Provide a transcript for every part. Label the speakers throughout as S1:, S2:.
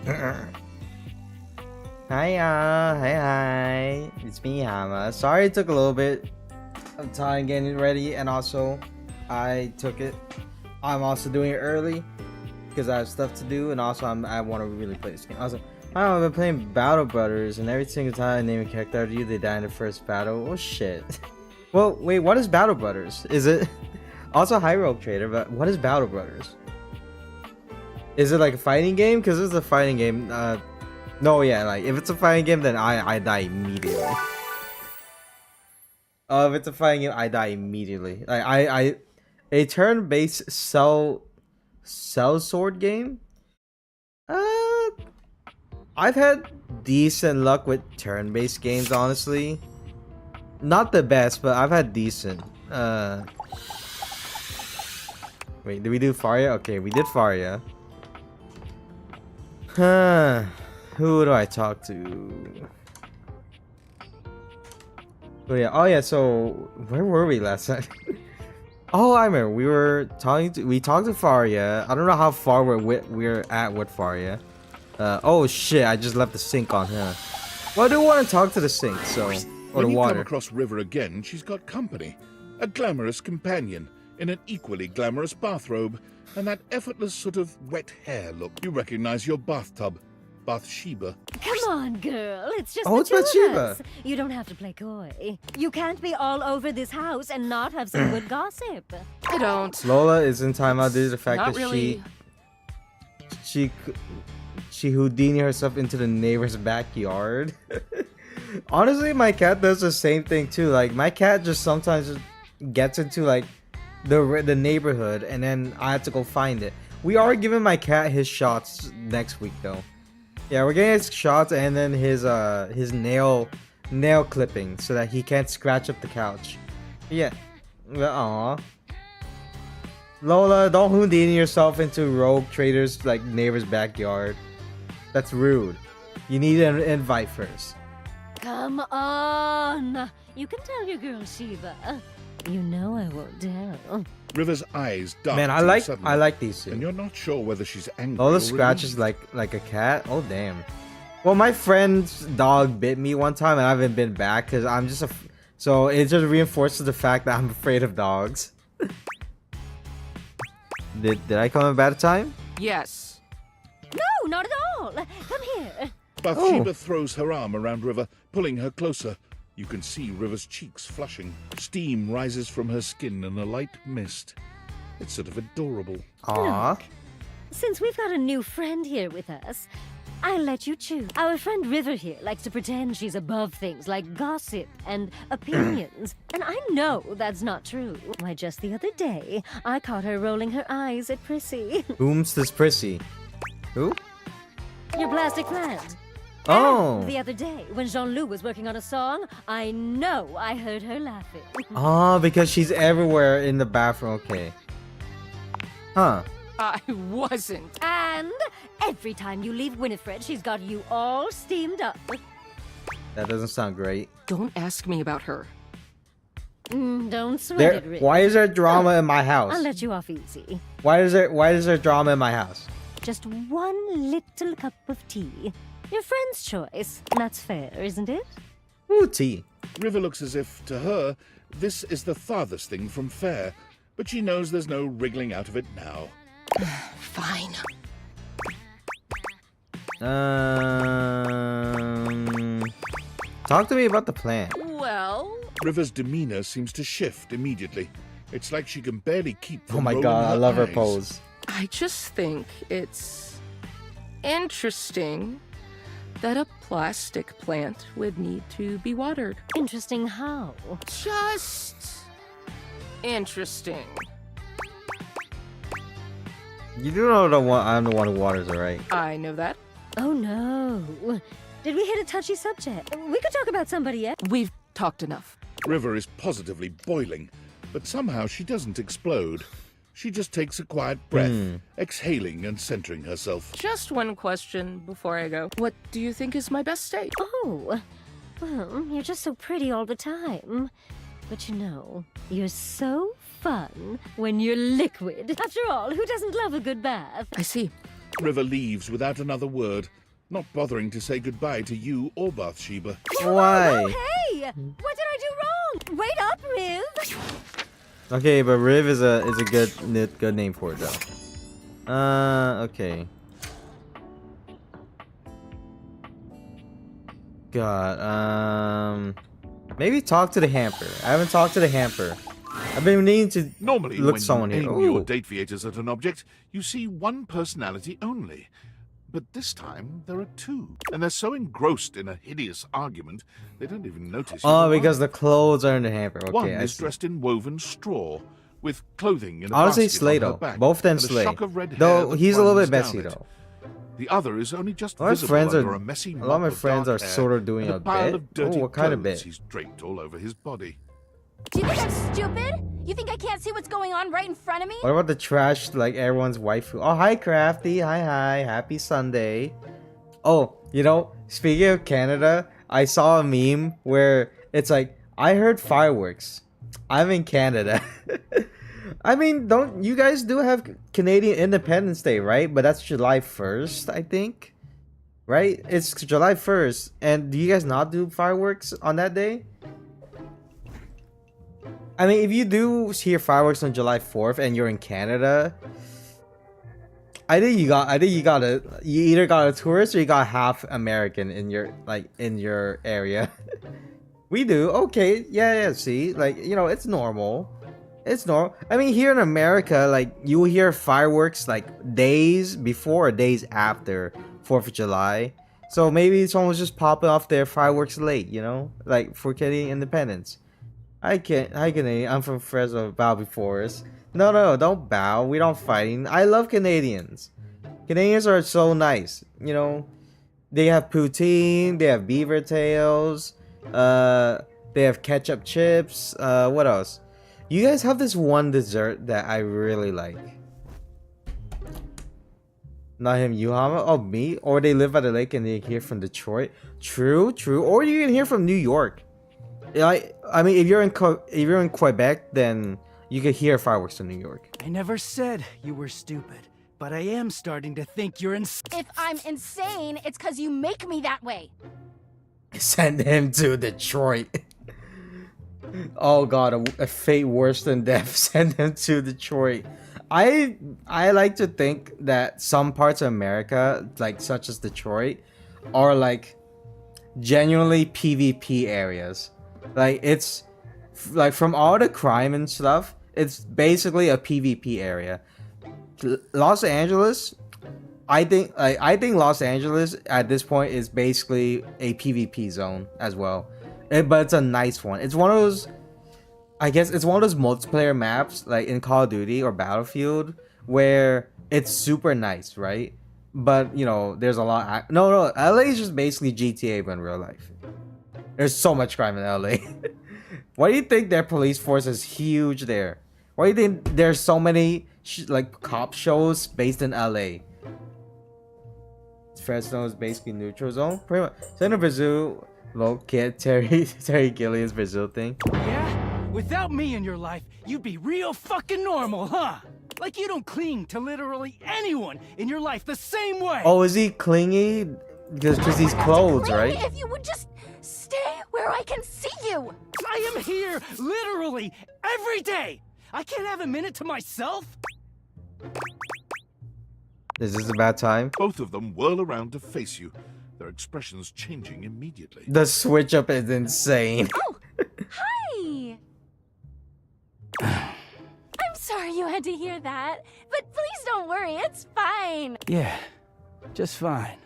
S1: Hi, it's me, Hama. Sorry it took a little bit of time getting ready, and also I'm also doing it early because I have stuff to do, and also I want to really play this game. Also, I've been playing Battle Brothers, and every single time I name a character after you, they die in the first battle. Oh shit. Well, wait, what is Battle Brothers? Is it also High Rogue Trader? But what is Battle Brothers? Is it like a fighting game? Because it's a fighting game. No, yeah, like if it's a fighting game, then I die immediately. If it's a fighting game, I die immediately. Like a turn-based cell sword game. I've had decent luck with turn-based games, honestly. Not the best, but I've had decent. Wait, did we do Faria? Okay, we did Faria. Who do I talk to? Oh yeah, so where were we last night? Oh, I remember we talked to Faria. I don't know how far we're at with Faria. Oh shit, I just left the sink on her. Well, I do want to talk to the sink, so or
S2: when
S1: the
S2: you
S1: water.
S2: come across River again, she's got company. A glamorous companion in an equally glamorous bathrobe and that effortless sort of wet hair look. You recognize your bathtub, Bathsheba.
S3: Come on, girl. It's just
S1: Oh,
S3: the
S1: it's
S3: two of
S1: Bathsheba.
S3: us. You don't have to play coy. You can't be all over this house and not have some good gossip.
S4: I don't.
S1: Lola is in timeout due to the fact
S4: Not
S1: that
S4: really.
S1: she Houdini herself into the neighbor's backyard. Honestly, my cat does the same thing too. Like my cat just sometimes just gets into like the neighborhood, and then I have to go find it. We are giving my cat his shots next week though. Yeah, we're getting his shots and then his nail clipping so that he can't scratch up the couch. Yeah. Aww. Lola, don't Houdini yourself into Rogue Trader's like neighbor's backyard. That's rude. You need an invite first.
S3: Come on. You can tell your girl Shiva. You know I won't tell.
S2: River's eyes dart.
S1: Man, I like these two.
S2: And you're not sure whether she's angry
S1: Lola
S2: or
S1: scratches
S2: relieved.
S1: like a cat. Oh damn. Well, my friend's dog bit me one time, and I haven't been back because I'm just so it just reinforces the fact that I'm afraid of dogs. Did I come at a bad time?
S4: Yes.
S3: No, not at all. Come here.
S2: Bathsheba throws her arm around River, pulling her closer. You can see River's cheeks flushing. Steam rises from her skin in a light mist. It's sort of adorable.
S1: Aww.
S3: Since we've got a new friend here with us, I'll let you choose. Our friend River here likes to pretend she's above things like gossip and opinions. And I know that's not true. Why, just the other day, I caught her rolling her eyes at Prissy.
S1: Whom's this Prissy? Who?
S3: Your plastic plant.
S1: Oh.
S3: And the other day, when Jean-Loup was working on a song, I know I heard her laughing.
S1: Oh, because she's everywhere in the bathroom. Okay. Huh.
S4: I wasn't.
S3: And every time you leave Winifred, she's got you all steamed up.
S1: That doesn't sound great.
S4: Don't ask me about her.
S3: Don't sweat it, Rick.
S1: Why is there drama in my house?
S3: I'll let you off easy.
S1: Why is there drama in my house?
S3: Just one little cup of tea. Your friend's choice. That's fair, isn't it?
S1: Ooh, tea.
S2: River looks as if, to her, this is the farthest thing from fair, but she knows there's no wriggling out of it now.
S4: Fine.
S1: Talk to me about the plan.
S4: Well,
S2: River's demeanor seems to shift immediately. It's like she can barely keep from
S1: Oh my
S2: rolling
S1: god, I love her
S2: eyes.
S1: pose.
S4: I just think it's interesting that a plastic plant would need to be watered.
S3: Interesting how?
S4: Just interesting.
S1: You do know I'm the one who waters her, right?
S4: I know that.
S3: Oh no. Did we hit a touchy subject? We could talk about somebody else.
S4: We've talked enough.
S2: River is positively boiling, but somehow she doesn't explode. She just takes a quiet breath, exhaling and centering herself.
S4: Just one question before I go. What do you think is my best state?
S3: Oh, well, you're just so pretty all the time. But you know, you're so fun when you're liquid. After all, who doesn't love a good bath?
S4: I see.
S2: River leaves without another word, not bothering to say goodbye to you or Bathsheba.
S1: Why?
S3: Oh, hey! What did I do wrong? Wait up, Riv!
S1: Okay, but Riv is a good name for it though. Okay. God, maybe talk to the hamper. I haven't talked to the hamper. I've been needing to
S2: Normally,
S1: look
S2: when
S1: someone
S2: you
S1: here.
S2: aim your
S1: Ooh.
S2: date viators at an object, you see one personality only. But this time, there are two. And they're so engrossed in a hideous argument, they don't even notice you.
S1: Oh, because the clothes are in the hamper. Okay,
S2: One
S1: I
S2: is
S1: see.
S2: dressed in woven straw, with clothing in a
S1: Honestly,
S2: basket
S1: slay
S2: on her
S1: though.
S2: back,
S1: Both of them
S2: and a
S1: slay.
S2: shock of red hair
S1: Though
S2: that
S1: he's a little bit
S2: runs
S1: messy
S2: down it.
S1: though.
S2: The other is only just
S1: A lot of
S2: visible
S1: friends
S2: under
S1: are-
S2: a messy
S1: a lot of my
S2: mop
S1: friends
S2: dark
S1: are
S2: hair
S1: sort of doing
S2: and
S1: a
S2: a pile
S1: bit.
S2: of dirty
S1: Oh, what kind of
S2: clothes
S1: bit?
S2: he's draped all over his body.
S5: Do you think I'm stupid? You think I can't see what's going on right in front of me?
S1: What about the trash, like everyone's waifu? Oh, hi, Crafty. Hi. Happy Sunday. Oh, you know, speaking of Canada, I saw a meme where it's like, I heard fireworks. I'm in Canada. I mean, don't you guys do have Canadian Independence Day, right? But that's July 1st, I think. Right? It's July 1st. And do you guys not do fireworks on that day? I mean, if you do hear fireworks on July 4th and you're in Canada, I think you either got a tourist or you got half American in your area. We do. Okay. Yeah, see? Like, you know, it's normal. It's normal. I mean, here in America, like, you will hear fireworks like days before or days after 4th of July. So maybe someone's just popping off their fireworks late, you know? Like, for Canadian independence. Hi, Canadian. I'm from Fresno. Bow before us. No, don't bow. We don't fighting. I love Canadians. Canadians are so nice. You know, they have poutine. They have beaver tails. They have ketchup chips. What else? You guys have this one dessert that I really like. Not him, you, Hama? Oh, me? Or they live by the lake and they hear from Detroit. True. Or you can hear from New York. I mean, if you're in Quebec, then you could hear fireworks in New York.
S6: I never said you were stupid, but I am starting to think you're
S5: If I'm insane, it's because you make me that way.
S1: Send him to Detroit. Oh god, a fate worse than death. Send him to Detroit. I like to think that some parts of America, like such as Detroit, are like genuinely PvP areas. Like, it's like, from all the crime and stuff, it's basically a PvP area. Los Angeles, I think Los Angeles at this point is basically a PvP zone as well. But it's a nice one. It's one of those, I guess it's one of those multiplayer maps like in Call of Duty or Battlefield where it's super nice, right? But, you know, there's a lot. No, LA is just basically GTA but in real life. There's so much crime in LA. Why do you think their police force is huge there? Why do you think there's so many like cop shows based in LA? Fresno is basically neutral zone. Pretty much. Send a Brazil. Well, kid, Terry Gilliam's Brazil thing.
S6: Yeah? Without me in your life, you'd be real fucking normal, huh? Like you don't cling to literally anyone in your life the same way.
S1: Oh, is he clingy? Because he's clothes, right?
S5: If you would just stay where I can see you.
S6: I am here literally every day. I can't have a minute to myself.
S1: Is this a bad time?
S2: Both of them whirl around to face you, their expressions changing immediately.
S1: The switch up is insane.
S5: Oh, hi. I'm sorry you had to hear that, but please don't worry, it's fine.
S6: Yeah, just fine.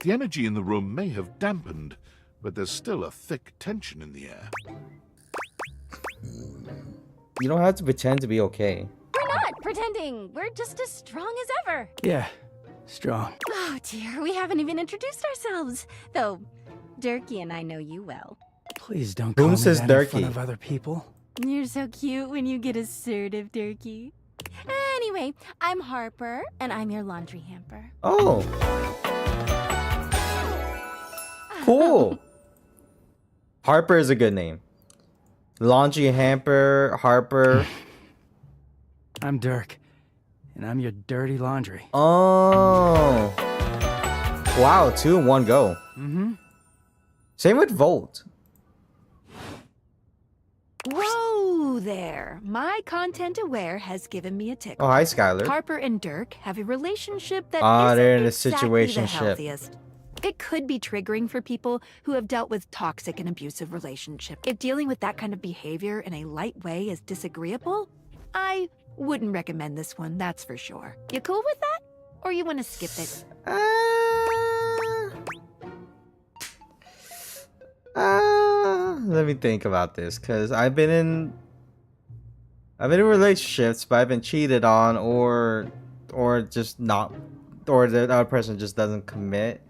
S2: The energy in the room may have dampened, but there's still a thick tension in the air.
S1: You don't have to pretend to be okay.
S5: We're not pretending. We're just as strong as ever.
S6: Yeah, strong.
S5: Oh dear, we haven't even introduced ourselves. Though, Durkee and I know you well.
S6: Please don't
S1: Who
S6: call me
S1: says
S6: that in
S1: Durkee?
S6: front of other people.
S5: You're so cute when you get assertive, Durkee. Anyway, I'm Harper, and I'm your laundry hamper.
S1: Oh. Cool. Harper is a good name. Laundry hamper, Harper.
S6: I'm Dirk, and I'm your dirty laundry.
S1: Oh. Wow, 2 in 1 go.
S6: Mm-hmm.
S1: Same with Volt.
S7: Whoa there. My content aware has given me a tickle.
S1: Oh, hi, Skylar.
S7: Harper and Dirk have a relationship that
S1: They're in a
S7: exactly the
S1: situationship.
S7: healthiest. It could be triggering for people who have dealt with toxic and abusive relationships. If dealing with that kind of behavior in a light way is disagreeable, I wouldn't recommend this one, that's for sure. You cool with that? Or you want to skip it?
S1: Let me think about this, because I've been in relationships, but I've been cheated on, or just not, or the other person just doesn't commit.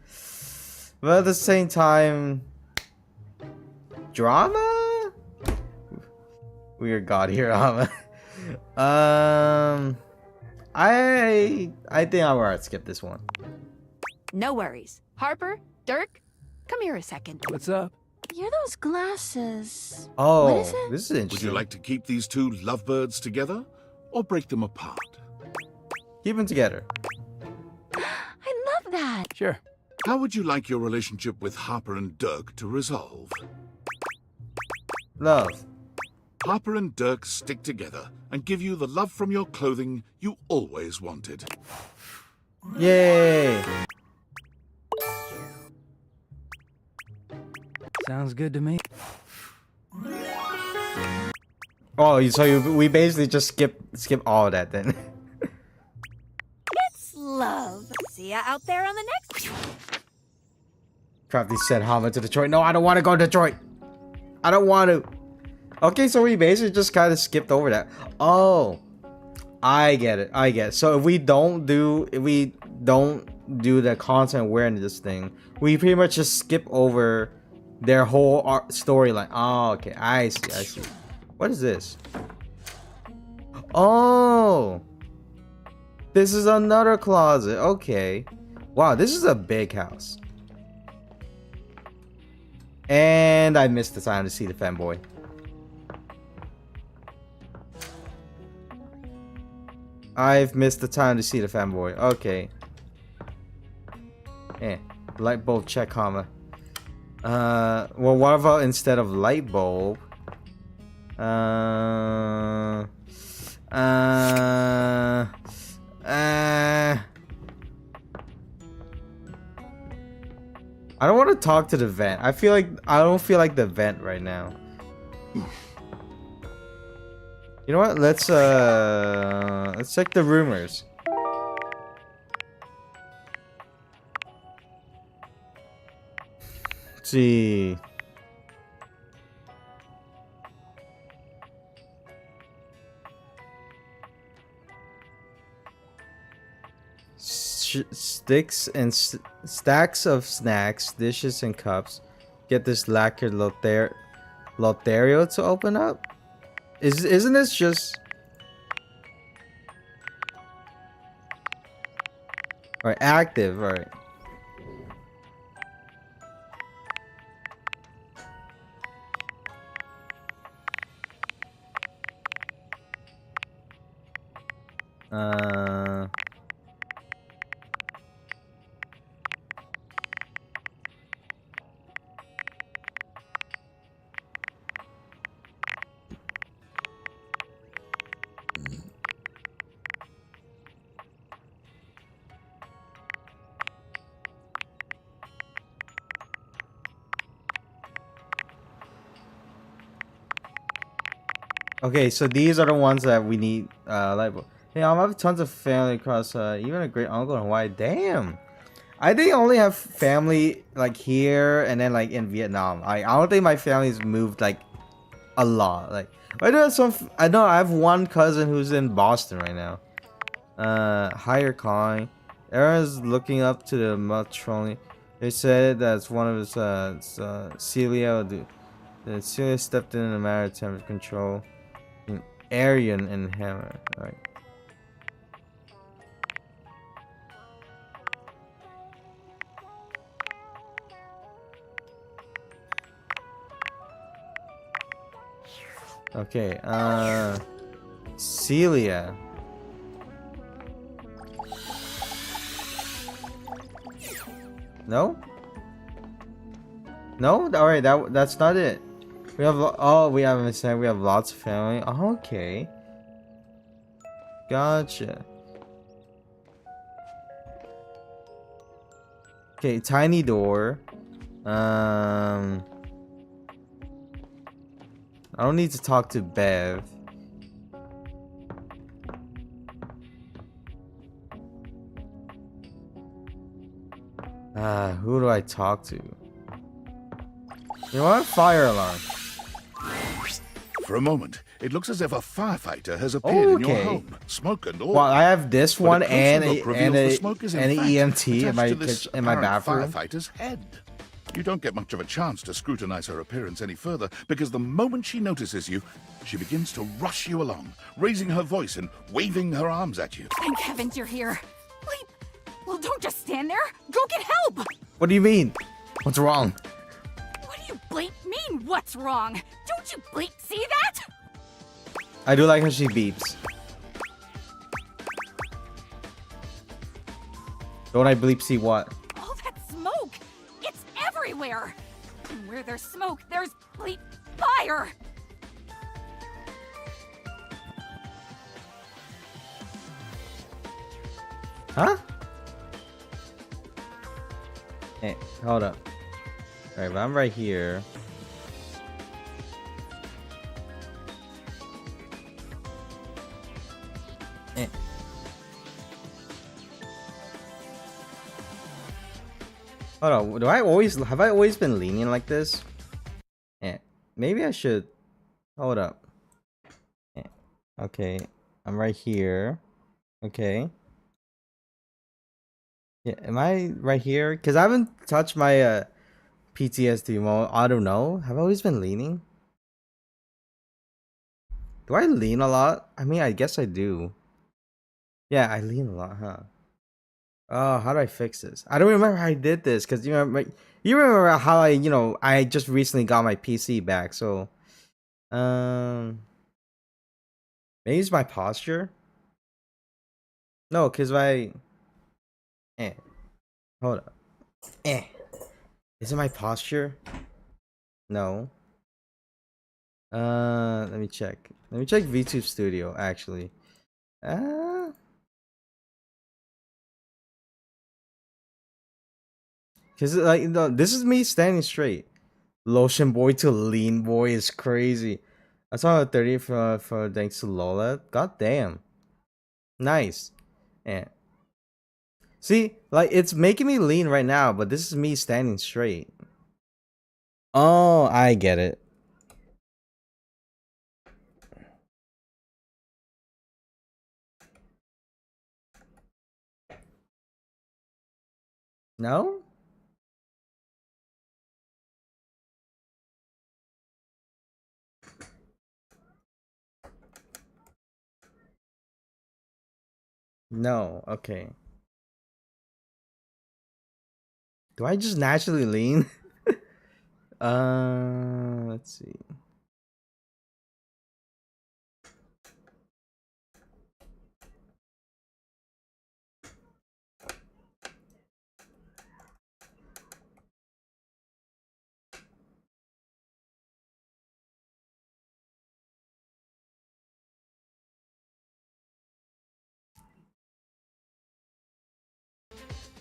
S1: But at the same time, drama. Weird God here, Hama. I think I'm alright. Skip this one.
S7: No worries. Harper, Dirk, come here a second.
S6: What's up?
S5: You're those glasses.
S1: Oh,
S5: What is it?
S1: this is interesting.
S2: Would you like to keep these two lovebirds together or break them apart?
S1: Keep them together.
S5: I love that.
S6: Sure.
S2: How would you like your relationship with Harper and Dirk to resolve?
S1: Love.
S2: Harper and Dirk stick together and give you the love from your clothing you always wanted.
S1: Yay.
S6: Sounds good to me.
S1: Oh, we basically just skip all of that then.
S7: It's love. See ya out there on the next.
S1: Crafty sent Hama to Detroit. No, I don't want to go to Detroit. I don't want to. Okay, so we basically just kind of skipped over that. Oh, I get it. So if we don't do the content awareness thing, we pretty much just skip over their whole storyline. Oh, okay. I see. What is this? Oh, this is another closet. Okay. Wow, this is a big house. And I missed the time to see the fanboy. I've missed the time to see the fanboy. Okay. Light bulb check, Hama. Well, what about instead of light bulb? I don't want to talk to the vent. I don't feel like the vent right now. You know what? Let's check the rumors. Let's see. Sticks and stacks of snacks, dishes and cups. Get this lacquered Lothario to open up. Isn't this just... Alright, active, alright. Okay, so these are the ones that we need. Like, hey, I have tons of family across. Even a great uncle in Hawaii. Damn, I think I only have family like here and then like in Vietnam. I don't think my family's moved like a lot. Like I do have some. I know I have one cousin who's in Boston right now. Higher calling. Aaron's looking up to the matroni. They said that's one of his. Celia. Celia stepped in a matter of temperature control. Aryan and Hammer, right? Okay, Celia. No? No? Alright, that's not it. We have we haven't said we have lots of family. Oh, okay. Gotcha. Okay, tiny door. I don't need to talk to Bev. Who do I talk to? You know what? Fire alarm.
S2: For a moment, it looks as if a firefighter has appeared in your
S1: Okay.
S2: home, smoke and all.
S1: Well, I have this
S2: But
S1: one
S2: a closer
S1: and
S2: look reveals the smoke is in
S1: an
S2: fact
S1: EMT in my
S2: attached to this
S1: in my
S2: apparent
S1: bathroom.
S2: firefighter's head. You don't get much of a chance to scrutinize her appearance any further, because the moment she notices you, she begins to rush you along, raising her voice and waving her arms at you.
S5: Thank heavens you're here. Wait, well, don't just stand there. Go get help.
S1: What do you mean? What's wrong?
S5: What do you bleep mean, what's wrong? Don't you bleep see that?
S1: I do like how she beeps. Don't I bleep see what?
S5: All that smoke. It's everywhere. And where there's smoke, there's bleep fire.
S1: Huh? Hey, hold up. Alright, but I'm right here. Eh. Hold on, have I always been lenient like this? Eh, maybe I should. Hold up. Eh, okay, I'm right here. Okay. Yeah, am I right here? Because I haven't touched my PTSD mode. I don't know. Have I always been leaning? Do I lean a lot? I mean, I guess I do. Yeah, I lean a lot, huh? Oh, how do I fix this? I don't remember how I did this because you remember how I just recently got my PC back. So, maybe it's my posture. No, because hold up. Is it my posture? No. Let me check. Let me check VTube Studio actually. Cause like no, this is me standing straight. Lotion boy to lean boy is crazy. I saw a 30 for thanks to Lola. God damn. Nice. Yeah. See, like it's making me lean right now, but this is me standing straight. Oh, I get it. No? No, okay. Do I just naturally lean? Let's see.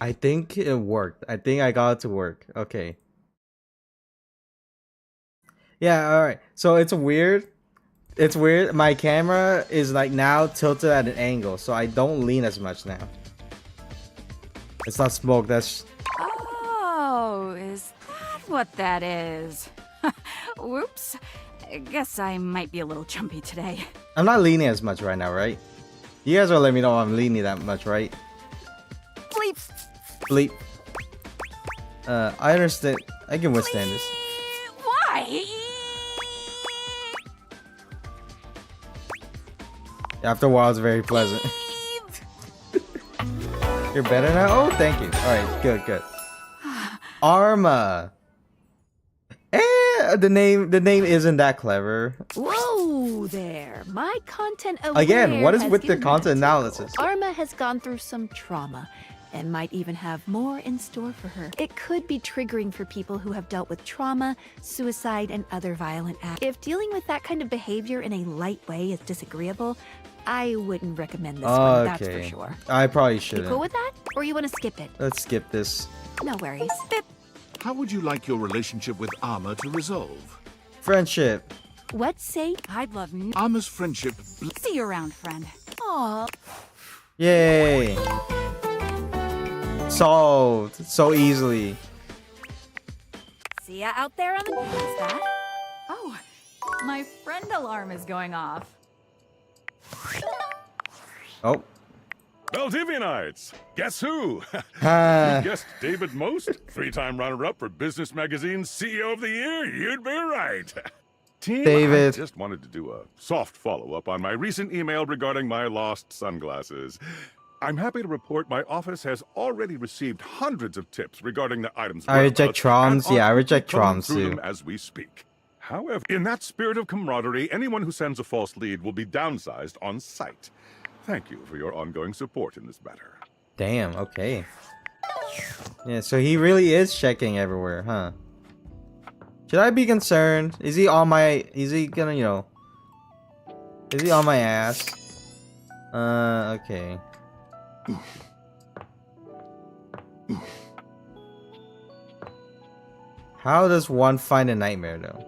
S1: I think it worked. I think I got it to work. Okay. Yeah, alright. So it's weird. It's weird. My camera is like now tilted at an angle, so I don't lean as much now. It's not smoke, that's
S5: Oh, is that what that is? Whoops. I guess I might be a little jumpy today.
S1: I'm not leaning as much right now, right? You guys will let me know I'm leaning that much, right?
S5: Bleep.
S1: Bleep. I understand. I can withstand this.
S5: Why?
S1: After a while, it's very pleasant. You're better now? Oh, thank you. Alright, good. Arma. The name isn't that clever.
S7: Whoa there. My content aware
S1: Again, what is
S7: has
S1: with the
S7: given me
S1: content
S7: a tickle.
S1: analysis?
S7: Arma has gone through some trauma, and might even have more in store for her. It could be triggering for people who have dealt with trauma, suicide, and other violent acts. If dealing with that kind of behavior in a light way is disagreeable, I wouldn't recommend this one, that's for sure.
S1: I probably
S7: You
S1: shouldn't.
S7: cool with that? Or you want to skip it?
S1: Let's skip this.
S7: No worries.
S2: How would you like your relationship with Arma to resolve?
S1: Friendship.
S7: What say?
S5: I'd love n-
S2: Arma's friendship
S5: See you around, friend.
S7: Aw,
S1: Yay. Solved so easily.
S5: See ya out there on the... What's that? Oh, my friend alarm is going off.
S1: Oh.
S8: Valdivianites! Guess who?
S1: Ha.
S8: You guessed David Most, 3-time runner-up for Business Magazine's CEO of the Year. You'd be right. Team,
S1: David.
S8: I just wanted to do a soft follow-up on my recent email regarding my lost sunglasses. I'm happy to report my office has already received hundreds of tips regarding the items.
S1: I reject
S8: whereabouts,
S1: Troms.
S8: and
S1: Yeah, I
S8: are
S1: reject
S8: quickly combing
S1: Troms
S8: through
S1: too.
S8: them as we speak. However, in that spirit of camaraderie, anyone who sends a false lead will be downsized on site. Thank you for your ongoing support in this matter.
S1: Damn, okay. Yeah, so he really is checking everywhere, huh? Should I be concerned? Is he on my... Is he gonna, you know... Is he on my ass? Okay. How does one find a nightmare, though?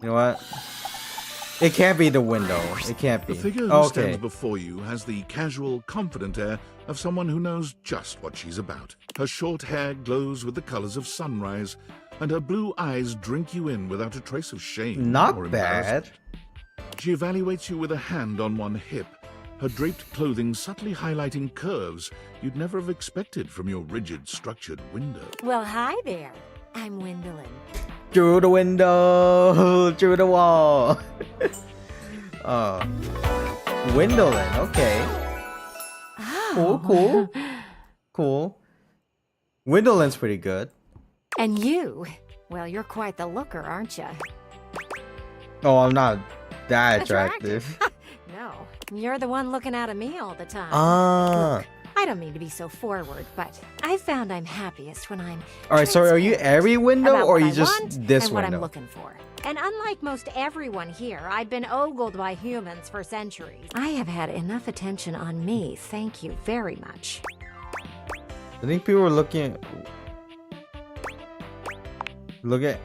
S1: You know what? It can't be the window. It can't be.
S2: The figure who
S1: Okay.
S2: stands before you has the casual, confident air of someone who knows just what she's about. Her short hair glows with the colors of sunrise, and her blue eyes drink you in without a trace of shame or
S1: Not
S2: embarrassment.
S1: bad.
S2: She evaluates you with a hand on one hip, her draped clothing subtly highlighting curves you'd never have expected from your rigid, structured window.
S3: Well, hi there. I'm Gwendolyn.
S1: Through the window, through the wall. Oh, Gwendolyn. Okay. Cool, cool, cool. Gwendolyn's pretty good.
S3: And you? Well, you're quite the looker, aren't you?
S1: Oh, I'm not that attractive.
S3: No, you're the one looking out at me all the time.
S1: Ah.
S3: I don't mean to be so forward, but I found I'm happiest when I'm
S1: All right. So, are you
S3: transparent
S1: every window,
S3: about
S1: or
S3: what
S1: you
S3: I
S1: just
S3: want
S1: this
S3: and what
S1: window?
S3: I'm looking for. And unlike most everyone here, I've been ogled by humans for centuries. I have had enough attention on me, thank you very much.
S1: I think people are looking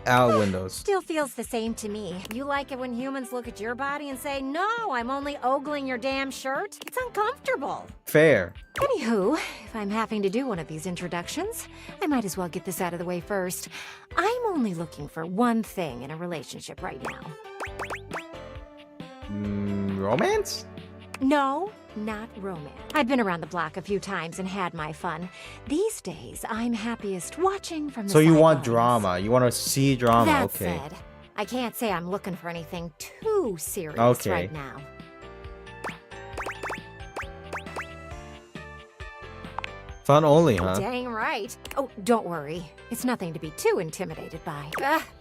S1: out windows.
S3: Still feels the same to me. You like it when humans look at your body and say, no, I'm only ogling your damn shirt? It's uncomfortable.
S1: Fair.
S3: Anywho, if I'm having to do one of these introductions, I might as well get this out of the way first. I'm only looking for one thing in a relationship right now.
S1: Romance?
S3: No, not romance. I've been around the block a few times and had my fun. These days, I'm happiest watching from the
S1: So you want
S3: sidelines.
S1: drama? You want to see drama?
S3: That
S1: Okay.
S3: said, I can't say I'm looking for anything too serious
S1: Okay.
S3: right now.
S1: Fun only, huh?
S3: Dang right. Oh, don't worry. It's nothing to be too intimidated by.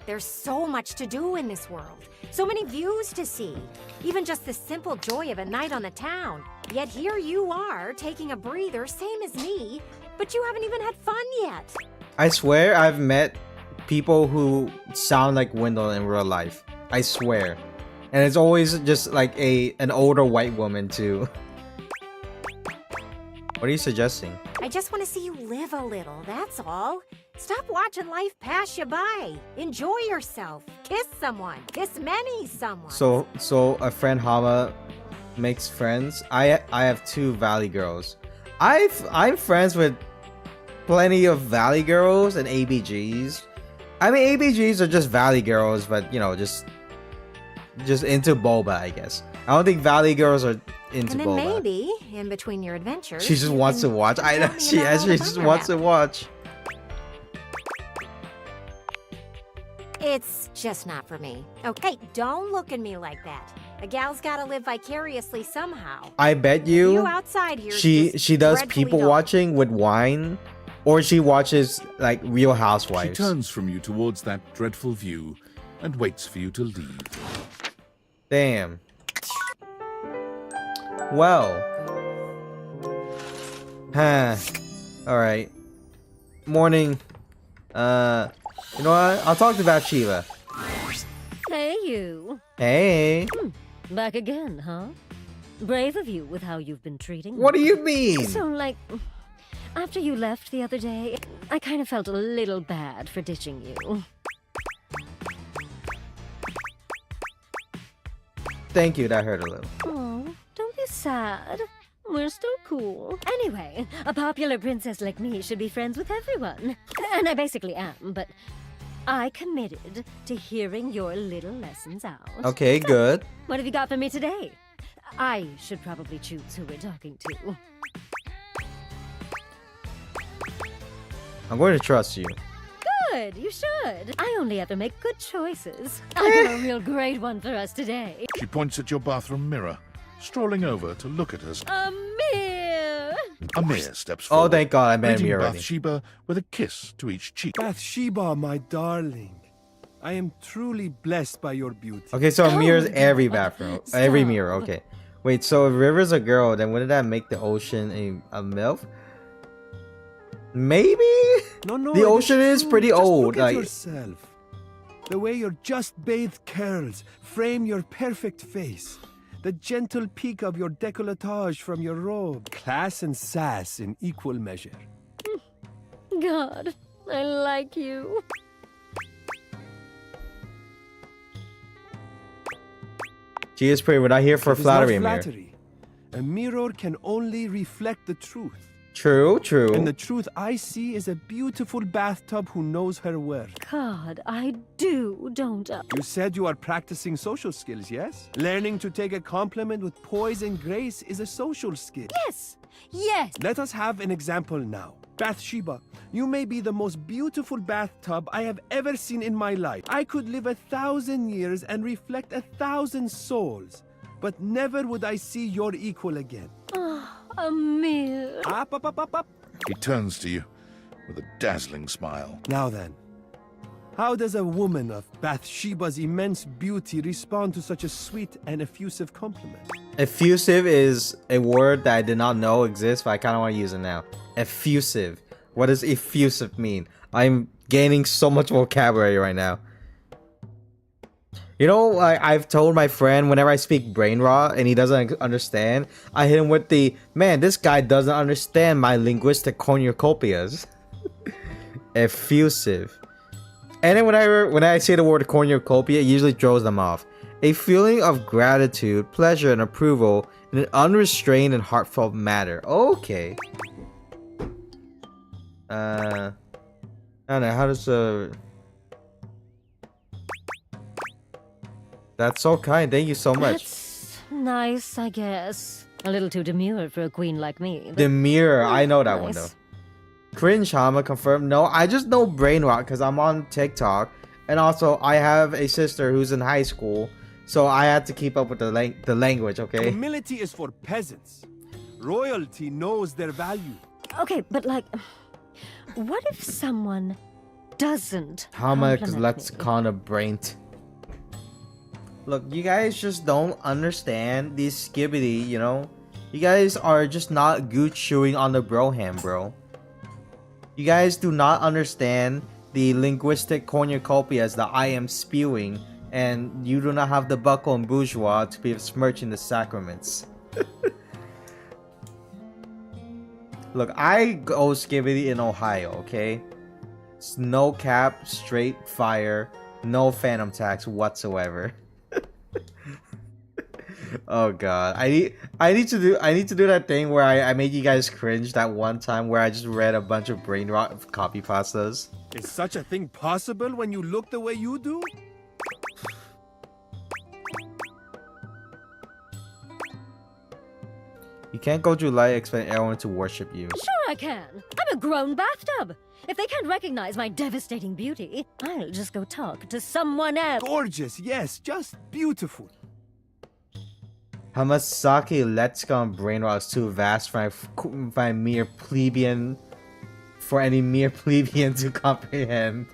S3: There's so much to do in this world. So many views to see. Even just the simple joy of a night on the town. Yet here you are, taking a breather, same as me, but you haven't even had fun yet.
S1: I swear I've met people who sound like Wendell in real life. I swear. And it's always just like an older white woman too. What are you suggesting?
S3: I just want to see you live a little, that's all. Stop watching life pass you by. Enjoy yourself. Kiss someone. Kiss many someone.
S1: So a friend Hama makes friends. I have 2 Valley girls. I'm friends with plenty of Valley girls and ABGs. I mean, ABGs are just Valley girls, but you know, just into boba, I guess. I don't think Valley girls are into
S3: and then
S1: boba.
S3: maybe, in between your adventures,
S1: She just
S3: you
S1: wants to
S3: can
S1: watch. I know
S3: tell me
S1: she
S3: about all the
S1: just
S3: fun
S1: wants to
S3: you're
S1: watch.
S3: having. It's just not for me. Okay, don't look at me like that. A gal's gotta live vicariously somehow.
S1: I bet
S3: You
S1: you
S3: outside here.
S1: she does
S3: dreadfully
S1: people
S3: dull.
S1: watching with wine, or she watches like Real
S2: She
S1: Housewives.
S2: turns from you towards that dreadful view and waits for you to leave.
S1: Damn. Well, Huh. Alright. Morning. You know what? I'll talk to Bathsheba.
S3: Hey, you.
S1: Hey.
S3: Back again, huh? Brave of you with how you've been treating me.
S1: What do you mean?
S3: So, like, after you left the other day, I kind of felt a little bad for ditching you.
S1: Thank you, that hurt a little.
S3: Oh, don't be sad. We're still cool. Anyway, a popular princess like me should be friends with everyone. And I basically am, but I committed to hearing your little lessons out.
S1: Okay, good.
S3: What have you got for me today? I should probably choose who we're talking to.
S1: I'm going to trust you.
S3: Good, you should. I only ever make good choices. I got a real great one for us today.
S2: She points at your bathroom mirror, strolling over to look at us.
S3: Amir!
S2: Amir steps
S1: Oh,
S2: forward,
S1: thank God I met
S2: greeting
S1: Amir already.
S2: Bathsheba with a kiss to each cheek.
S9: Bathsheba, my darling. I am truly blessed by your beauty.
S1: Okay, so
S3: Oh,
S1: Amir's every
S3: God.
S1: bathroom. Every
S3: Stop.
S1: mirror, okay. Wait, so if River's a girl, then wouldn't that make the ocean a MILF? Maybe?
S9: No,
S1: The
S9: it
S1: ocean is
S9: true.
S1: pretty
S9: Just
S1: old,
S9: Look at
S1: like-
S9: yourself. The way your just bathed curls frame your perfect face. The gentle peak of your décolletage from your robe. Class and sass in equal measure.
S3: God, I like you.
S1: She is pretty. We're not here for
S9: It is
S1: flattery,
S9: not
S1: Amir.
S9: flattery. A mirror can only reflect the truth.
S1: True, true.
S9: And the truth I see is a beautiful bathtub who knows her worth.
S3: God, I do, don't I?
S9: You said you are practicing social skills, yes? Learning to take a compliment with poise and grace is a social skill.
S3: Yes, yes.
S9: Let us have an example now. Bathsheba, you may be the most beautiful bathtub I have ever seen in my life. I could live 1,000 years and reflect 1,000 souls, but never would I see your equal again.
S3: Amir.
S9: Up.
S2: He turns to you with a dazzling smile.
S9: Now then, how does a woman of Bathsheba's immense beauty respond to such a sweet and effusive compliment?
S1: Effusive is a word that I did not know exists, but I kind of want to use it now. Effusive. What does effusive mean? I'm gaining so much vocabulary right now. You know, I've told my friend whenever I speak brain rot and he doesn't understand, I hit him with the, man, this guy doesn't understand my linguistic cornucopias. Effusive. And then when I say the word cornucopia, it usually throws them off. A feeling of gratitude, pleasure, and approval in an unrestrained and heartfelt manner. Okay. I don't know, how does That's so kind, thank you so much.
S3: That's nice, I guess. A little too demure for a queen like me. but-
S1: The mirror, I know that one
S3: Nice.
S1: though. Cringe Hama confirmed. No, I just know brain rot because I'm on TikTok, and also I have a sister who's in high school, so I had to keep up with the language. Okay.
S9: Humility is for peasants. Royalty knows their value.
S3: Okay, but like, what if someone doesn't
S1: Hama
S3: compliment
S1: let's
S3: me?
S1: kind of braint. Look, you guys just don't understand these skibbity, you know? You guys are just not good chewing on the broham, bro. You guys do not understand the linguistic cornucopias that I am spewing, and you do not have the buckle and bourgeois to be smirching the sacraments. Look, I go skibbity in Ohio, okay? It's no cap, straight fire, no phantom tax whatsoever. Oh god, I need to do that thing where I made you guys cringe that one time where I just read a bunch of brain rot copy pastas.
S9: Is such a thing possible when you look the way you do?
S1: You can't go through life expecting everyone to worship you.
S3: Sure I can. I'm a grown bathtub. If they can't recognize my devastating beauty, I'll just go talk to someone else.
S9: Gorgeous, yes, just beautiful.
S1: Hamasaki Let's-Go and brain rot is too vast for any mere plebeian to comprehend.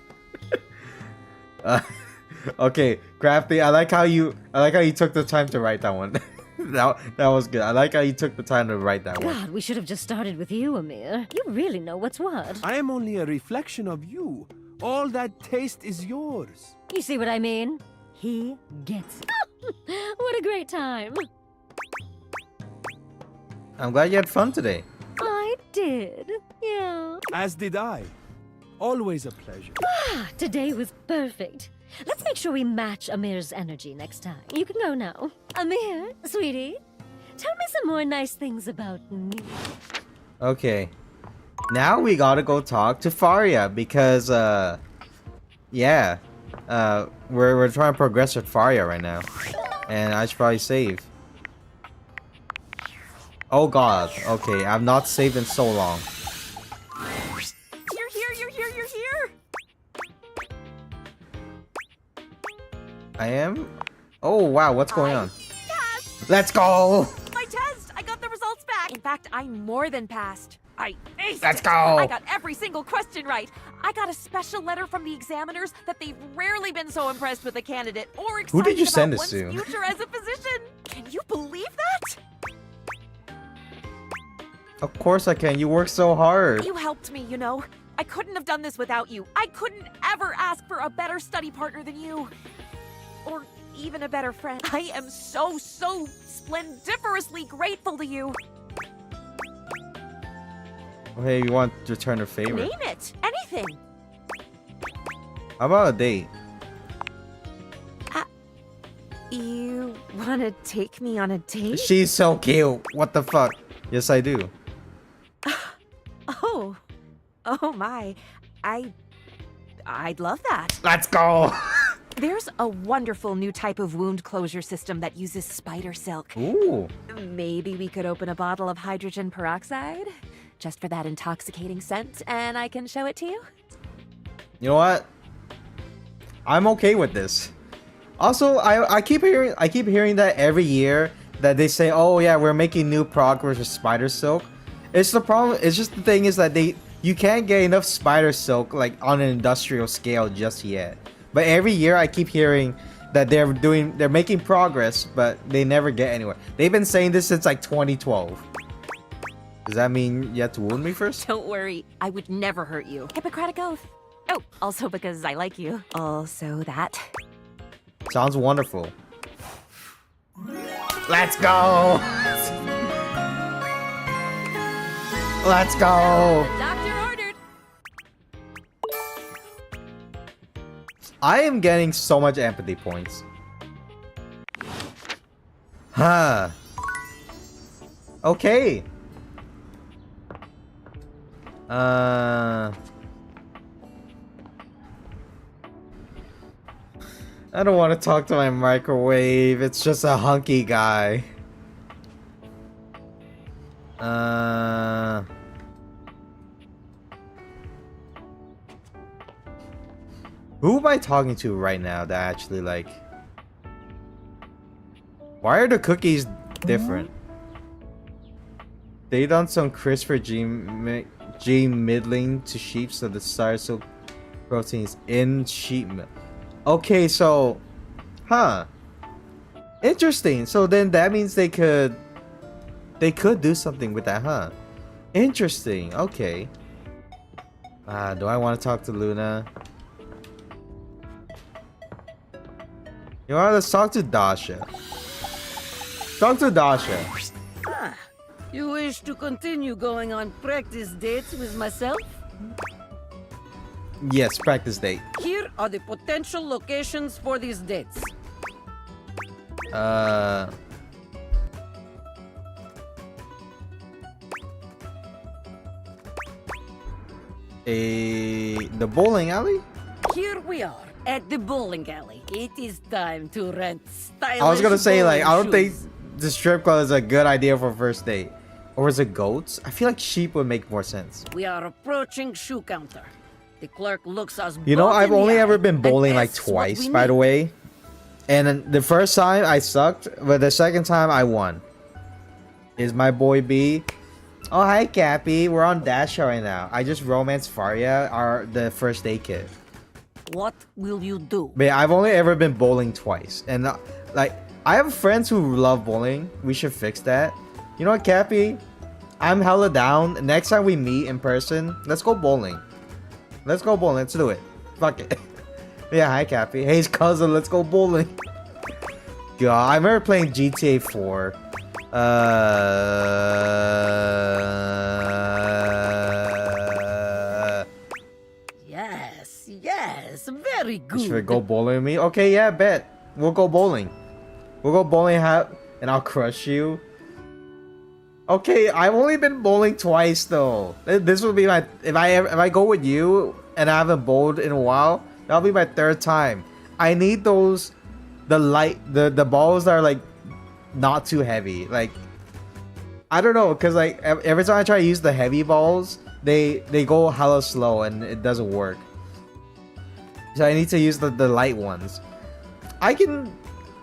S1: Okay, Crafty, I like how you took the time to write that one. that was good. I like how you took the time to write that one.
S3: God, we should have just started with you, Amir. You really know what's what.
S9: I am only a reflection of you. All that taste is yours.
S3: You see what I mean? He gets it. What a great time.
S1: I'm glad you had fun today.
S3: I did. Yeah.
S9: As did I. Always a pleasure.
S3: Today was perfect. Let's make sure we match Amir's energy next time. You can go now. Amir, sweetie, tell me some more nice things about me.
S1: Okay. Now we gotta go talk to Faria because yeah. We're trying to progress with Faria right now. And I should probably save. Oh god. Okay, I've not saved in so long.
S5: You're here, you're here, you're here!
S1: I am? Oh wow, what's going on?
S5: Yes!
S1: Let's go!
S5: My test! I got the results back! In fact, I more than passed. I aced
S1: Let's
S5: it.
S1: go!
S5: I got every single question right. I got a special letter from the examiners that they've rarely been so impressed with a candidate or excited
S1: Who did you
S5: about
S1: send this
S5: one's
S1: to?
S5: future as a physician. Can you believe that?
S1: Of course I can. You work so hard.
S5: You helped me, you know. I couldn't have done this without you. I couldn't ever ask for a better study partner than you. Or even a better friend. I am so splendiferously grateful to you.
S1: Oh, hey, you want to return a favor?
S5: Name it. Anything.
S1: How about a date?
S5: You want to take me on a date?
S1: She's so cute. What the fuck? Yes, I do.
S5: Oh my. I'd love that.
S1: Let's go!
S5: There's a wonderful new type of wound closure system that uses spider silk.
S1: Ooh.
S5: Maybe we could open a bottle of hydrogen peroxide just for that intoxicating scent and I can show it to you?
S1: You know what? I'm okay with this. Also, I keep hearing that every year that they say, oh yeah, we're making new progress with spider silk. It's the problem. It's just the thing is that you can't get enough spider silk like on an industrial scale just yet. But every year I keep hearing that they're making progress, but they never get anywhere. They've been saying this since like 2012. Does that mean you have to wound me first?
S5: Don't worry, I would never hurt you. Hippocratic oath. Oh, also because I like you. Also that.
S1: Sounds wonderful. Let's go! Let's go!
S5: Doctor ordered.
S1: I am getting so much empathy points. Huh. Okay. I don't want to talk to my microwave. It's just a hunky guy. Who am I talking to right now that actually like... Why are the cookies different? They done some CRISPR gene middling to sheep so the desired silk proteins in sheep milk. Okay, so... Huh. Interesting. So then that means they could do something with that, huh? Interesting. Okay. Do I want to talk to Luna? You know what? Let's talk to Dasha. Talk to Dasha.
S10: You wish to continue going on practice dates with myself?
S1: Yes, practice date.
S10: Here are the potential locations for these dates.
S1: The bowling alley?
S10: Here we are at the bowling alley. It is time to rent stylish
S1: I was gonna say, like, I don't
S10: bowling
S1: think the strip club is a good idea for a first date. Or is it goats? I feel like sheep would make more sense.
S10: shoes. We are approaching shoe counter. The clerk looks us
S1: You know,
S10: both
S1: I've
S10: in the
S1: only
S10: eye
S1: ever been
S10: and
S1: bowling like
S10: asks what
S1: twice,
S10: we
S1: by the
S10: need.
S1: way. And then the first time I sucked, but the second time I won. Is my boy B? Oh, hi, Cappy. We're on Dasha right now. I just romanced Faria, the first date kid.
S10: What will you do?
S1: But yeah, I've only ever been bowling twice. And like, I have friends who love bowling. We should fix that. You know what, Cappy? I'm hella down. Next time we meet in person, let's go bowling. Let's go bowling. Let's do it. Fuck it. Yeah, hi, Cappy. Hey, his cousin. Let's go bowling. God, I remember playing GTA 4.
S10: Yes, very good.
S1: Should we go bowling with me? Okay, yeah, bet. We'll go bowling. We'll go bowling, and I'll crush you. Okay, I've only been bowling twice though. This will be my if I go with you and I haven't bowled in a while, that'll be my third time. I need those the balls that are like not too heavy. Like I don't know, cause like every time I try to use the heavy balls, they go hella slow and it doesn't work. So I need to use the light ones.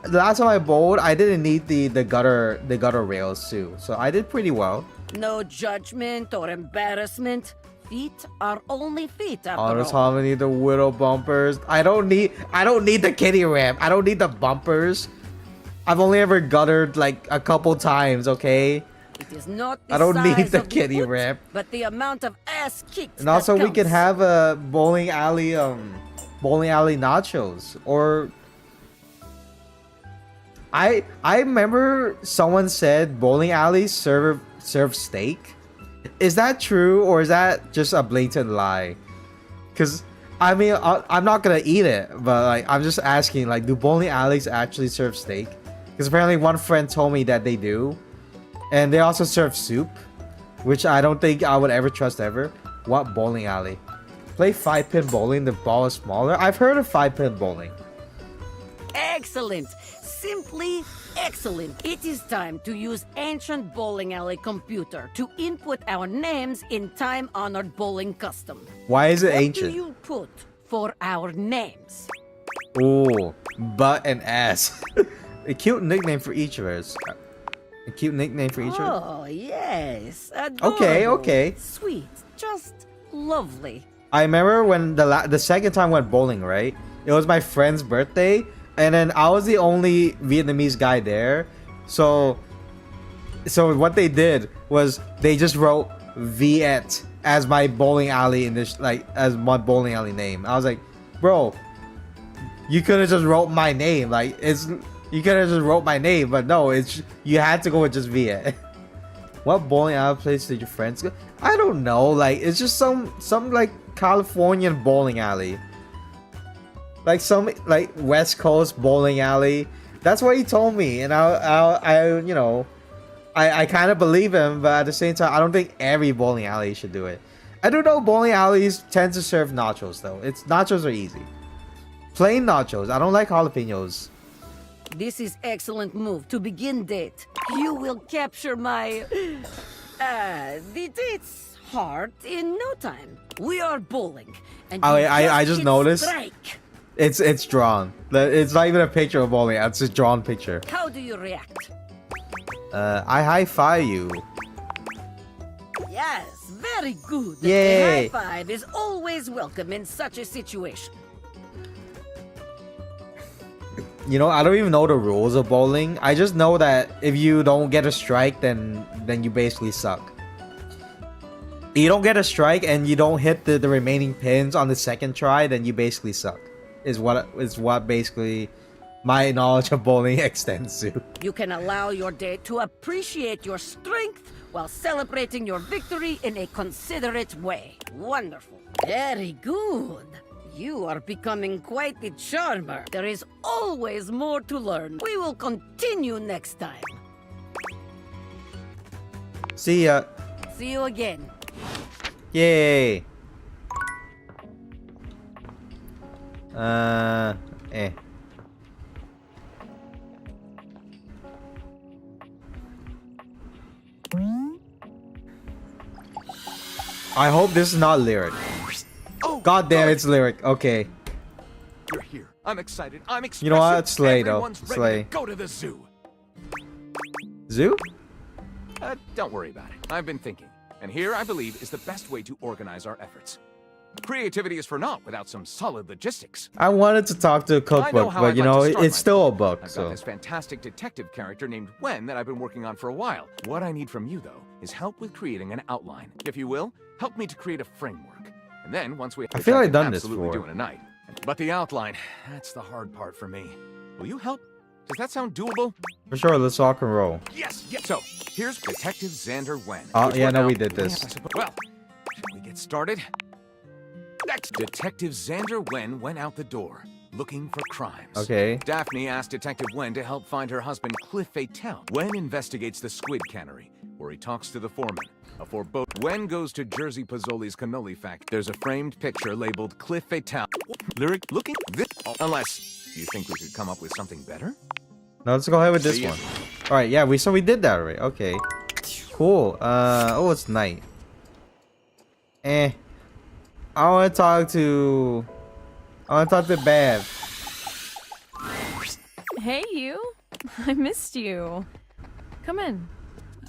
S1: The last time I bowled, I didn't need the gutter rails too, so I did pretty well.
S10: No judgment or embarrassment. Feet are only feet after
S1: Honest
S10: all.
S1: Harmony, the widow bumpers. I don't need the kiddie ramp. I don't need the bumpers. I've only ever guttered like a couple times, okay?
S10: It is not the
S1: I don't need
S10: size
S1: the
S10: of
S1: kiddie
S10: foot,
S1: ramp.
S10: but the amount of ass kicked.
S1: And also
S10: that
S1: we can
S10: counts.
S1: have a bowling alley nachos, or I remember someone said bowling alleys serve steak. Is that true, or is that just a blatant lie? Because I mean, I'm not gonna eat it, but like I'm just asking, like, do bowling alleys actually serve steak? Because apparently one friend told me that they do, and they also serve soup, which I don't think I would ever trust ever. What bowling alley? Play 5-pin bowling. The ball is smaller. I've heard of 5-pin bowling.
S10: Excellent. Simply excellent. It is time to use ancient bowling alley computer to input our names in time-honored bowling custom.
S1: Why is it
S10: What
S1: ancient?
S10: do you put for our names?
S1: Ooh, butt and ass. A cute nickname for each of us. A cute nickname for each of us.
S10: Oh, yes.
S1: Okay,
S10: Adorable.
S1: okay.
S10: Sweet. Just lovely.
S1: I remember when the second time I went bowling, right? It was my friend's birthday, and then I was the only Vietnamese guy there. So what they did was they just wrote Viet as my bowling alley in this, like, as my bowling alley name. I was like, bro, you could have just wrote my name. Like, you could have just wrote my name, but no, you had to go with just Viet. What bowling alley place did your friends go? I don't know. Like, it's just some like Californian bowling alley. Like some like West Coast bowling alley. That's what he told me, and I you know, I kind of believe him, but at the same time, I don't think every bowling alley should do it. I do know bowling alleys tend to serve nachos though. Nachos are easy. Plain nachos. I don't like jalapenos.
S10: This is excellent move to begin date. You will capture my the date's heart in no time. We are bowling, and
S1: I just
S10: hit
S1: noticed.
S10: strike.
S1: It's drawn. It's not even a picture of bowling. It's a drawn picture.
S10: How do you react?
S1: I high-five you.
S10: Yes, very good.
S1: Yay.
S10: A high five is always welcome in such a situation.
S1: You know, I don't even know the rules of bowling. I just know that if you don't get a strike, then you basically suck. You don't get a strike and you don't hit the remaining pins on the second try, then you basically suck. Is what basically my knowledge of bowling extends to.
S10: You can allow your date to appreciate your strength while celebrating your victory in a considerate way. Wonderful. Very good. You are becoming quite the charmer. There is always more to learn. We will continue next time.
S1: See ya.
S10: See you again.
S1: Yay. I hope this is not lyric.
S11: Oh,
S1: God damn, it's lyric. Okay.
S11: You're here. I'm excited. I'm expressive.
S1: You know what? Slay, though.
S11: Everyone's ready
S1: Slay.
S11: to go to the zoo.
S1: Zoo?
S11: Don't worry about it. I've been thinking. And here, I believe, is the best way to organize our efforts. Creativity is for naught without some solid logistics.
S1: I wanted to talk to a
S11: I know
S1: cookbook,
S11: how
S1: but
S11: I'd
S1: you
S11: like
S1: know,
S11: to start
S1: it's
S11: my
S1: still a
S11: book.
S1: book,
S11: I've
S1: so.
S11: got this fantastic detective character named Wen that I've been working on for a while. What I need from you, though, is help with creating an outline. If you will, help me to create a framework. And then, once we
S1: I feel like I've
S11: can
S1: done this
S11: absolutely
S1: before.
S11: do in a night. But the outline, that's the hard part for me. Will you help? Does that sound doable?
S1: For sure, let's rock and roll.
S11: Yes, yes. So, here's Detective Xander Wen.
S1: Oh,
S11: Which
S1: yeah,
S11: one
S1: no,
S11: now?
S1: we did this.
S11: Well, shall we get started? Next, Detective Xander Wen went out the door, looking for crimes.
S1: Okay.
S11: Daphne asked Detective Wen to help find her husband, Cliff Fatal. Wen investigates the squid cannery, where he talks to the foreman. Wen goes to Jersey Pozzoli's cannoli factory. There's a framed picture labeled Cliff Fatal. Lyric looking this. Unless you think we could come up with something better?
S1: Now let's go ahead with this
S11: See ya.
S1: one. All right, yeah, we did that already. Okay, cool. Oh, it's night. I want to talk to Bev.
S12: Hey, you. I missed you. Come in.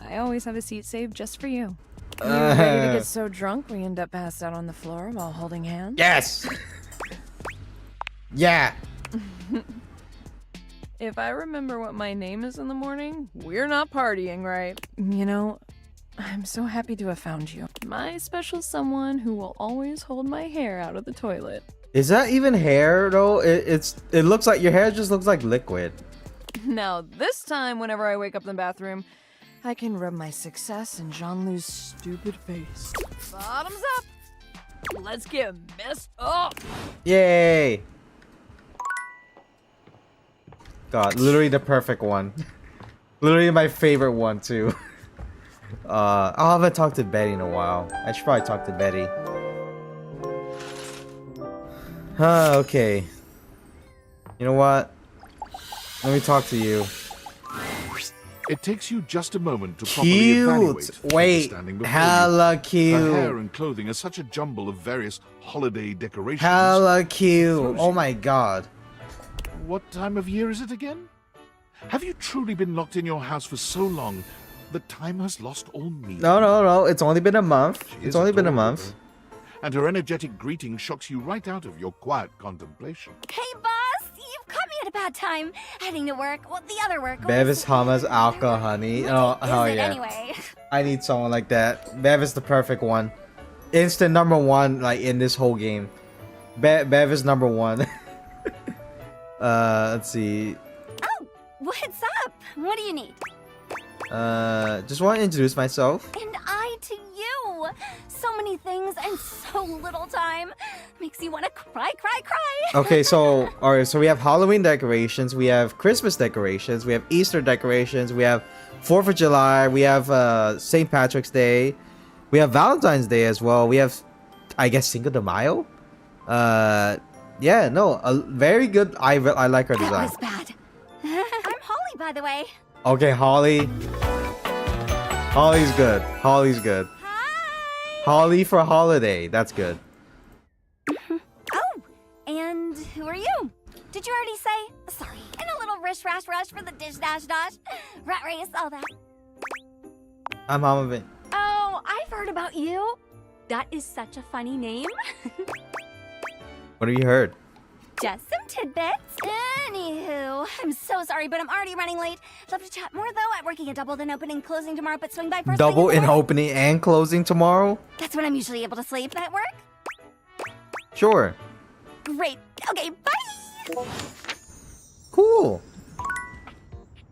S12: I always have a seat saved just for you. You ready to get so drunk we end up passed out on the floor while holding hands?
S1: Yes. Yeah.
S12: If I remember what my name is in the morning, we're not partying, right? You know, I'm so happy to have found you. My special someone who will always hold my hair out of the toilet.
S1: Is that even hair though? It looks like your hair just looks like liquid.
S12: Now, this time, whenever I wake up in the bathroom, I can rub my success in Jean-Lou's stupid face. Bottoms up! Let's get messed up!
S1: Yay! God, literally the perfect one. Literally my favorite one too. I haven't talked to Betty in a while. I should probably talk to Betty. Okay. You know what? Let me talk to you.
S2: It takes you just a moment to properly evaluate
S1: Cute!
S2: what's
S1: Wait,
S2: standing before
S1: hella
S2: you. Her hair
S1: cute.
S2: and clothing are such a jumble of various holiday decorations.
S1: Hella cute. Oh my god.
S2: What time of year is it again? Have you truly been locked in your house for so long that time has lost all meaning?
S1: No. It's only been a month.
S2: She
S1: It's
S2: is
S1: only been a
S2: adorable,
S1: month.
S2: though. And her energetic greeting shocks you right out of your quiet contemplation.
S13: Hey, boss! You've caught me at a bad time. Heading to work. Well, the other work.
S1: Bev is Hama's alcohol honey. Oh, hell
S13: Is it
S1: yeah.
S13: anyway?
S1: I need someone like that. Bev is the perfect one. Instant number one, like in this whole game. Bev is number one. Let's see.
S13: Oh, what's up? What do you need?
S1: Just want to introduce myself.
S13: And I to you. So many things and so little time. Makes you want to cry.
S1: Okay, so alright, so we have Halloween decorations, we have Christmas decorations, we have Easter decorations, we have 4th of July, we have St. Patrick's Day, we have Valentine's Day as well, we have, I guess, Cinco de Mayo. Yeah, no, a very good. I like her design.
S13: That was bad. I'm Holly, by the way.
S1: Okay, Holly. Holly's good. Holly's good.
S13: Hi.
S1: Holly for holiday. That's good.
S13: Oh, and who are you? Did you already say? Sorry. In a little rush for the dish dash. Rat race, all that.
S1: I'm Hama Vinh.
S13: Oh, I've heard about you. That is such a funny name.
S1: What have you heard?
S13: Just some tidbits. Anywho, I'm so sorry, but I'm already running late. Love to chat more, though. I'm working a double, then opening, closing tomorrow, but swing by first thing
S1: Double
S13: in
S1: in
S13: the morning.
S1: opening and closing tomorrow?
S13: That's when I'm usually able to sleep. That work?
S1: Sure.
S13: Great. Okay, bye!
S1: Cool.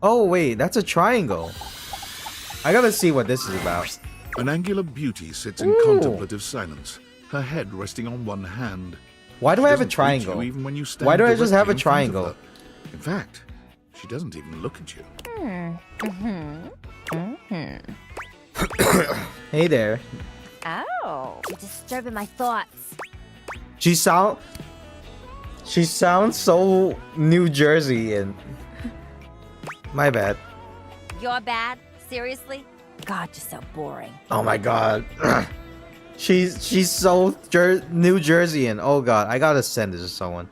S1: Oh, wait. That's a triangle. I gotta see what this is about.
S2: An angular beauty sits in
S1: Ooh.
S2: contemplative silence, her head resting on one hand.
S1: Why do
S2: She
S1: I have a
S2: doesn't greet
S1: triangle?
S2: you even when you stand
S1: Why do I just have a
S2: directly in front of
S1: triangle?
S2: her. In fact, she doesn't even look at you.
S1: Hey there.
S13: Oh. You're disturbing my thoughts.
S1: She sounds so New Jersey and my bad.
S13: You're bad? Seriously? God, you're so boring.
S1: Oh my god. she's so New Jerseyan. Oh god, I gotta send this to someone.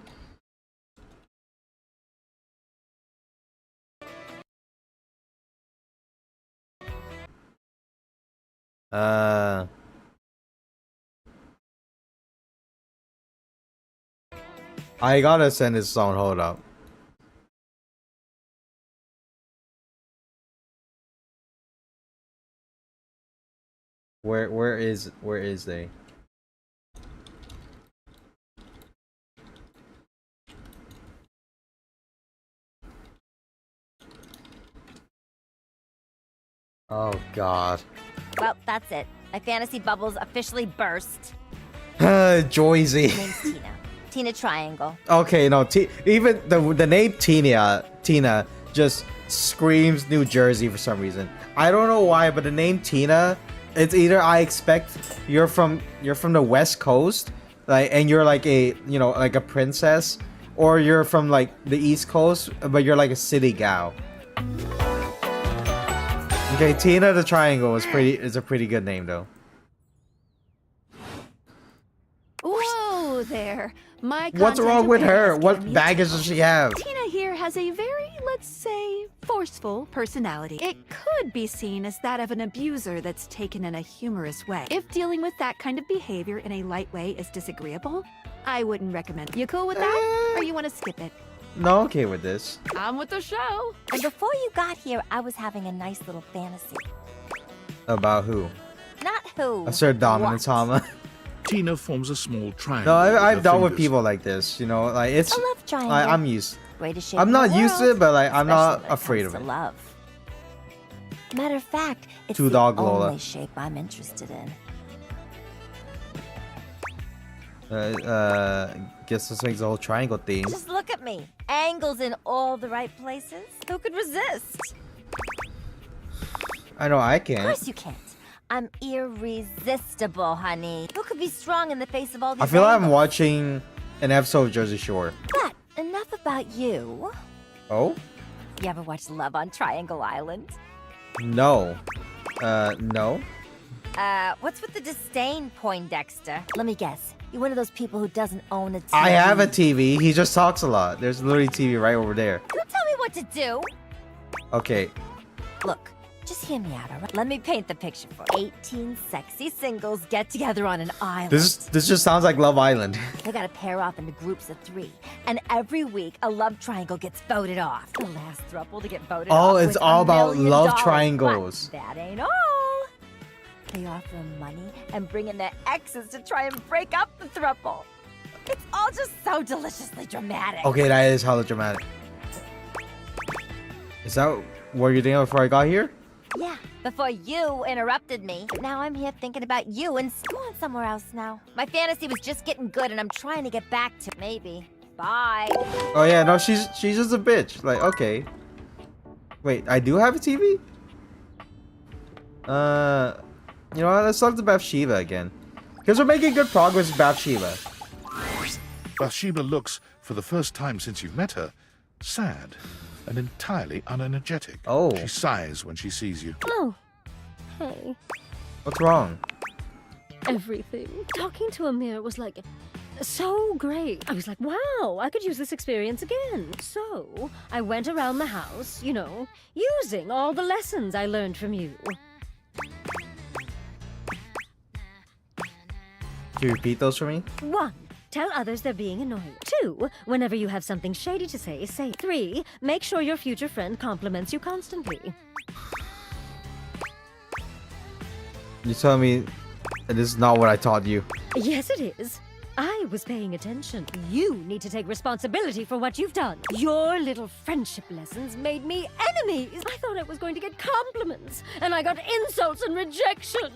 S1: I gotta send this song. Hold up. Where is they? Oh God.
S13: Well, that's it. My fantasy bubbles officially burst.
S1: Joyzy.
S13: Name's Tina. Tina Triangle.
S1: Okay, no, even the name Tina just screams New Jersey for some reason. I don't know why, but the name Tina, it's either I expect you're from the West Coast, like, and you're like a like a princess, or you're from like the East Coast, but you're like a city gal. Okay, Tina the Triangle is a pretty good name though.
S7: Whoa there.
S1: What's wrong with her? What baggage does she have?
S7: Tina here has a very, let's say, forceful personality. It could be seen as that of an abuser that's taken in a humorous way. If dealing with that kind of behavior in a light way is disagreeable, I wouldn't recommend it. You cool with that? Or you want to skip it?
S1: No, okay with this.
S7: I'm with the show.
S13: And before you got here, I was having a nice little fantasy.
S1: About who?
S13: Not who.
S1: Assert dominance, Hama.
S2: Tina forms a small triangle.
S1: No,
S2: with
S1: I've
S2: her
S1: dealt with
S2: fingers.
S1: people like this. You know, like it's.
S13: A love triangle.
S1: I'm used.
S13: Greatest shape
S1: I'm
S13: in
S1: not
S13: the
S1: used to
S13: world,
S1: it, but like I'm not
S13: especially when it
S1: afraid
S13: comes
S1: of
S13: to
S1: it.
S13: love. Matter of fact, it's
S1: Two
S13: the
S1: dog
S13: only
S1: Lola.
S13: shape I'm interested in.
S1: Guess this makes the whole triangle theme.
S13: Just look at me. Angles in all the right places. Who could resist?
S1: I know I
S13: Of
S1: can't.
S13: course you can't. I'm irresistible, honey. Who could be strong in the face of all these
S1: I feel like I'm
S13: angles?
S1: watching an episode of Jersey Shore.
S13: But enough about you.
S1: Oh?
S13: You ever watch Love on Triangle Island?
S1: No. No.
S13: What's with the disdain, Poindexter? Let me guess. You're one of those people who doesn't own a TV.
S1: I have a TV. He just talks a lot. There's literally TV right over there.
S13: Don't tell me what to do.
S1: Okay.
S13: Look, just hear me out, all right? Let me paint the picture for you. 18 sexy singles get together on an island.
S1: This just sounds like Love Island.
S13: They gotta pair off into groups of 3. And every week, a love triangle gets voted off. The last throuple to get voted off.
S1: Oh, it's
S13: wins
S1: all
S13: $1
S1: about
S13: million.
S1: love
S13: But
S1: triangles.
S13: that ain't all. They offer them money and bring in their exes to try and break up the throuple. It's all just so deliciously dramatic.
S1: Okay, that is hella dramatic. Is that what you're thinking before I got here?
S13: Yeah, before you interrupted me. Now I'm here thinking about you and go on somewhere else now. My fantasy was just getting good and I'm trying to get back to maybe. Bye.
S1: Oh yeah, no, she's just a bitch. Like, okay. Wait, I do have a TV? You know what? Let's talk to Bathsheba again. Because we're making good progress with Bathsheba.
S2: Bathsheba looks, for the first time since you've met her, sad and entirely unenergetic.
S1: Oh.
S2: She sighs when she sees you.
S3: Oh, hey.
S1: What's wrong?
S3: Everything. Talking to Amir was like so great. I was like, wow, I could use this experience again. So I went around the house, you know, using all the lessons I learned from you.
S1: Can you repeat those for me?
S3: 1. Tell others they're being annoying. 2. Whenever you have something shady to say, say it. 3. Make sure your future friend compliments you constantly.
S1: You tell me this is not what I taught you.
S3: Yes, it is. I was paying attention. You need to take responsibility for what you've done. Your little friendship lessons made me enemies. I thought I was going to get compliments, and I got insults and rejection.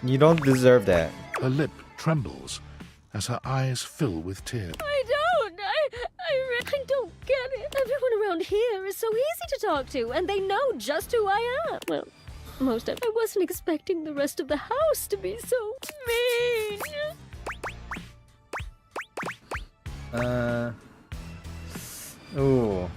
S1: You don't deserve that.
S2: Her lip trembles as her eyes fill with tears.
S3: I don't. I don't get it. Everyone around here is so easy to talk to, and they know just who I am. Well, most of it. I wasn't expecting the rest of the house to be so mean.
S1: Ooh.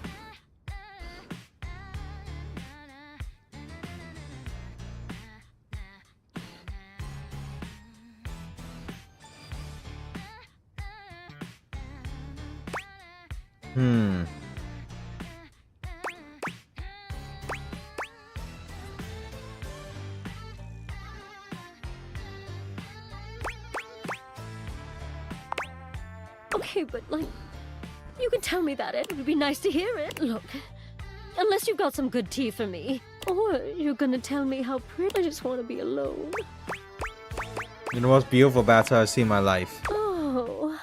S3: Okay, but like, you can tell me that. It would be nice to hear it. Look, unless you've got some good tea for me, or you're gonna tell me how pretty. I just want to be alone.
S1: You're the most beautiful bathtub I've seen in my life.
S3: Oh,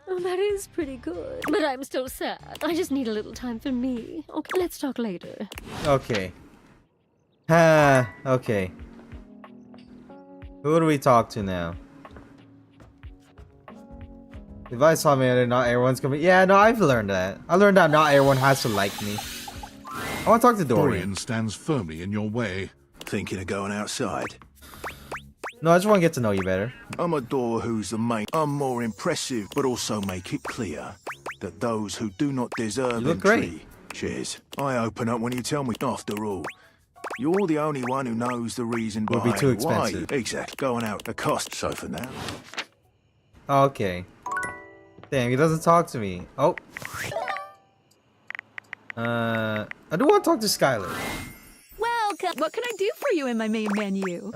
S3: that is pretty good. But I'm still sad. I just need a little time for me. Okay, let's talk later.
S1: Okay. Okay. Who do we talk to now? If I saw me, not everyone's gonna be. Yeah, no, I've learned that. I learned that not everyone has to like me. I want to talk to Dorian.
S2: Dorian stands firmly in your way.
S14: Thinking of going outside?
S1: No, I just want to get to know you better.
S14: I'm a door who's the main. I'm more impressive, but also make it clear that those who do not deserve
S1: You look great.
S14: entry. Cheers. I open up when you tell me. After all, you're the only one who knows the reason
S1: Would be
S14: behind
S1: too expensive.
S14: why. Exactly. Going out the cost. So for now.
S1: Okay. Damn, he doesn't talk to me. Oh. I do want to talk to Skylar.
S7: Welcome. What can I do for you in my main menu?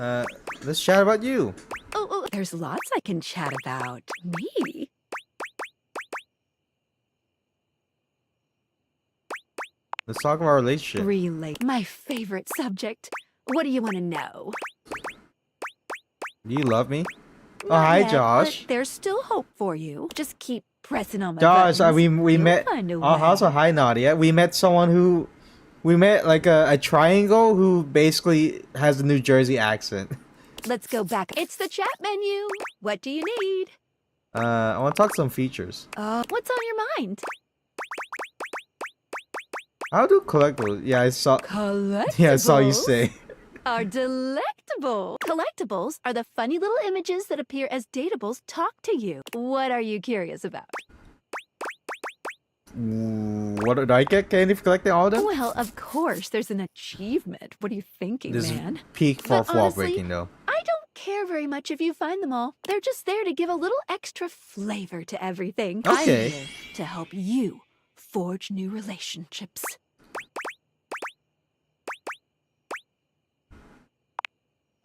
S1: Let's chat about you.
S7: Oh, there's lots I can chat about. Me?
S1: Let's talk about our relationship.
S7: My favorite subject. What do you want to know?
S1: Do you love me? Oh,
S7: Not
S1: hi,
S7: yet,
S1: Josh.
S7: but there's still hope for you. Just keep pressing on my
S1: Josh,
S7: buttons.
S1: we
S7: You'll
S1: met.
S7: find a
S1: Oh,
S7: way.
S1: also hi, Nadia. We met someone who, we met like a triangle who basically has a New Jersey accent.
S7: Let's go back. It's the chat menu. What do you need?
S1: I want to talk some features.
S7: What's on your mind?
S1: How do collectibles? Yeah, I saw.
S7: Collectibles?
S1: Yeah, I saw you say.
S7: Are delectable. Collectibles are the funny little images that appear as datables talk to you. What are you curious about?
S1: What did I get candy for collecting all of them?
S7: Well, of course, there's an achievement. What are you thinking,
S1: This is
S7: man?
S1: peak
S7: But
S1: fourth wall
S7: honestly,
S1: breaking though.
S7: I don't care very much if you find them all. They're just there to give a little extra flavor to everything.
S1: Okay.
S7: I'm here to help you forge new relationships.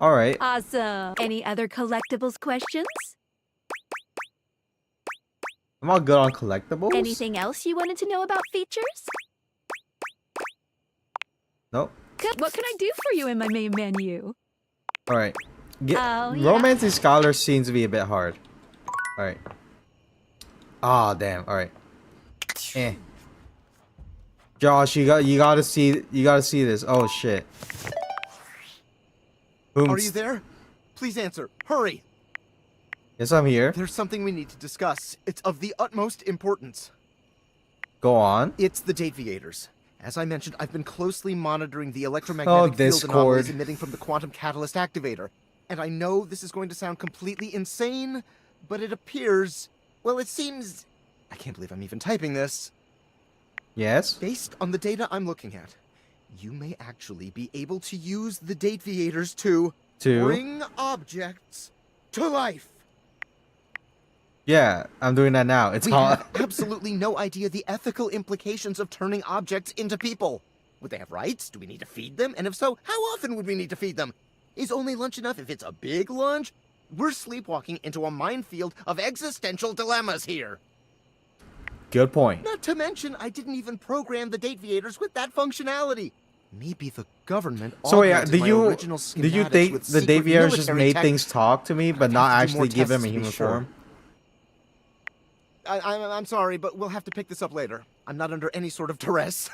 S1: All right.
S7: Awesome. Any other collectibles questions?
S1: I'm all good on collectibles.
S7: Anything else you wanted to know about features?
S1: Nope.
S7: Good. What can I do for you in my main menu?
S1: All right.
S7: Oh, yeah.
S1: Romancing Scholar seems to be a bit hard. All right. Ah, damn. All right. Josh, you gotta see this. Oh shit. Boom.
S15: Are you there? Please answer. Hurry!
S1: Yes, I'm here.
S15: There's something we need to discuss. It's of the utmost importance.
S1: Go on.
S15: It's the Deviators. As I mentioned, I've been closely monitoring the electromagnetic field anomalies
S1: Discord.
S15: emitting from the quantum catalyst activator. And I know this is going to sound completely insane, but it appears... Well, it seems... I can't believe I'm even typing this.
S1: Yes?
S15: Based on the data I'm looking at, you may actually be able to use the Deviators to bring objects to life.
S1: Yeah, I'm doing that now. It's
S15: We
S1: hard.
S15: have absolutely no idea the ethical implications of turning objects into people. Would they have rights? Do we need to feed them? And if so, how often would we need to feed them? Is only lunch enough if it's a big lunch? We're sleepwalking into a minefield of existential dilemmas here.
S1: Good point.
S15: Not to mention, I didn't even program the Deviators with that functionality. Maybe the government
S1: So yeah,
S15: augmented my original
S1: did you
S15: schematics
S1: think
S15: with
S1: the
S15: secret
S1: Deviators just
S15: military
S1: made
S15: tech.
S1: things talk to me, but not
S15: have to do more
S1: actually give them
S15: tests
S1: a
S15: to be
S1: human
S15: sure.
S1: form?
S15: I'm sorry, but we'll have to pick this up later. I'm not under any sort of duress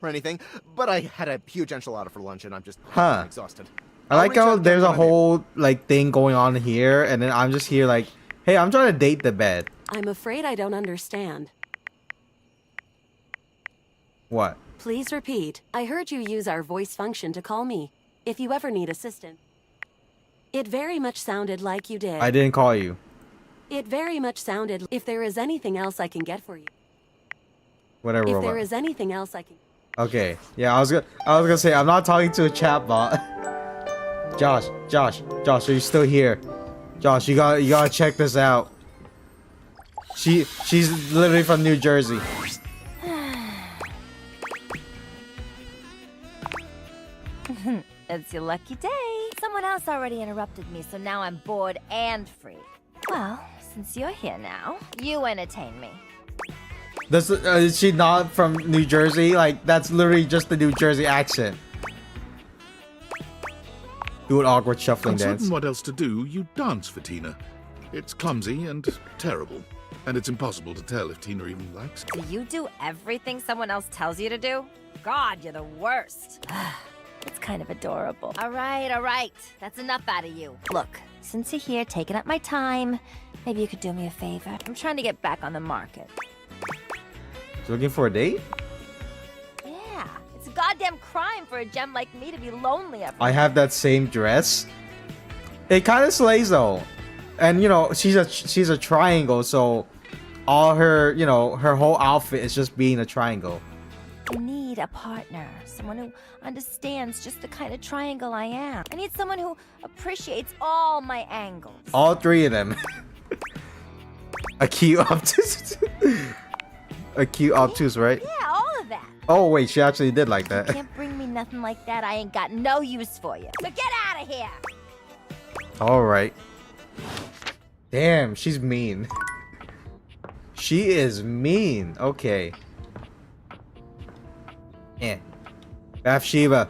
S15: or anything, but I had a huge enchilada for lunch and I'm just exhausted.
S1: I like
S15: reach
S1: how
S15: out again
S1: there's a
S15: when I'm able.
S1: whole like thing going on here, and then I'm just here like, hey, I'm trying to date the bed.
S16: I'm afraid I don't understand.
S1: What?
S16: Please repeat. I heard you use our voice function to call me, if you ever need assistance. It very much sounded like you did.
S1: I didn't call you.
S16: It very much sounded. If there is anything else I can get for you.
S1: Whatever.
S16: If
S1: Robot.
S16: there is anything else I can.
S1: Okay. Yeah, I was gonna say I'm not talking to a chatbot. Josh, are you still here? Josh, you gotta check this out. She's literally from New Jersey.
S13: It's your lucky day. Someone else already interrupted me, so now I'm bored and free. Well, since you're here now, you entertain me.
S1: Is she not from New Jersey? Like, that's literally just the New Jersey accent. Do an awkward shuffling
S2: Uncertain
S1: dance.
S2: what else to do, you dance for Tina. It's clumsy and terrible, and it's impossible to tell if Tina even likes it.
S13: Do you do everything someone else tells you to do? God, you're the worst. It's kind of adorable. All right. That's enough out of you. Look, since you're here taking up my time, maybe you could do me a favor. I'm trying to get back on the market.
S1: She's looking for a date?
S13: Yeah, it's a goddamn crime for a gem like me to be lonely every
S1: I have that same dress. It kind of slays though. And you know, she's a triangle, so all her, you know, her whole outfit is just being a triangle.
S13: I need a partner, someone who understands just the kind of triangle I am. I need someone who appreciates all my angles.
S1: All three of them. A cute obtuse. A cute obtuse, right?
S13: Yeah, all of that.
S1: Oh wait, she actually did like that.
S13: You can't bring me nothing like that. I ain't got no use for you. So get out of here.
S1: All right. Damn, she's mean. She is mean. Okay. Yeah. Bathsheba.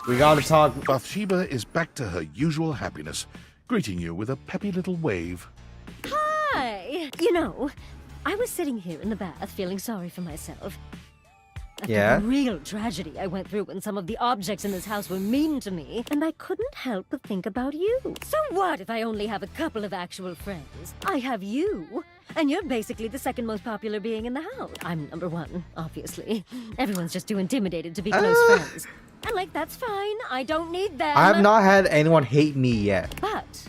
S1: We gotta talk.
S2: Bathsheba is back to her usual happiness, greeting you with a peppy little wave.
S3: Hi! You know, I was sitting here in the bath feeling sorry for myself. After
S1: Yeah?
S3: the real tragedy I went through when some of the objects in this house were mean to me, and I couldn't help but think about you. So what if I only have a couple of actual friends? I have you, and you're basically the second most popular being in the house. I'm number one, obviously. Everyone's just too intimidated to be close friends. And like, that's fine. I don't need them.
S1: I have not had anyone hate me yet.
S3: But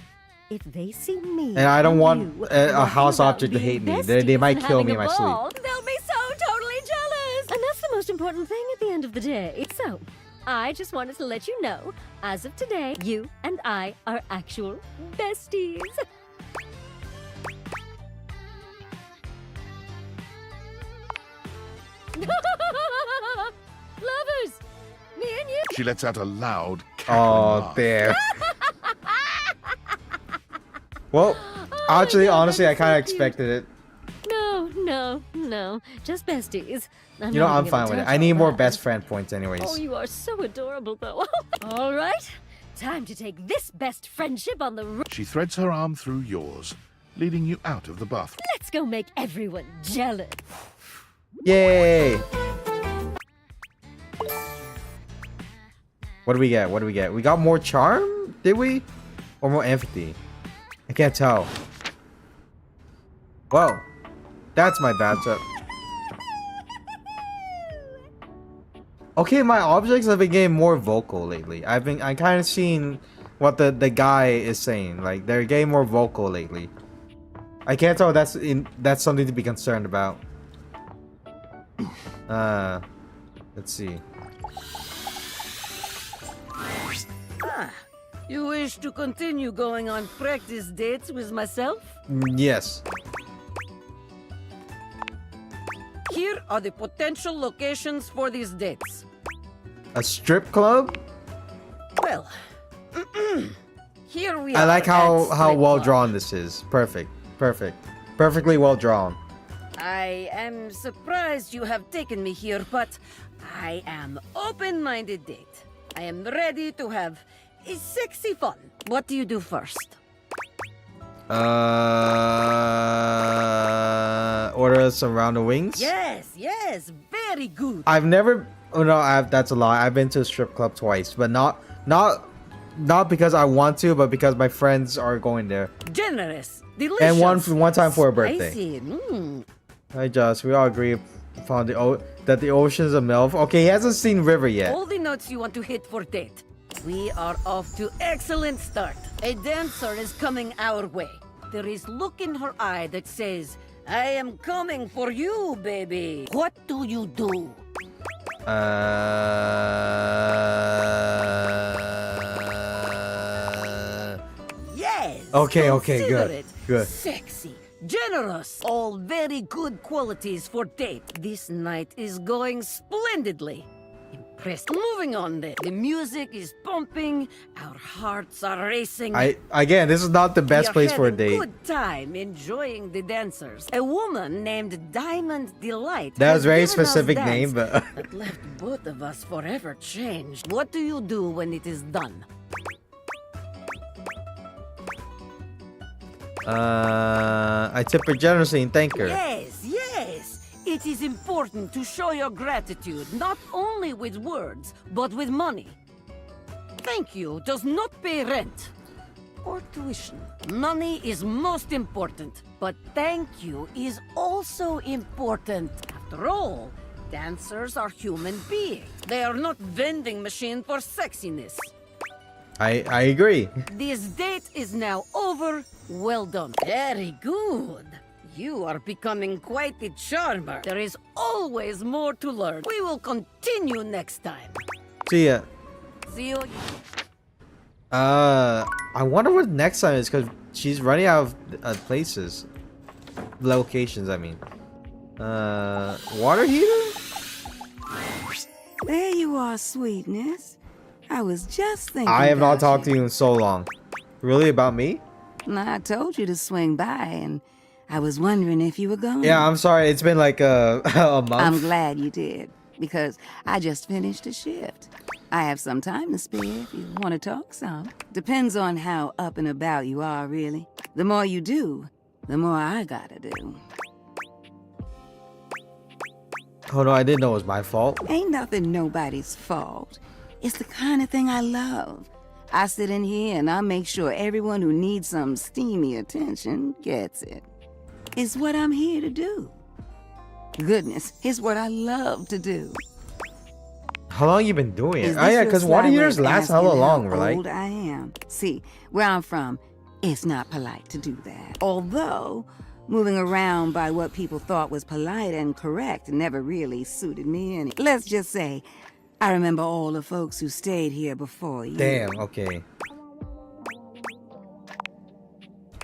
S3: if they see me
S1: And I don't want
S3: you
S1: a house
S3: about
S1: object to
S3: being
S1: hate me. They
S3: besties
S1: might
S3: and
S1: kill me
S3: having
S1: in
S3: a
S1: my sleep.
S3: ball, they'll be so totally jealous. And that's the most important thing at the end of the day. So, I just wanted to let you know, as of today, you and I are actual besties. Lovers! Me and you!
S2: She lets out a loud, cackling
S1: Oh,
S2: laugh.
S1: damn. Well, actually, honestly, I kind of expected it.
S3: No. Just besties.
S1: You know, I'm fine with it. I need more best friend points anyways.
S3: Oh, you are so adorable, though. All right. Time to take this best friendship on the road.
S2: She threads her arm through yours, leading you out of the bathroom.
S3: Let's go make everyone jealous.
S1: Yay! What do we get? What do we get? We got more charm? Did we? Or more empathy? I can't tell. Whoa. That's my bathtub. Okay, my objects have been getting more vocal lately. I kind of seeing what the guy is saying. Like, they're getting more vocal lately. I can't tell if that's something to be concerned about. Let's see.
S10: You wish to continue going on practice dates with myself?
S1: Yes.
S10: Here are the potential locations for these dates.
S1: A strip club?
S10: Well, here we are.
S1: I like
S10: at
S1: how
S10: strip
S1: well
S10: club.
S1: drawn this is. Perfect. Perfectly well drawn.
S10: I am surprised you have taken me here, but I am open-minded date. I am ready to have a sexy fun. What do you do first?
S1: Order some round of wings?
S10: Yes, very good.
S1: I've never. Oh no, that's a lie. I've been to a strip club twice, but not because I want to, but because my friends are going there.
S10: Generous, delicious,
S1: And one time for a birthday.
S10: spicy.
S1: Hi, Josh. We all agree upon that the ocean's a MILF. Okay, he hasn't seen River yet.
S10: All the notes you want to hit for date. We are off to excellent start. A dancer is coming our way. There is look in her eye that says, I am coming for you, baby. What do you do? Yes.
S1: Okay,
S10: considerate,
S1: good.
S10: Sexy, generous, all very good qualities for date. This night is going splendidly. impressed. Moving on then. The music is pumping, our hearts are racing.
S1: Again, this is not the best place for a
S10: We are having
S1: date.
S10: good time enjoying the dancers. A woman named Diamond Delight.
S1: That was
S10: has
S1: a very
S10: given us
S1: specific
S10: dance
S1: name, but
S10: that left both of us forever changed. What do you do when it is done?
S1: I tip her generously and thank her.
S10: Yes, yes. It is important to show your gratitude, not only with words, but with money. Thank you does not pay rent or tuition. Money is most important, but thank you is also important. After all, dancers are human beings. They are not vending machines for sexiness.
S1: I agree.
S10: This date is now over. Well done. Very good. You are becoming quite the charmer. There is always more to learn. We will continue next time.
S1: See ya.
S10: See you.
S1: I wonder what next time is, because she's running out of places. Locations, I mean. Water heater?
S17: There you are, sweetness. I was just thinking
S1: I have not
S17: about
S1: talked to you in so long. Really, about me?
S17: I told you to swing by, and I was wondering if you were going.
S1: Yeah, I'm sorry. It's been like a month.
S17: I'm glad you did, because I just finished a shift. I have some time to spare if you want to talk some. Depends on how up and about you are, really. The more you do, the more I gotta do.
S1: Oh no, I didn't know it was my fault.
S17: Ain't nothing nobody's fault. It's the kind of thing I love. I sit in here and I make sure everyone who needs some steamy attention gets it. It's what I'm here to do. Goodness, it's what I love to do.
S1: How long you been doing it?
S17: Is
S1: Oh
S17: this
S1: yeah,
S17: your
S1: because
S17: sly
S1: water
S17: way
S1: heaters
S17: of
S1: last
S17: asking
S1: hella long,
S17: how
S1: right?
S17: old I am? See, where I'm from, it's not polite to do that. Although, moving around by what people thought was polite and correct never really suited me any. Let's just say, I remember all the folks who stayed here before you.
S1: Damn, okay.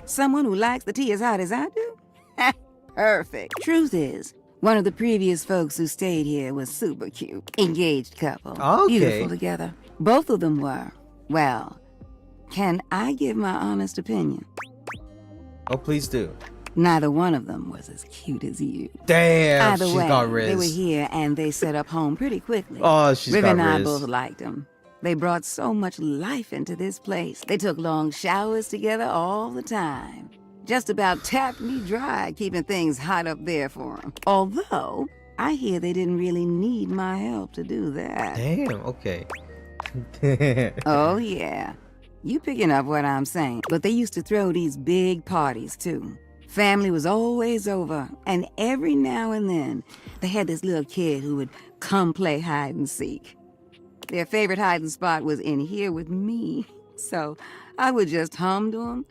S17: Someone who likes the tea as hot as I do? Perfect. Truth is, one of the previous folks who stayed here was super cute. Engaged couple.
S1: Okay.
S17: Beautiful together. Both of them were. Well, can I give my honest opinion?
S1: Oh, please do.
S17: Neither one of them was as cute as you.
S1: Damn,
S17: Either
S1: she's
S17: way,
S1: got Riz.
S17: they were here and they set up home pretty quickly.
S1: Oh, she's
S17: Riv
S1: got
S17: and I
S1: Riz.
S17: both liked them. They brought so much life into this place. They took long showers together all the time. Just about tapped me dry, keeping things hot up there for them. Although, I hear they didn't really need my help to do that.
S1: Damn, okay.
S17: Oh, yeah. You picking up what I'm saying. But they used to throw these big parties, too. Family was always over, and every now and then, they had this little kid who would come play hide and seek. Their favorite hiding spot was in here with me, so I would just hum to them.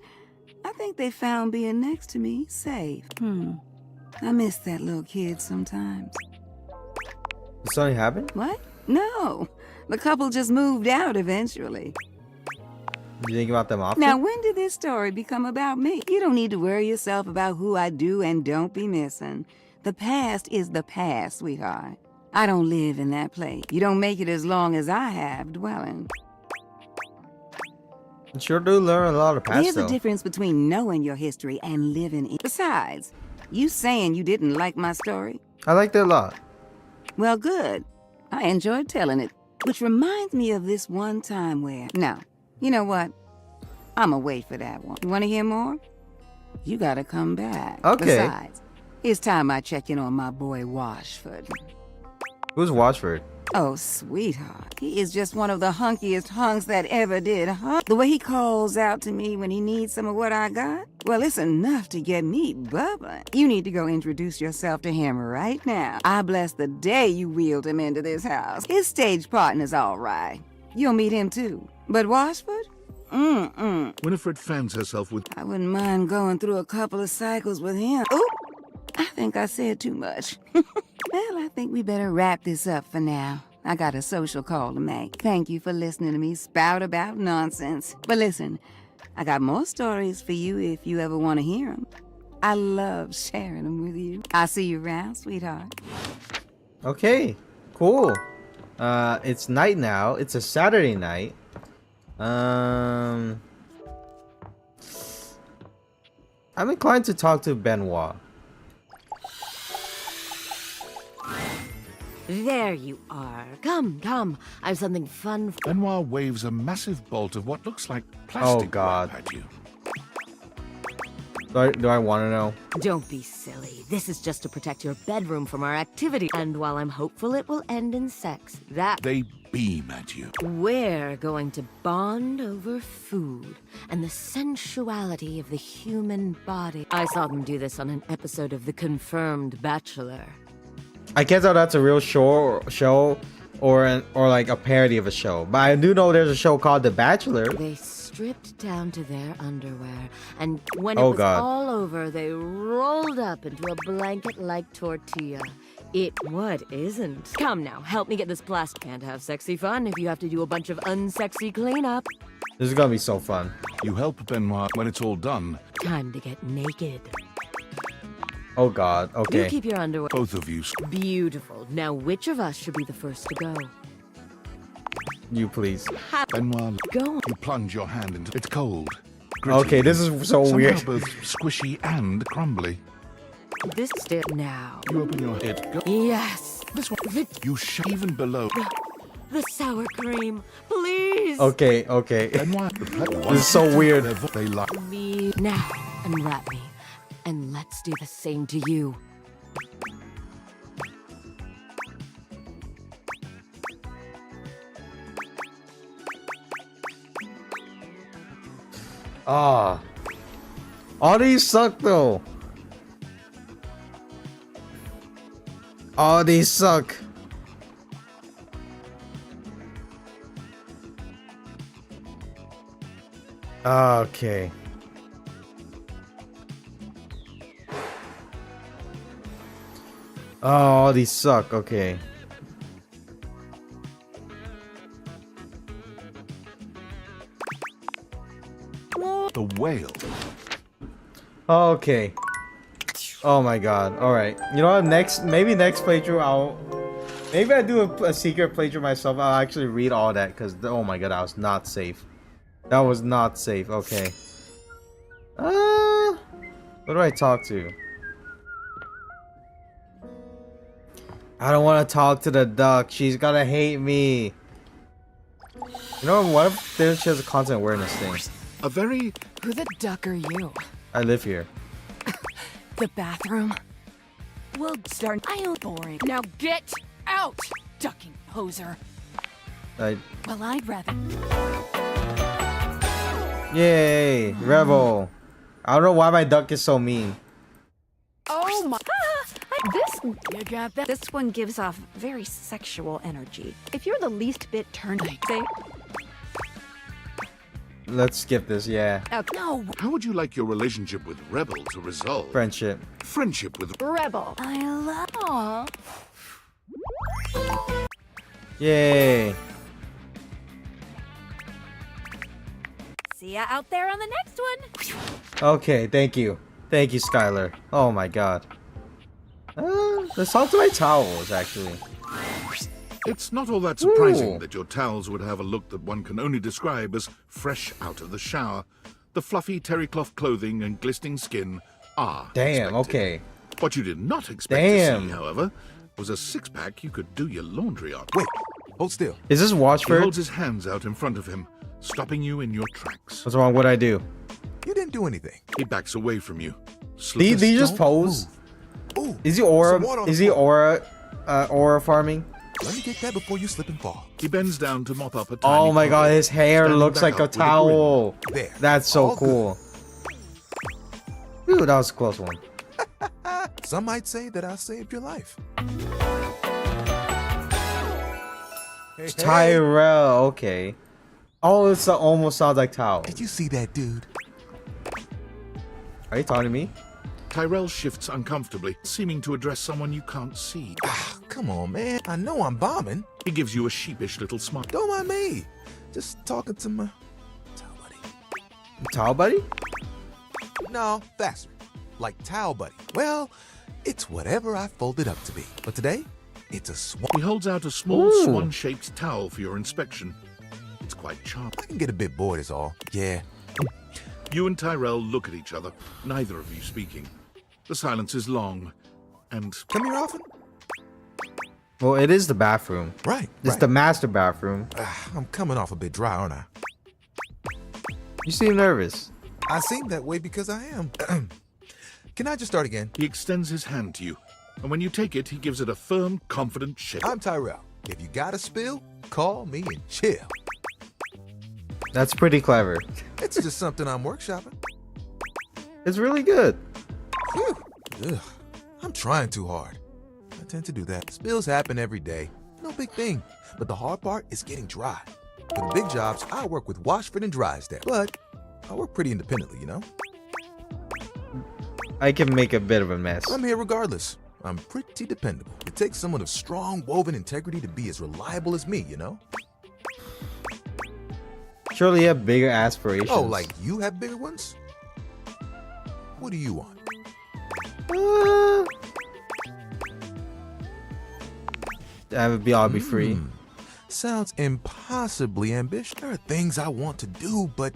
S17: I think they found being next to me safe. I miss that little kid sometimes.
S1: Did something happen?
S17: What? No. The couple just moved out eventually.
S1: You think about them often?
S17: Now, when did this story become about me? You don't need to worry yourself about who I do and don't be missing. The past is the past, sweetheart. I don't live in that place. You don't make it as long as I have dwelling.
S1: You sure do learn a lot of past
S17: There's
S1: though.
S17: a difference between knowing your history and living it. Besides, you saying you didn't like my story?
S1: I liked it a lot.
S17: Well, good. I enjoyed telling it. Which reminds me of this one time where... No, you know what? I'ma wait for that one. You wanna hear more? You gotta come back.
S1: Okay.
S17: Besides, it's time I check in on my boy Washford.
S1: Who's Watchford?
S17: Oh, sweetheart. He is just one of the hunkiest hunks that ever did, huh? The way he calls out to me when he needs some of what I got? Well, it's enough to get me bubbling. You need to go introduce yourself to him right now. I bless the day you wheeled him into this house. His stage partner's all right. You'll meet him too. But Washford?
S2: Winifred fans herself with...
S17: I wouldn't mind going through a couple of cycles with him. Oop! I think I said too much. Well, I think we better wrap this up for now. I got a social call to make. Thank you for listening to me spout about nonsense. But listen, I got more stories for you if you ever want to hear them. I love sharing them with you. I'll see you around, sweetheart.
S1: Okay, cool. It's night now. It's a Saturday night. I'm inclined to talk to Benoit.
S10: There you are. Come, come. I have something fun.
S2: Benoit waves a massive bolt of what looks like plastic
S1: God.
S2: wrap at you.
S1: Do I want to know?
S10: Don't be silly. This is just to protect your bedroom from our activity. And while I'm hopeful it will end in sex,
S2: They beam at you.
S10: we're going to bond over food and the sensuality of the human body. I saw them do this on an episode of The Confirmed Bachelor.
S1: I can't tell that's a real show or like a parody of a show. But I do know there's a show called The Bachelor.
S10: They stripped down to their underwear, and when it
S1: Oh,
S10: was
S1: God.
S10: all over, they rolled up into a blanket-like tortilla. What isn't? Come now, help me get this plastic. Can't have sexy fun if you have to do a bunch of unsexy cleanup.
S1: This is gonna be so fun.
S2: You help Benoit when it's all done.
S10: Time to get naked.
S1: Oh God.
S10: You
S1: Okay.
S10: keep your underwear.
S2: Both of you.
S10: Beautiful. Now, which of us should be the first to go?
S1: You please.
S2: Benoit,
S10: Go.
S2: you plunge your hand into it's cold.
S1: Okay, this is so
S2: somehow
S1: weird.
S2: both squishy and crumbly.
S10: This step now.
S2: You open your head. Go.
S10: Yes.
S2: This one. You even below.
S10: The sour cream. Please.
S1: Okay. Okay.
S2: Benoit,
S1: This is so weird.
S2: They like.
S10: Now, unwrap me. And let's do the same to you.
S1: Ah. All these suck though. All these suck. Okay. Oh, all these suck. Okay.
S2: The whale.
S1: Okay. Oh my God. All right. You know what? Maybe next playthrough, maybe I do a secret playthrough myself. I'll actually read all that because oh my God, that was not safe. That was not safe. Okay. What do I talk to? I don't want to talk to the duck. She's gonna hate me. You know what? If there she has a content awareness thing?
S2: A very.
S7: Who the duck are you?
S1: I live here.
S7: The bathroom? We'll start. I am boring. Now get out, ducking poser. Well, I'd rather.
S1: Yay, rebel. I don't know why my duck is so mean.
S7: Oh my. This. You got that? This one gives off very sexual energy. If you're the least bit turned, say.
S1: Let's skip this, yeah.
S7: No.
S2: How would you like your relationship with Rebel to resolve?
S1: Friendship.
S2: Friendship with
S7: Rebel. I love.
S1: Yay.
S13: See ya out there on the next one.
S1: Okay, thank you. Thank you, Skylar. Oh my God. Let's talk to my towels, actually.
S2: It's not all that surprising
S1: Ooh.
S2: that your towels would have a look that one can only describe as fresh out of the shower. The fluffy terry cloth clothing and glistening skin are
S1: Damn,
S2: expected.
S1: okay.
S2: What you did not expect to see, however, was a six-pack you could do your laundry on.
S11: Wait, hold still.
S1: Is this
S2: He
S1: Watchford?
S2: holds his hands out in front of him, stopping you in your tracks.
S1: What's wrong? What'd I do?
S11: You didn't do anything.
S2: He backs away from you.
S1: Did he just pose?
S11: Ooh,
S1: Is he aura?
S11: some water on
S1: Is
S11: the
S1: he
S11: floor.
S1: aura farming?
S11: Let me get that before you slip and fall.
S2: He bends down to mop up a tiny
S1: Oh my God,
S2: puddle,
S1: his hair
S2: standing
S1: looks
S2: back
S1: like a
S2: up with grin.
S1: towel.
S11: There.
S1: That's so
S11: All good.
S1: cool. Ooh, that was a close one.
S11: Some might say that I saved your life. Hey,
S1: Tyrell, okay. Oh, it almost sounds like towel.
S11: Did you see that dude?
S1: Are you talking to me?
S2: Tyrell shifts uncomfortably, seeming to address someone you can't see.
S11: Ah, come on, man. I know I'm bombing.
S2: He gives you a sheepish little smile.
S11: Don't mind me. Just talking to my
S1: Towel buddy?
S11: No, faster. Like towel buddy. Well, it's whatever I fold it up to be. But today,
S18: It's a swan.
S2: He holds out a small
S18: Ooh.
S2: swan-shaped towel for your inspection. It's quite sharp.
S18: I can get a bit bored is all. Yeah.
S2: You and Tyrell look at each other, neither of you speaking. The silence is long, and...
S18: Come here often?
S1: Well, it is the bathroom.
S18: Right.
S1: It's the master bathroom.
S18: I'm coming off a bit dry, aren't I?
S1: You seem nervous.
S18: I seem that way because I am. Can I just start again?
S2: He extends his hand to you, and when you take it, he gives it a firm, confident shake.
S18: I'm Tyrell. If you got a spill, call me and chill.
S1: That's pretty clever.
S18: It's just something I'm workshopping.
S1: It's really good.
S18: Whew. Ugh. I'm trying too hard. I tend to do that. Spills happen every day. No big thing. But the hard part is getting dry. For the big jobs, I work with Washford and Drysdale. But I work pretty independently, you know?
S1: I can make a bit of a mess.
S18: I'm here regardless. I'm pretty dependable. It takes someone of strong woven integrity to be as reliable as me, you know?
S1: Surely you have bigger aspirations.
S18: Oh, like you have bigger ones? What do you want?
S1: I'll be free.
S18: Sounds impossibly ambitious. There are things I want to do, but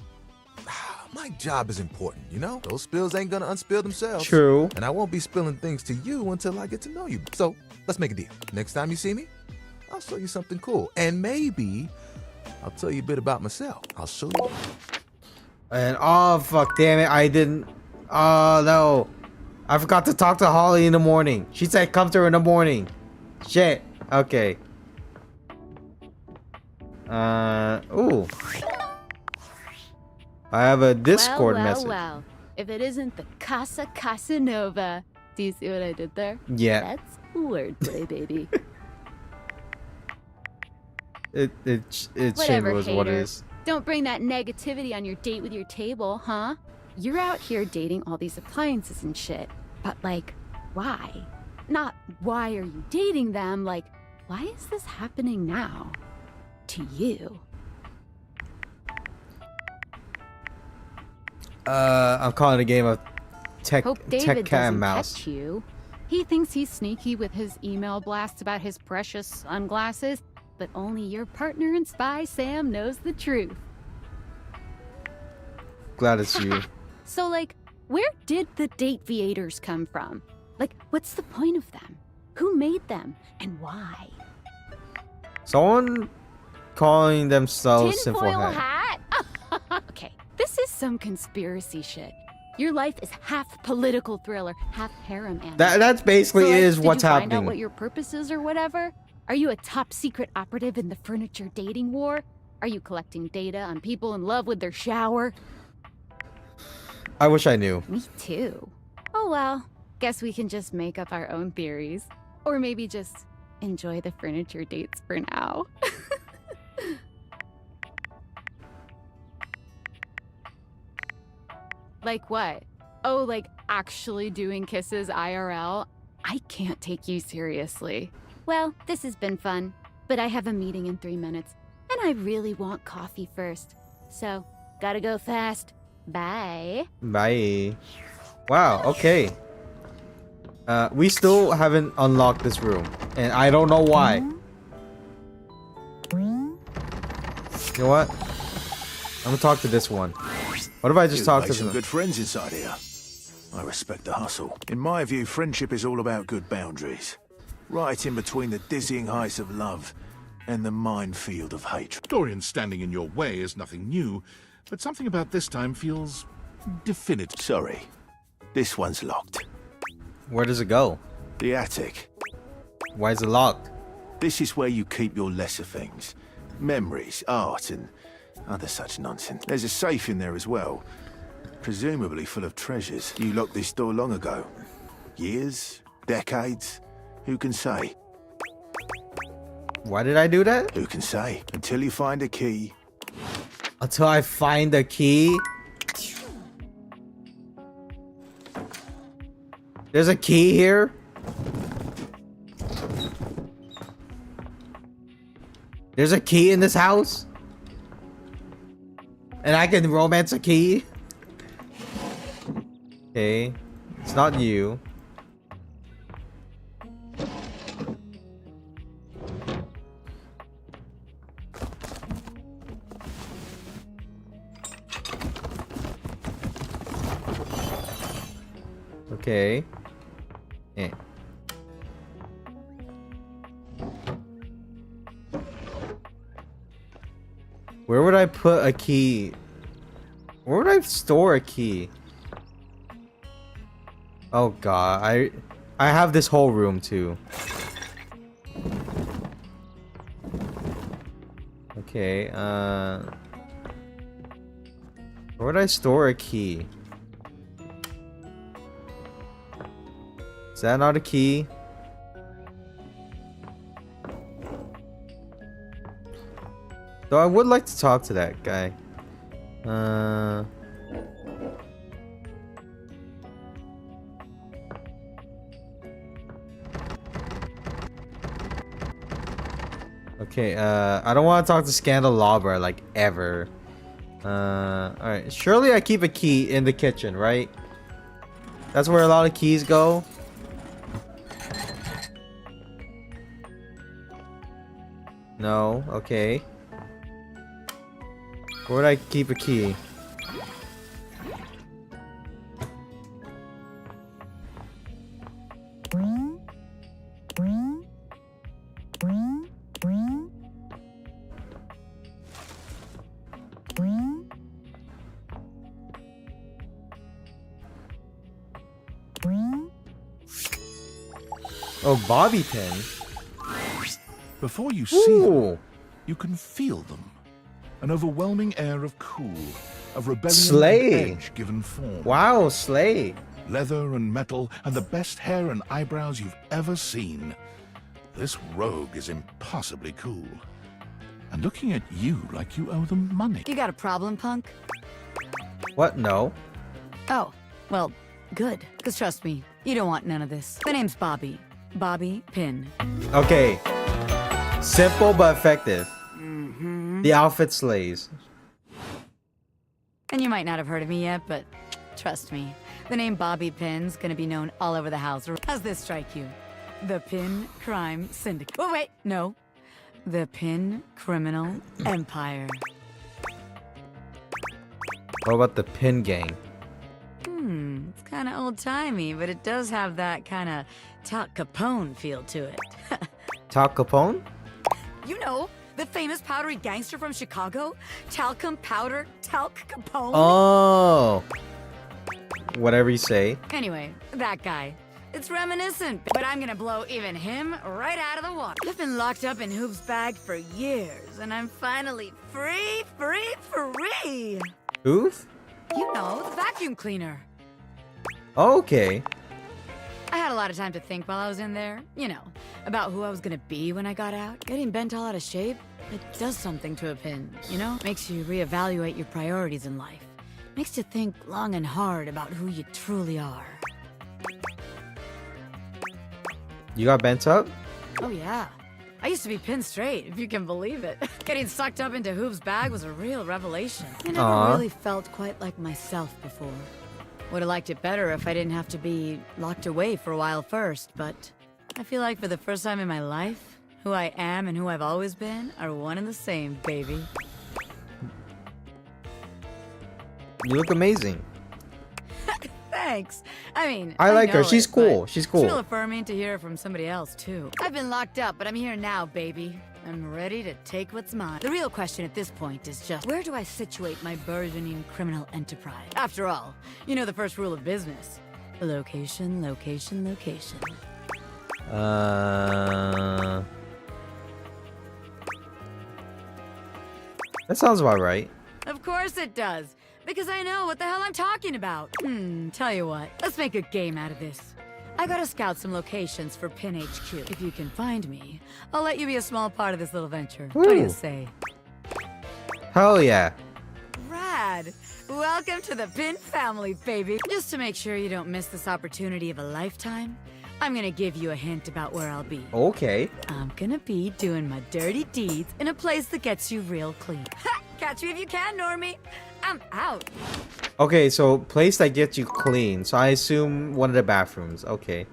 S18: my job is important, you know? Those spills ain't gonna unspill themselves.
S1: True.
S18: And I won't be spilling things to you until I get to know you. So, let's make a deal. Next time you see me, I'll show you something cool. And maybe I'll tell you a bit about myself. I'll show you.
S1: And oh, fuck, damn it, I didn't. Oh, no. I forgot to talk to Holly in the morning. She said come to her in the morning. Shit. Okay. Ooh. I have a Discord message.
S19: Well. If it isn't the Casa Casanova. Do you see what I did there?
S1: Yeah.
S19: That's wordplay, baby.
S1: It
S19: Whatever,
S1: was
S19: hater.
S1: what it is.
S19: Don't bring that negativity on your date with your table, huh? You're out here dating all these appliances and shit. But like, why? Not why are you dating them, like, why is this happening now? To you.
S1: I'm calling a game of tech
S19: David
S1: cat and
S19: doesn't
S1: mouse.
S19: catch you. He thinks he's sneaky with his email blasts about his precious sunglasses, but only your partner and spy Sam knows the truth.
S1: Glad it's you.
S19: So like, where did the date viators come from? Like, what's the point of them? Who made them? And why?
S1: Someone calling themselves Simple
S19: Tinfoil
S1: Hat.
S19: hat? Okay, this is some conspiracy shit. Your life is half political thriller, half harem anime.
S1: That's basically
S19: So, like,
S1: is
S19: did
S1: what's
S19: you
S1: happening.
S19: Find out what your purpose is or whatever? Are you a top secret operative in the furniture dating war? Are you collecting data on people in love with their shower?
S1: I wish I knew.
S19: Me too. Oh well, guess we can just make up our own theories. Or maybe just enjoy the furniture dates for now. Like what? Oh, like actually doing kisses IRL? I can't take you seriously. Well, this has been fun, but I have a meeting in 3 minutes, and I really want coffee first. So, gotta go fast. Bye.
S1: Bye. Wow, okay. We still haven't unlocked this room, and I don't know why. You know what? I'm gonna talk to this one. What if I just talk to
S14: some
S1: them?
S14: good friends inside here. I respect the hustle. In my view, friendship is all about good boundaries. Right in between the dizzying heights of love and the minefield of hatred.
S2: Dorian standing in your way is nothing new, but something about this time feels definitive.
S14: Sorry, this one's locked.
S1: Where does it go?
S14: The attic.
S1: Why is it locked?
S14: This is where you keep your lesser things. Memories, art, and other such nonsense. There's a safe in there as well, presumably full of treasures. You locked this door long ago. Years? Decades? Who can say?
S1: Why did I do that?
S14: Who can say? Until you find a key.
S1: Until I find the key? There's a key here? There's a key in this house? And I can romance a key? Okay. It's not you. Okay. Eh. Where would I put a key? Where would I store a key? Oh god, I have this whole room too. Okay, where would I store a key? Is that not a key? Though I would like to talk to that guy. Okay, I don't want to talk to Scandalabra like ever. Alright. Surely I keep a key in the kitchen, right? That's where a lot of keys go. No, okay. Where would I keep a key? Oh, bobby pin.
S2: Before you see them, you can feel them. An overwhelming air of cool, of rebellion
S1: Slay.
S2: and edge given form.
S1: Wow, slay.
S2: Leather and metal, and the best hair and eyebrows you've ever seen. This rogue is impossibly cool. And looking at you like you owe them money.
S7: You got a problem, punk?
S1: What? No.
S7: Oh, well, good. Because trust me, you don't want none of this. My name's Bobby. Bobby Pin.
S1: Okay. Simple but effective.
S7: Mm-hmm.
S1: The outfit slays.
S7: And you might not have heard of me yet, but trust me, the name Bobby Pin's gonna be known all over the house. How's this strike you? The Pin Crime Syndicate. Oh, wait, no. The Pin Criminal Empire.
S1: What about the pin gang?
S7: It's kind of old-timey, but it does have that kind of Talk Capone feel to it.
S1: Talk Capone?
S7: You know, the famous powdery gangster from Chicago? Talcum Powder Talc Capone?
S1: Oh. Whatever you say.
S7: Anyway, that guy. It's reminiscent, but I'm gonna blow even him right out of the water. I've been locked up in Hoop's bag for years, and I'm finally free!
S1: Oof?
S7: You know, the vacuum cleaner.
S1: Okay.
S7: I had a lot of time to think while I was in there, you know, about who I was gonna be when I got out. Getting bent all out of shape, it does something to a pin, you know? Makes you reevaluate your priorities in life. Makes you think long and hard about who you truly are.
S1: You got bent up?
S7: Oh yeah. I used to be pinned straight, if you can believe it. Getting sucked up into Hoop's bag was a real revelation. I never really felt quite like myself before. Would have liked it better if I didn't have to be locked away for a while first, but I feel like for the first time in my life, who I am and who I've always been are one and the same, baby.
S1: You look amazing.
S7: Thanks. I mean,
S1: I like her.
S7: know
S1: She's
S7: it,
S1: cool.
S7: but
S1: She's
S7: It's real
S1: cool.
S7: affirming to hear it from somebody else, too. I've been locked up, but I'm here now, baby. I'm ready to take what's mine. The real question at this point is just, where do I situate my burgeoning criminal enterprise? After all, you know the first rule of business. Location, location, location.
S1: That sounds about right.
S7: Of course it does, because I know what the hell I'm talking about. Tell you what, let's make a game out of this. I gotta scout some locations for Pin HQ. If you can find me, I'll let you be a small part of this little venture. What do you
S1: Ooh.
S7: say?
S1: Hell yeah.
S7: Rad! Welcome to the Pin family, baby. Just to make sure you don't miss this opportunity of a lifetime, I'm gonna give you a hint about where I'll be.
S1: Okay.
S7: I'm gonna be doing my dirty deeds in a place that gets you real clean. Ha! Catch me if you can, Normie. I'm out.
S1: Okay, so place that gets you clean. So I assume one of the bathrooms. Okay.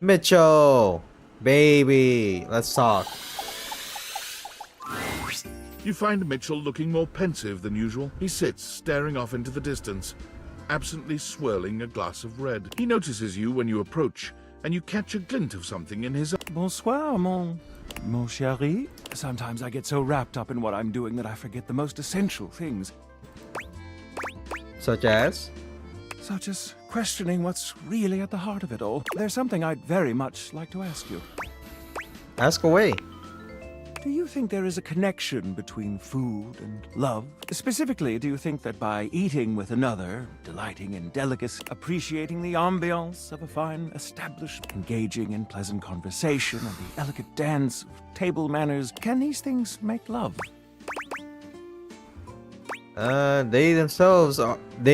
S1: Mitchell! Baby! Let's talk.
S2: You find Mitchell looking more pensive than usual. He sits, staring off into the distance. absently swirling a glass of red. He notices you when you approach, and you catch a glint of something in his eye.
S6: Bonsoir, mon chéri. Sometimes I get so wrapped up in what I'm doing that I forget the most essential things.
S1: Such as?
S6: Such as questioning what's really at the heart of it all. There's something I'd very much like to ask you.
S1: Ask away.
S6: Do you think there is a connection between food and love? Specifically, do you think that by eating with another, delighting in delicacy, appreciating the ambiance of a fine establishment, engaging in pleasant conversation and the elegant dance of table manners, can these things make love?
S1: They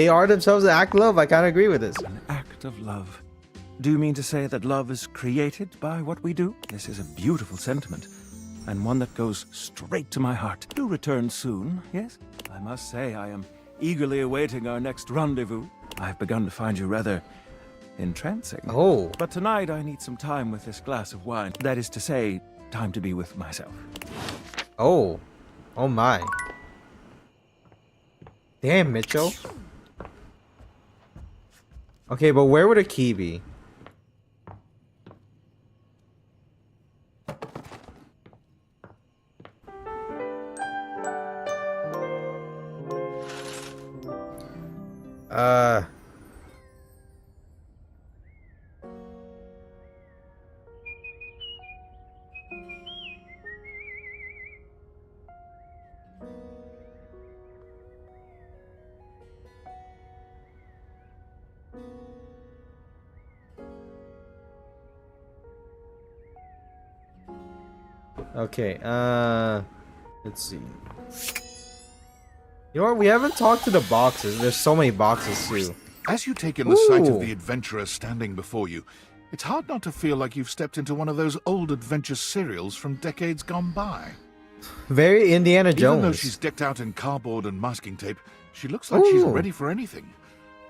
S1: are themselves an act of love. I kind of agree with this.
S6: An act of love. Do you mean to say that love is created by what we do? This is a beautiful sentiment, and one that goes straight to my heart. Do return soon, yes? I must say I am eagerly awaiting our next rendezvous. I've begun to find you rather entrancing.
S1: Oh.
S6: But tonight I need some time with this glass of wine. That is to say, time to be with myself.
S1: Oh. Oh my. Damn, Mitchell. Okay, but where would a key be? Okay, let's see. You know what? We haven't talked to the boxes. There's so many boxes too.
S2: As you take in the sight of
S1: Ooh.
S2: the adventurer standing before you, it's hard not to feel like you've stepped into one of those old adventure serials from decades gone by.
S1: Very Indiana Jones.
S2: Even though she's decked out in cardboard and masking tape, she looks like she's
S1: Ooh.
S2: ready for anything.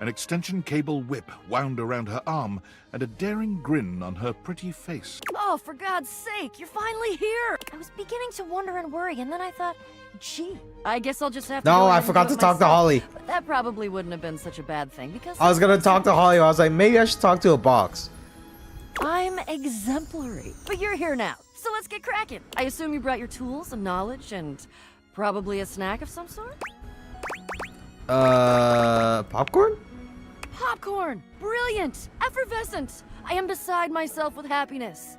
S2: An extension cable whip wound around her arm and a daring grin on her pretty face.
S13: Oh, for God's sake, you're finally here! I was beginning to wonder and worry, and then I thought, gee, I guess I'll just have to
S1: No,
S13: go
S1: I
S13: ahead and
S1: forgot
S13: do
S1: to
S13: it
S1: talk to
S13: myself.
S1: Holly.
S13: But that probably wouldn't have been such a bad thing, because
S1: I was gonna talk to Holly. I was like, maybe I should talk to a box.
S13: I'm exemplary. But you're here now, so let's get cracking. I assume you brought your tools and knowledge and probably a snack of some sort?
S1: Popcorn?
S13: Popcorn! Brilliant! Effervescent! I am beside myself with happiness.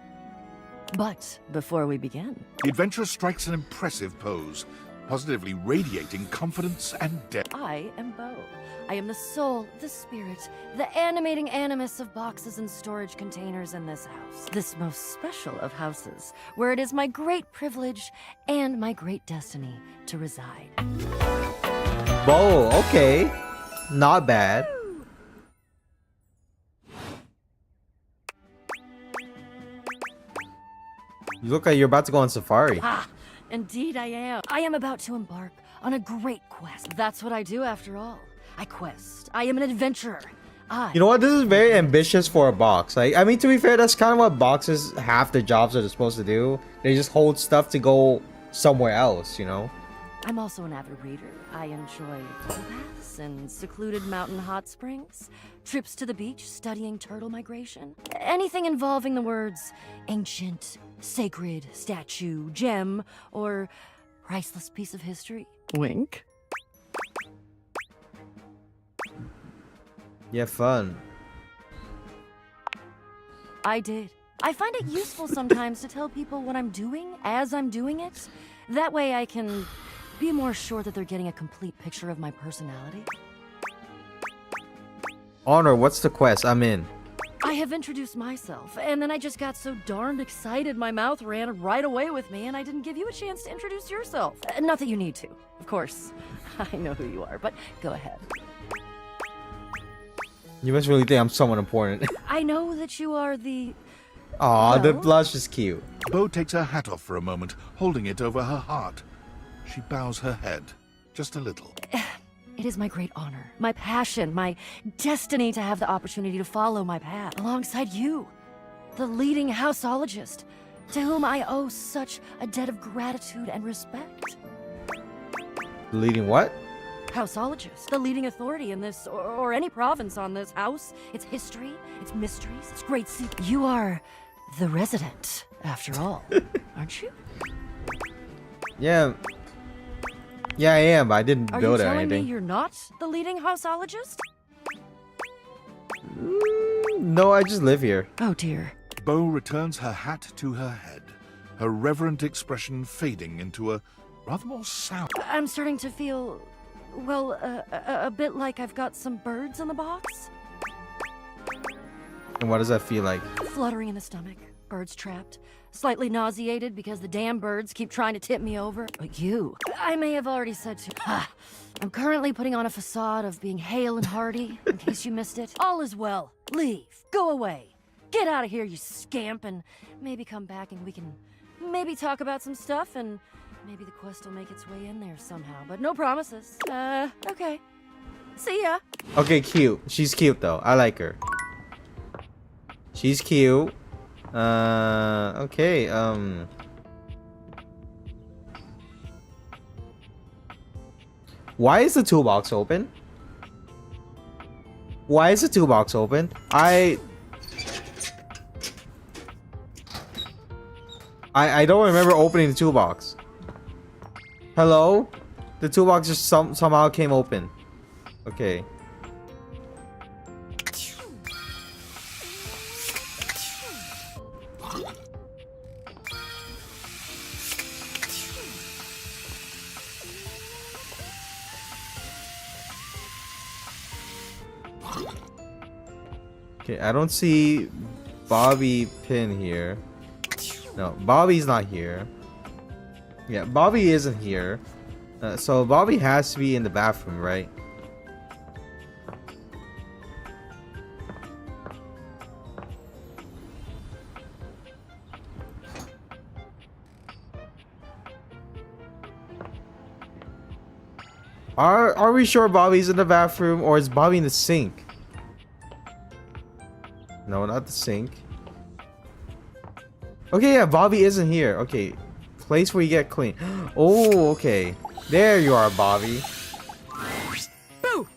S13: But before we begin...
S2: The adventurer strikes an impressive pose, positively radiating confidence and depth.
S13: I am Bo. I am the soul, the spirit, the animating animus of boxes and storage containers in this house. This most special of houses, where it is my great privilege and my great destiny to reside.
S1: Whoa, okay. Not bad. You look like you're about to go on safari.
S13: Ah, indeed I am. I am about to embark on a great quest. That's what I do after all. I quest. I am an adventurer.
S1: You know what? This is very ambitious for a box. Like, I mean, to be fair, that's kind of what boxes, half the jobs that they're supposed to do. They just hold stuff to go somewhere else, you know?
S13: I'm also an avid reader. I enjoy bubble baths and secluded mountain hot springs, trips to the beach, studying turtle migration. Anything involving the words ancient, sacred, statue, gem, or priceless piece of history. Wink.
S1: Yeah, fun.
S13: I did. I find it useful sometimes to tell people what I'm doing as I'm doing it. That way I can be more sure that they're getting a complete picture of my personality.
S1: Honor, what's the quest? I'm in.
S13: I have introduced myself, and then I just got so darned excited my mouth ran right away with me, and I didn't give you a chance to introduce yourself. Not that you need to, of course. I know who you are, but go ahead.
S1: You must really think I'm someone important.
S13: I know that you are the...
S1: Aw, the
S13: Well?
S1: blush is cute.
S2: Bo takes her hat off for a moment, holding it over her heart. She bows her head, just a little.
S13: It is my great honor, my passion, my destiny to have the opportunity to follow my path alongside you, the leading houseologist, to whom I owe such a debt of gratitude and respect.
S1: Leading what?
S20: houseologist, the leading authority in this, or any province on this house, its history, its mysteries, its great secrets. You are the resident, after all, aren't you?
S1: Yeah. Yeah, I am, but I didn't
S20: Are
S1: build
S20: you
S1: it or
S20: telling me
S1: anything.
S20: you're not the leading houseologist?
S1: No, I just live here.
S20: Oh dear.
S2: Bo returns her hat to her head, her reverent expression fading into a rather more sour.
S20: I'm starting to feel, well, a bit like I've got some birds in the box.
S1: And what does that feel like?
S20: Fluttering in the stomach, birds trapped, slightly nauseated because the damn birds keep trying to tip me over. But you, I may have already said to. I'm currently putting on a facade of being hale and hearty, in case you missed it. All is well. Leave. Go away. Get out of here, you scamp, and maybe come back and we can maybe talk about some stuff, and maybe the quest will make its way in there somehow. But no promises. Okay. See ya.
S1: Okay, cute. She's cute though. I like her. She's cute. Okay, why is the toolbox open? Why is the toolbox open? I don't remember opening the toolbox. Hello? The toolbox just somehow came open. Okay. Okay, I don't see Bobby Pin here. No, Bobby's not here. Yeah, Bobby isn't here. So Bobby has to be in the bathroom, right? Are we sure Bobby's in the bathroom, or is Bobby in the sink? No, not the sink. Okay, yeah, Bobby isn't here. Okay, place where you get clean. Oh, okay. There you are, Bobby.
S7: Boo!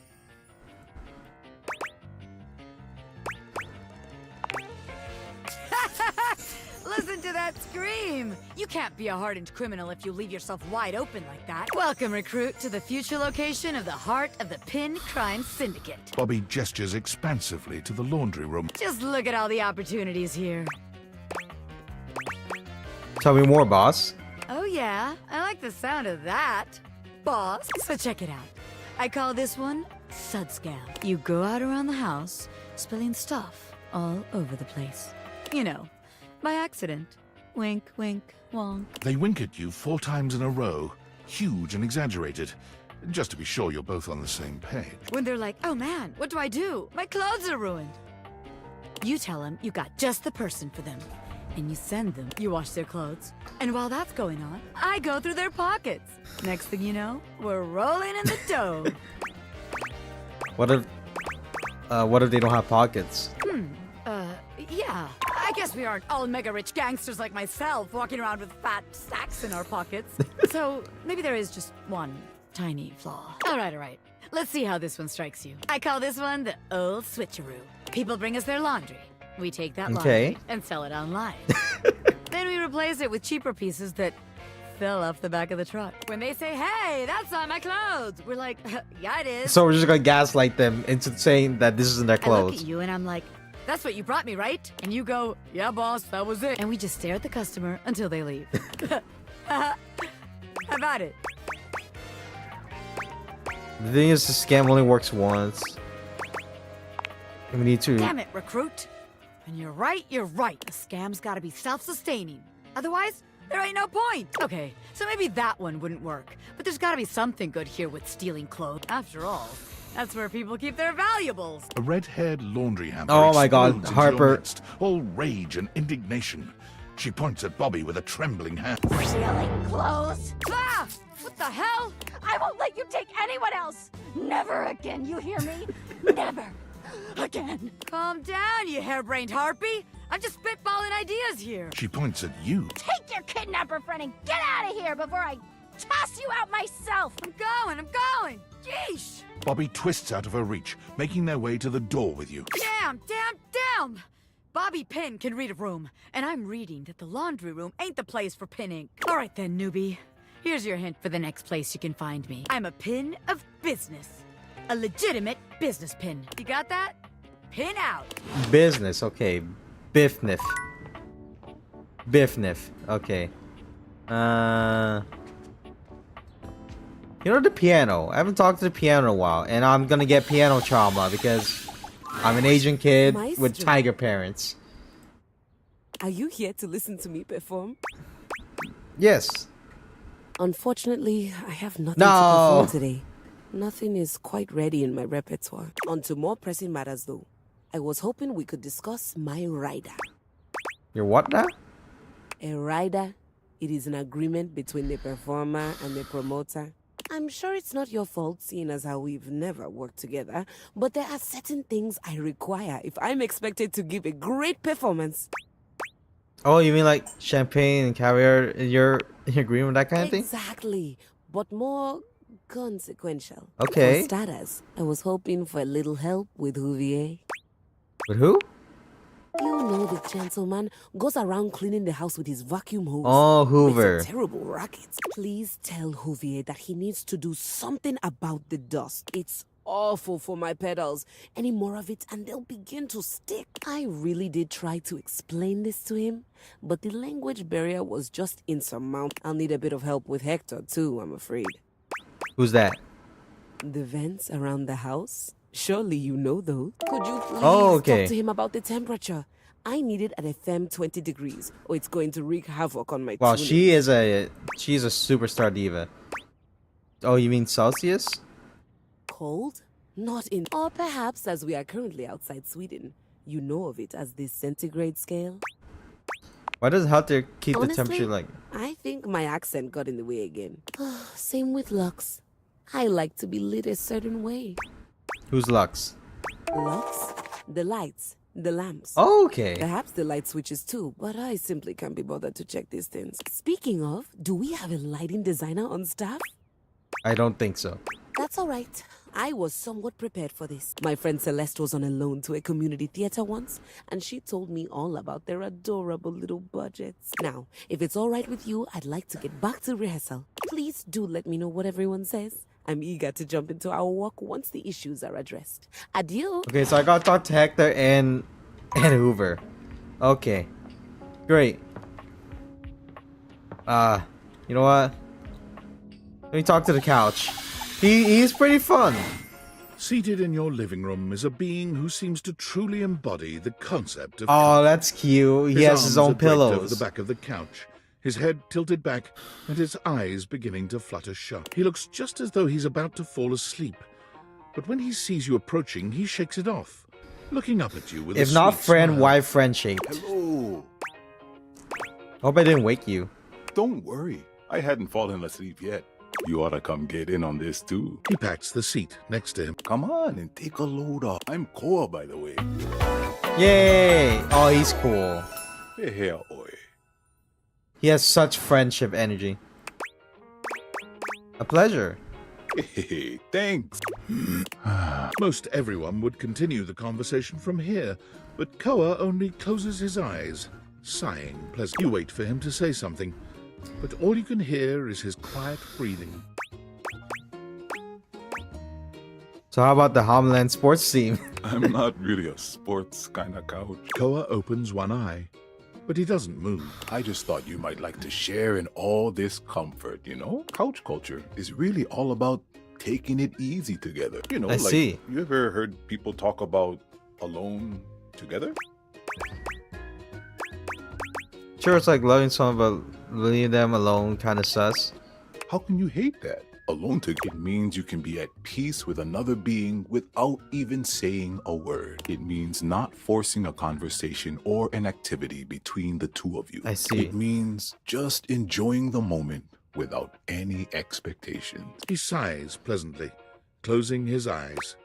S7: Listen to that scream! You can't be a hardened criminal if you leave yourself wide open like that. Welcome, recruit, to the future location of the heart of the Pin Crime Syndicate.
S2: Bobby gestures expansively to the laundry room.
S7: Just look at all the opportunities here.
S1: Tell me more, boss.
S7: Oh yeah, I like the sound of that, boss. So check it out. I call this one Sud Scam. You go out around the house, spilling stuff all over the place. You know, by accident. Wink, wink, wonk.
S2: They wink at you 4 times in a row, huge and exaggerated, just to be sure you're both on the same page.
S7: When they're like, oh man, what do I do? My clothes are ruined. You tell them you got just the person for them. And you send them, you wash their clothes. And while that's going on, I go through their pockets. Next thing you know, we're rolling in the dough.
S1: What if they don't have pockets?
S7: Yeah. I guess we aren't all mega rich gangsters like myself walking around with fat sacks in our pockets. So maybe there is just one tiny flaw. All right. Let's see how this one strikes you. I call this one the old switcheroo. People bring us their laundry. We take that laundry and sell it online. Then we replace it with cheaper pieces that fell off the back of the truck. When they say, hey, that's not my clothes, we're like, yeah, it is.
S1: So we're just gonna gaslight them into saying that this isn't their
S7: I look
S1: clothes.
S7: at you and I'm like, that's what you brought me, right? And you go, yeah, boss, that was it. And we just stare at the customer until they leave. How about it?
S1: The thing is, the scam only works once. And we need to...
S7: Damn it, recruit. And you're right. The scam's gotta be self-sustaining. Otherwise, there ain't no point. Okay, so maybe that one wouldn't work. But there's gotta be something good here with stealing clothes. After all, that's where people keep their valuables.
S2: A red-haired laundry hamper
S1: Oh my God,
S2: explodes into
S1: Harper.
S2: your midst, all rage and indignation. She points at Bobby with a trembling hand.
S20: Stealing clothes?
S7: Ah! What the hell?
S20: I won't let you take anyone else! Never again, you hear me? Never again.
S7: Calm down, you harebrained harpy. I'm just spitballing ideas here.
S2: She points at you.
S20: Take your kidnapper friend and get out of here before I toss you out myself! I'm going! Yeesh!
S2: Bobby twists out of her reach, making their way to the door with you.
S20: Damn! Bobby Pin can read a room, and I'm reading that the laundry room ain't the place for pinning. All right then, newbie. Here's your hint for the next place you can find me. I'm a pin of business. A legitimate business pin. You got that? Pin out.
S1: Business, okay. Biffniff. Okay. You know the piano. I haven't talked to the piano in a while, and I'm gonna get piano trauma because I'm an Asian kid with tiger parents.
S16: Are you here to listen to me perform?
S1: Yes.
S16: Unfortunately, I have nothing
S1: No.
S16: to perform today. Nothing is quite ready in my repertoire. On to more pressing matters, though. I was hoping we could discuss my rider.
S1: Your what now?
S16: A rider. It is an agreement between the performer and the promoter. I'm sure it's not your fault, seeing as how we've never worked together, but there are certain things I require if I'm expected to give a great performance.
S1: Oh, you mean like champagne and caviar in your agreement, that kind of thing?
S16: Exactly, but more consequential.
S1: Okay.
S16: For starters, I was hoping for a little help with Huvier.
S1: With who?
S16: You know the gentleman goes around cleaning the house with his vacuum hose.
S1: Oh, Hoover.
S16: Makes a terrible racket. Please tell Huvier that he needs to do something about the dust. It's awful for my pedals. Any more of it and they'll begin to stick. I really did try to explain this to him, but the language barrier was just insurmountable. I'll need a bit of help with Hector too, I'm afraid.
S1: Who's that?
S16: The vents around the house? Surely you know those. Could you please talk to him about the temperature? I need it at a firm 20 degrees, or it's going to wreak havoc on my
S1: Wow,
S16: tuning.
S1: she's a superstar diva. Oh, you mean Celsius?
S16: Cold? Not in... Or perhaps, as we are currently outside Sweden, you know of it as the centigrade scale?
S1: Why does Hunter keep
S16: Honestly,
S1: the temperature like...
S16: I think my accent got in the way again. Same with Lux. I like to be lit a certain way.
S1: Who's Lux?
S16: Lux? The lights. The lamps.
S1: Oh, okay.
S16: Perhaps the light switches too, but I simply can't be bothered to check these things. Speaking of, do we have a lighting designer on staff?
S1: I don't think so.
S16: That's all right. I was somewhat prepared for this. My friend Celeste was on a loan to a community theater once, and she told me all about their adorable little budgets. Now, if it's all right with you, I'd like to get back to rehearsal. Please do let me know what everyone says. I'm eager to jump into our work once the issues are addressed. Adieu.
S1: Okay, so I got to talk to Hector and Hoover. Okay. Great. You know what? Let me talk to the couch. He's pretty fun.
S2: Seated in your living room is a being who seems to truly embody the concept of...
S1: Oh, that's cute. He has his
S2: arms
S1: own
S2: are draped over
S1: pillows.
S2: the back of the couch, his head tilted back, and his eyes beginning to flutter shut. He looks just as though he's about to fall asleep. But when he sees you approaching, he shakes it off, looking up at you with
S1: If
S2: a
S1: not
S2: sweet
S1: friend,
S2: smile.
S1: why friend shaped?
S8: Hello.
S1: Hope I didn't wake you.
S8: Don't worry. I hadn't fallen asleep yet. You ought to come get in on this too.
S2: He pats the seat next to him.
S8: Come on and take a load off. I'm Koa, by the way.
S1: Yay! Oh, he's cool.
S8: Hey, oi.
S1: He has such friendship energy. A pleasure.
S8: Hey, thanks.
S2: Most everyone would continue the conversation from here, but Koa only closes his eyes, sighing pleasantly. You wait for him to say something, but all you can hear is his quiet breathing.
S1: So how about the Homeland sports team?
S8: I'm not really a sports kind of couch.
S2: Koa opens one eye, but he doesn't move.
S8: I just thought you might like to share in all this comfort, you know? Couch culture is really all about taking it easy together. You know,
S1: I see.
S8: You ever heard people talk about alone together?
S1: Sure, it's like loving someone but leaving them alone kind of sus.
S8: How can you hate that? Alone together means you can be at peace with another being without even saying a word. It means not forcing a conversation or an activity between the two of you.
S1: I see.
S8: It means just enjoying the moment without any expectations.
S2: He sighs pleasantly, closing his eyes.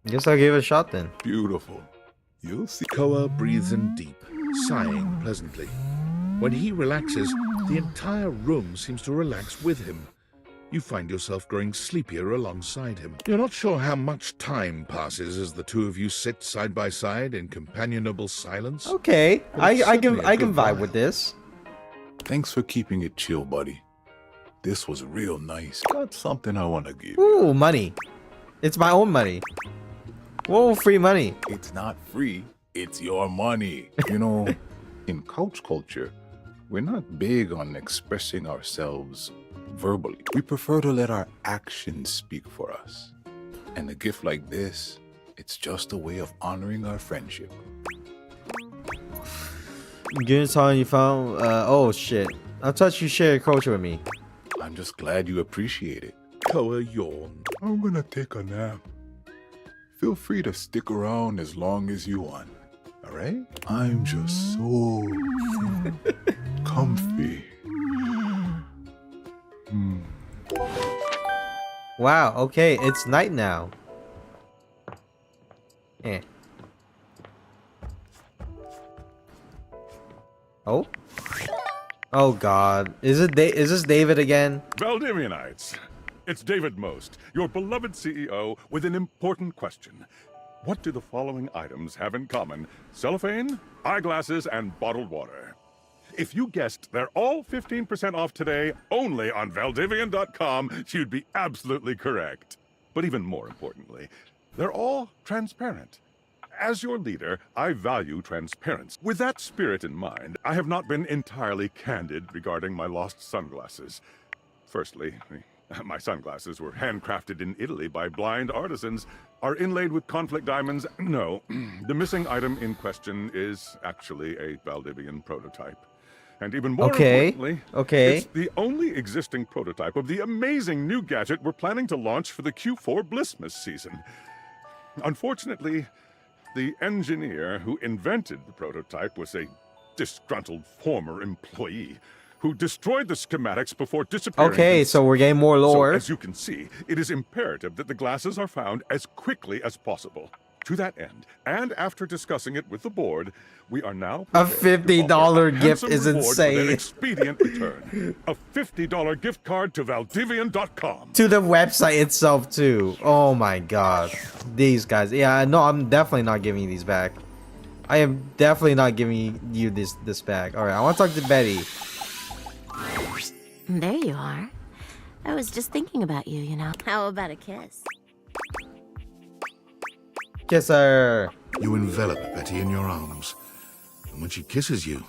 S1: Guess I'll give it a shot then.
S8: Beautiful. You'll see.
S2: Koa breathes in deep, sighing pleasantly. When he relaxes, The entire room seems to relax with him. You find yourself growing sleepier alongside him. You're not sure how much time passes as the two of you sit side by side in companionable silence.
S1: Okay,
S2: But
S1: I
S2: it's
S1: can
S2: certainly a good
S1: vibe
S2: vibe.
S1: with this.
S8: Thanks for keeping it chill, buddy. This was real nice. Got something I want to give.
S1: Ooh, money. It's my own money. Whoa, free money.
S8: It's not free. It's your money. You know, in couch culture, we're not big on expressing ourselves verbally. We prefer to let our actions speak for us. And a gift like this, it's just a way of honoring our friendship.
S1: Good time you found. Oh shit. I thought you shared culture with me.
S8: I'm just glad you appreciate it.
S2: Koa yawned.
S8: I'm gonna take a nap. Feel free to stick around as long as you want. Alright? I'm just so comfy.
S1: Wow, okay, it's night now. Eh. Oh? Oh god. Is this David again?
S21: Valdivianites, it's David Most, your beloved CEO, with an important question. What do the following items have in common? Cellophane, eyeglasses, and bottled water. If you guessed they're all 15% off today, only on Valdivian.com, you'd be absolutely correct. But even more importantly, they're all transparent. As your leader, I value transparency. With that spirit in mind, I have not been entirely candid regarding my lost sunglasses. Firstly, my sunglasses were handcrafted in Italy by blind artisans, are inlaid with conflict diamonds. No, the missing item in question is actually a Valdivian prototype. And even more importantly, it's the only existing prototype of the amazing new gadget we're planning to launch for the Q4 Blissmas season. Unfortunately, the engineer who invented the prototype was a disgruntled former employee who destroyed the schematics before disappearing.
S1: Okay, so we're getting more lore.
S21: So, as you can see, it is imperative that the glasses are found as quickly as possible. To that end, and after discussing it with the board, we are now
S1: A $50 gift is
S21: reward for their
S1: insane.
S21: expedient return. A $50 gift card to Valdivian.com.
S1: To the website itself too. Oh my god. These guys. Yeah, no, I'm definitely not giving you these back. I am definitely not giving you this back. Alright, I want to talk to Betty.
S13: There you are. I was just thinking about you, you know. How about a kiss?
S1: Kiss her.
S2: You envelop Betty in your arms, and when she kisses you,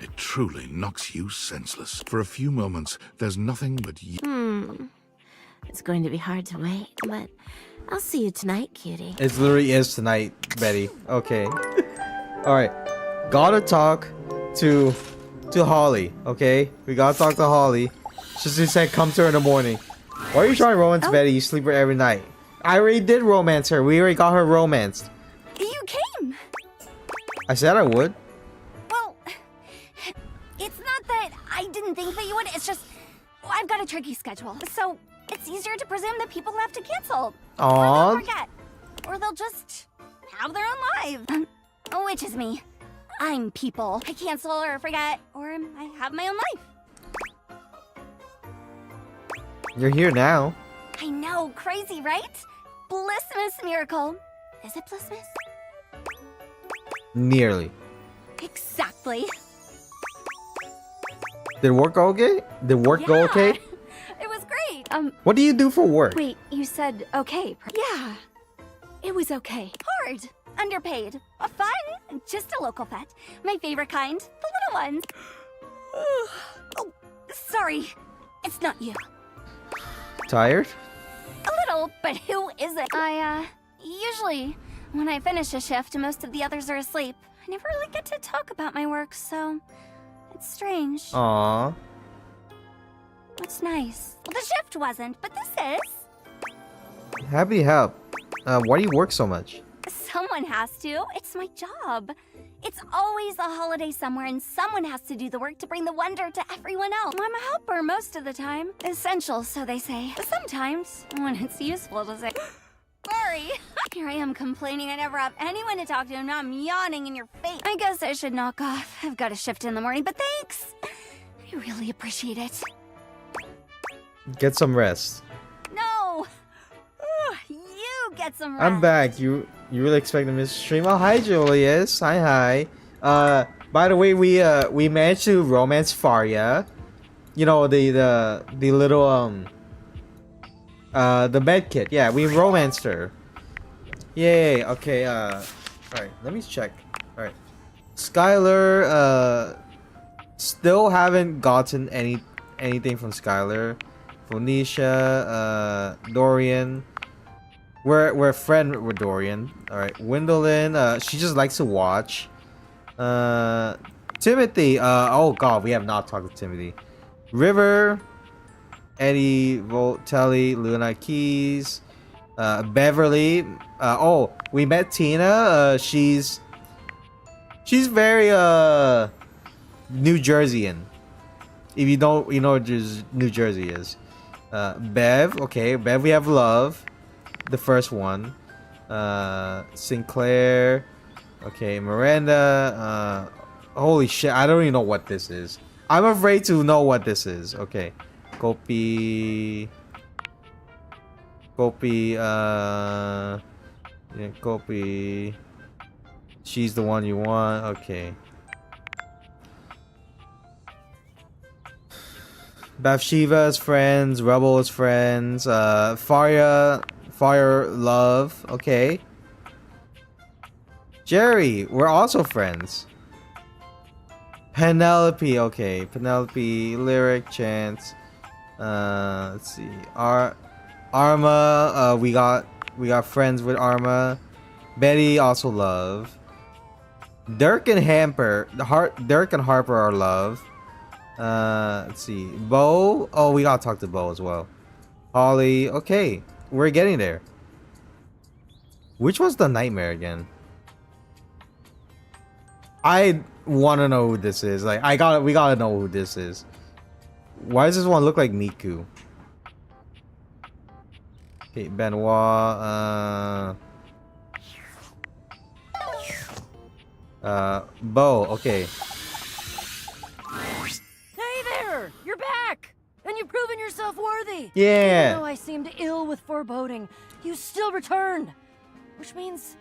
S2: it truly knocks you senseless. For a few moments, there's nothing but you.
S13: It's going to be hard to wait, but I'll see you tonight, cutie.
S1: It literally is tonight, Betty. Okay. Alright. Gotta talk to Holly, okay? We gotta talk to Holly. She said come to her in the morning. Why are you trying to romance Betty? You sleep with her every night. I already did romance her. We already got her romanced.
S22: You came!
S1: I said I would.
S22: Well, it's not that I didn't think that you would, it's just I've got a tricky schedule, so it's easier to presume that people have to cancel. Or
S1: Aww.
S22: they'll forget. Or they'll just have their own lives. Which is me. I'm people. I cancel or forget, or I have my own life.
S1: You're here now.
S22: I know, crazy, right? Blissmas miracle. Is it Blissmas?
S1: Nearly.
S22: Exactly.
S1: Did work go okay? Did work go okay?
S22: It was great.
S1: What do you do for work?
S22: Wait, you said okay. Yeah. It was okay. Hard. Underpaid. Fun. Just a local pet. My favorite kind. The little ones. Oh, sorry. It's not you.
S1: Tired?
S22: A little, but who isn't? Usually, when I finish a shift, most of the others are asleep. I never really get to talk about my work, so it's strange.
S1: Aww.
S22: It's nice. Well, the shift wasn't, but this is.
S1: Happy to help. Why do you work so much?
S22: Someone has to. It's my job. It's always a holiday somewhere, and someone has to do the work to bring the wonder to everyone else. I'm a helper most of the time. Essential, so they say. But sometimes, when it's useful to say, sorry. Here I am complaining I never have anyone to talk to, and now I'm yawning in your face. I guess I should knock off. I've got a shift in the morning, but thanks. I really appreciate it.
S1: Get some rest.
S22: No! Ooh, you get some rest.
S1: I'm back. You really expect to miss the stream? Oh, hi, Julius. Hi. By the way, we managed to romance Faria. You know, the little the med kit. Yeah, we romanced her. Yay. Okay. All right. Let me check. All right. Skylar. Still haven't gotten anything from Skylar. Phoenicia. Dorian. We're a friend with Dorian. All right. Gwendolyn. She just likes to watch. Timothy. Oh God, we have not talked to Timothy. River. Eddie, Voltelli, Luna Keys, Beverly. Oh, we met Tina. She's very New Jerseyan. If you don't, you know what New Jersey is. Bev. Okay, Bev. We have Love, the first one. Sinclair. Okay, Miranda. Holy shit! I don't even know what this is. I'm afraid to know what this is. Okay. Copy. Yeah, copy. She's the one you want. Okay. Bathsheba's friends. Rebel's friends. Fire Love. Okay. Jerry, we're also friends. Penelope. Okay. Penelope. Lyric. Chance. Let's see. Arma. We got friends with Arma. Betty also Love. Dirk and Harper. Dirk and Harper are Love. Let's see. Bo. Oh, we gotta talk to Bo as well. Holly. Okay, we're getting there. Which was the nightmare again? I want to know who this is. Like, we gotta know who this is. Why does this one look like Miku? Okay, Benoit. Bo. Okay.
S20: Hey there! You're back! And you've proven yourself worthy!
S1: Yeah!
S20: Even though I seemed ill with foreboding, you still returned! Which means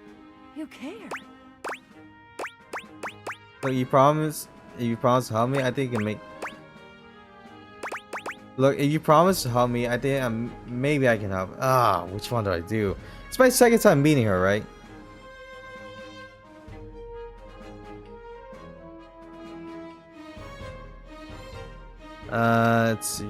S20: you care.
S1: So you promise to help me, I think you can make... Look, if you promise to help me, I think maybe I can help. Ah, which one do I do? It's my second time meeting her, right? Let's see.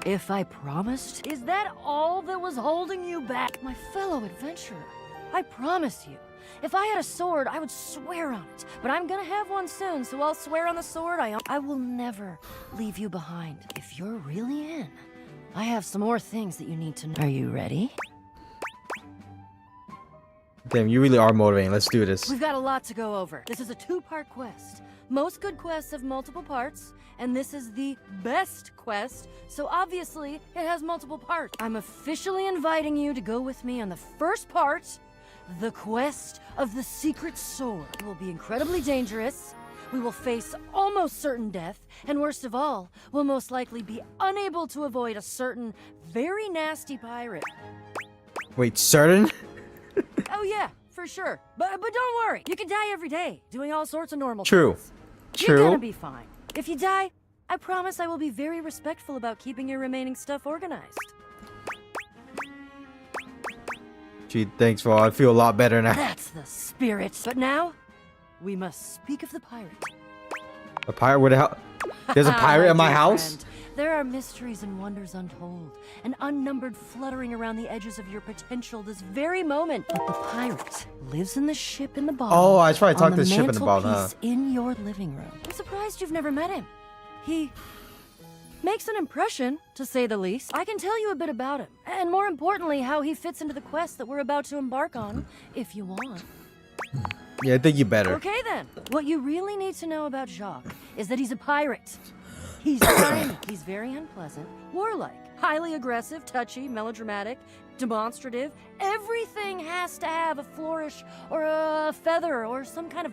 S20: If I promised? Is that all that was holding you back? My fellow adventurer, I promise you, if I had a sword, I would swear on it. But I'm gonna have one soon, so I'll swear on the sword I will never leave you behind. If you're really in, I have some more things that you need to know. Are you ready?
S1: Damn, you really are motivating. Let's do this.
S20: We've got a lot to go over. This is a two-part quest. Most good quests have multiple parts, and this is the best quest, so obviously it has multiple parts. I'm officially inviting you to go with me on the first part, the quest of the secret sword. It will be incredibly dangerous. We will face almost certain death, and worst of all, we'll most likely be unable to avoid a certain very nasty pirate.
S1: Wait, certain?
S20: Oh yeah, for sure. But don't worry, you can die every day, doing all sorts of normal
S1: True.
S20: things.
S1: True.
S20: You're gonna be fine. If you die, I promise I will be very respectful about keeping your remaining stuff organized.
S1: Gee, thanks, Val. I feel a lot better now.
S20: That's the spirit. But now, we must speak of the pirate.
S1: A pirate? Where the hell? There's a pirate in my
S20: dear
S1: house?
S20: friend, there are mysteries and wonders untold, and unnumbered fluttering around the edges of your potential this very moment. But the pirate lives in the ship in the bottom.
S1: Oh, I tried to talk
S20: on
S1: to the ship in the bottom, huh?
S20: mantelpiece in your living room. I'm surprised you've never met him. He makes an impression, to say the least. I can tell you a bit about him, and more importantly, how he fits into the quest that we're about to embark on, if you want.
S1: Yeah, I think you better.
S20: Okay then. What you really need to know about Jacques is that he's a pirate. He's tiny, he's very unpleasant, warlike, highly aggressive, touchy, melodramatic, demonstrative. Everything has to have a flourish or a feather or some kind of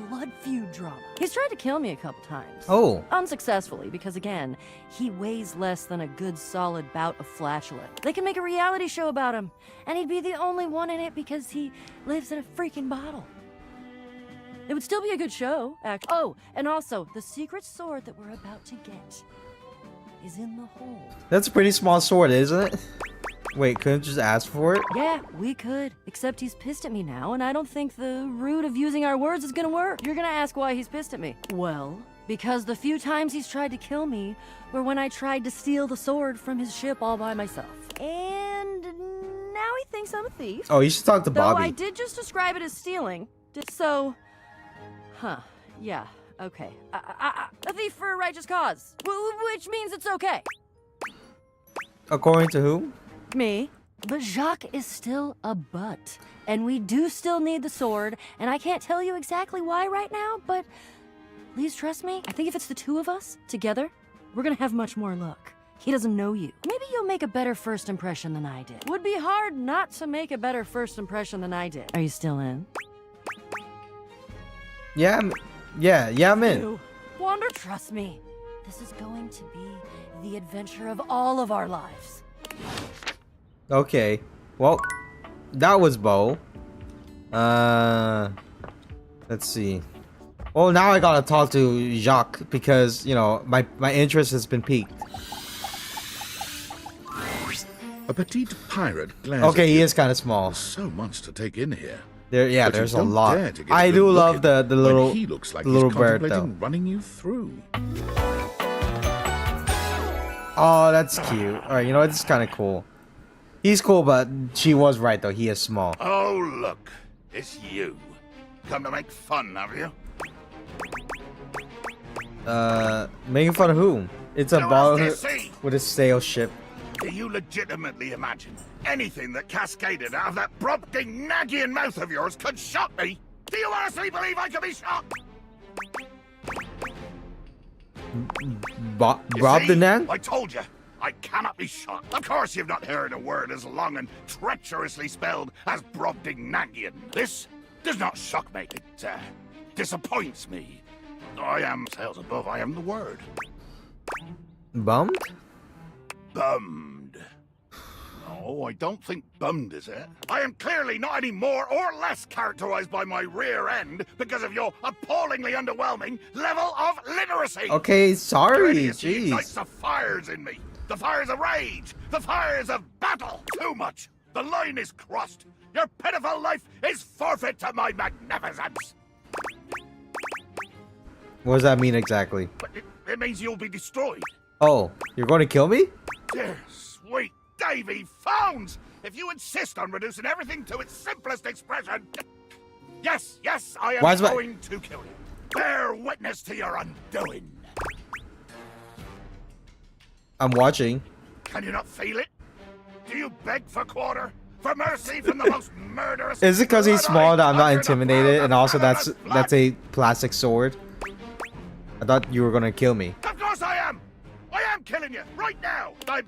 S20: blood feud drama. He's tried to kill me a couple times.
S1: Oh.
S20: Unsuccessfully, because again, he weighs less than a good solid bout of flatulence. They can make a reality show about him, and he'd be the only one in it because he lives in a freaking bottle. It would still be a good show, actually. Oh, and also, the secret sword that we're about to get is in the hold.
S1: That's a pretty small sword, isn't it? Wait, couldn't you just ask for it?
S20: Yeah, we could. Except he's pissed at me now, and I don't think the route of using our words is gonna work. You're gonna ask why he's pissed at me. Well, because the few times he's tried to kill me were when I tried to steal the sword from his ship all by myself. And now he thinks I'm a thief.
S1: Oh, you should talk to Bobby.
S20: Though I did just describe it as stealing. So... Huh. Yeah. Okay. A thief for a righteous cause. Which means it's okay.
S1: According to who?
S20: Me. But Jacques is still a butt. And we do still need the sword. And I can't tell you exactly why right now, but please trust me. I think if it's the two of us together, we're gonna have much more luck. He doesn't know you. Maybe you'll make a better first impression than I did. Would be hard not to make a better first impression than I did. Are you still in?
S1: Yeah, I'm in.
S20: You. Wander, trust me. This is going to be the adventure of all of our lives.
S1: Okay. Well, that was Bo. Let's see. Well, now I gotta talk to Jacques because, you know, my interest has been piqued.
S2: A petite pirate glares
S1: Okay,
S2: at
S1: he
S2: you.
S1: is kind of small.
S2: There's so much to take in here.
S1: There, yeah,
S2: But you
S1: there's a
S2: don't
S1: lot.
S2: dare to get a
S1: I
S2: good
S1: do
S2: look
S1: love
S2: at
S1: the
S2: him when
S1: little
S2: he looks like
S1: little
S2: he's
S1: bird though.
S2: contemplating running you through.
S1: Oh, that's cute. All right, you know what? This is kind of cool. He's cool, but she was right though. He is small.
S4: Oh, look. It's you. Come to make fun, have you?
S1: Making fun of who? It's a
S4: Who
S1: bottle
S4: else do you see?
S1: with a sail ship.
S4: Do you legitimately imagine anything that cascaded out of that Brobdingnagian mouth of yours could shock me? Do you honestly believe I could be shocked?
S1: Rob the Nan?
S4: I told you, I cannot be shocked. Of course you've not heard a word as long and treacherously spelled as Brobdingnagian. This does not shock me. It disappoints me. I am sales above, I am the word.
S1: Bummed?
S4: Bummed. No, I don't think bummed is it. I am clearly not any more or less characterized by my rear end because of your appallingly underwhelming level of literacy.
S1: Okay, sorry.
S4: Idiocy ignites
S1: Jeez.
S4: the fires in me. The fires of rage. The fires of battle. Too much. The line is crossed. Your pitiful life is forfeit to my magnificence.
S1: What does that mean exactly?
S4: It means you'll be destroyed.
S1: Oh, you're going to kill me?
S4: Dear sweet Davy Phones! If you insist on reducing everything to its simplest expression... Yes, I am going to kill you. Bear witness to your undoing.
S1: I'm watching.
S4: Can you not feel it? Do you beg for quarter? For mercy from the most murderous...
S1: Is it because he's small that I'm not intimidated? And also that's a plastic sword? I thought you were going to kill me.
S4: Of course I am! I am killing you, right now! I'm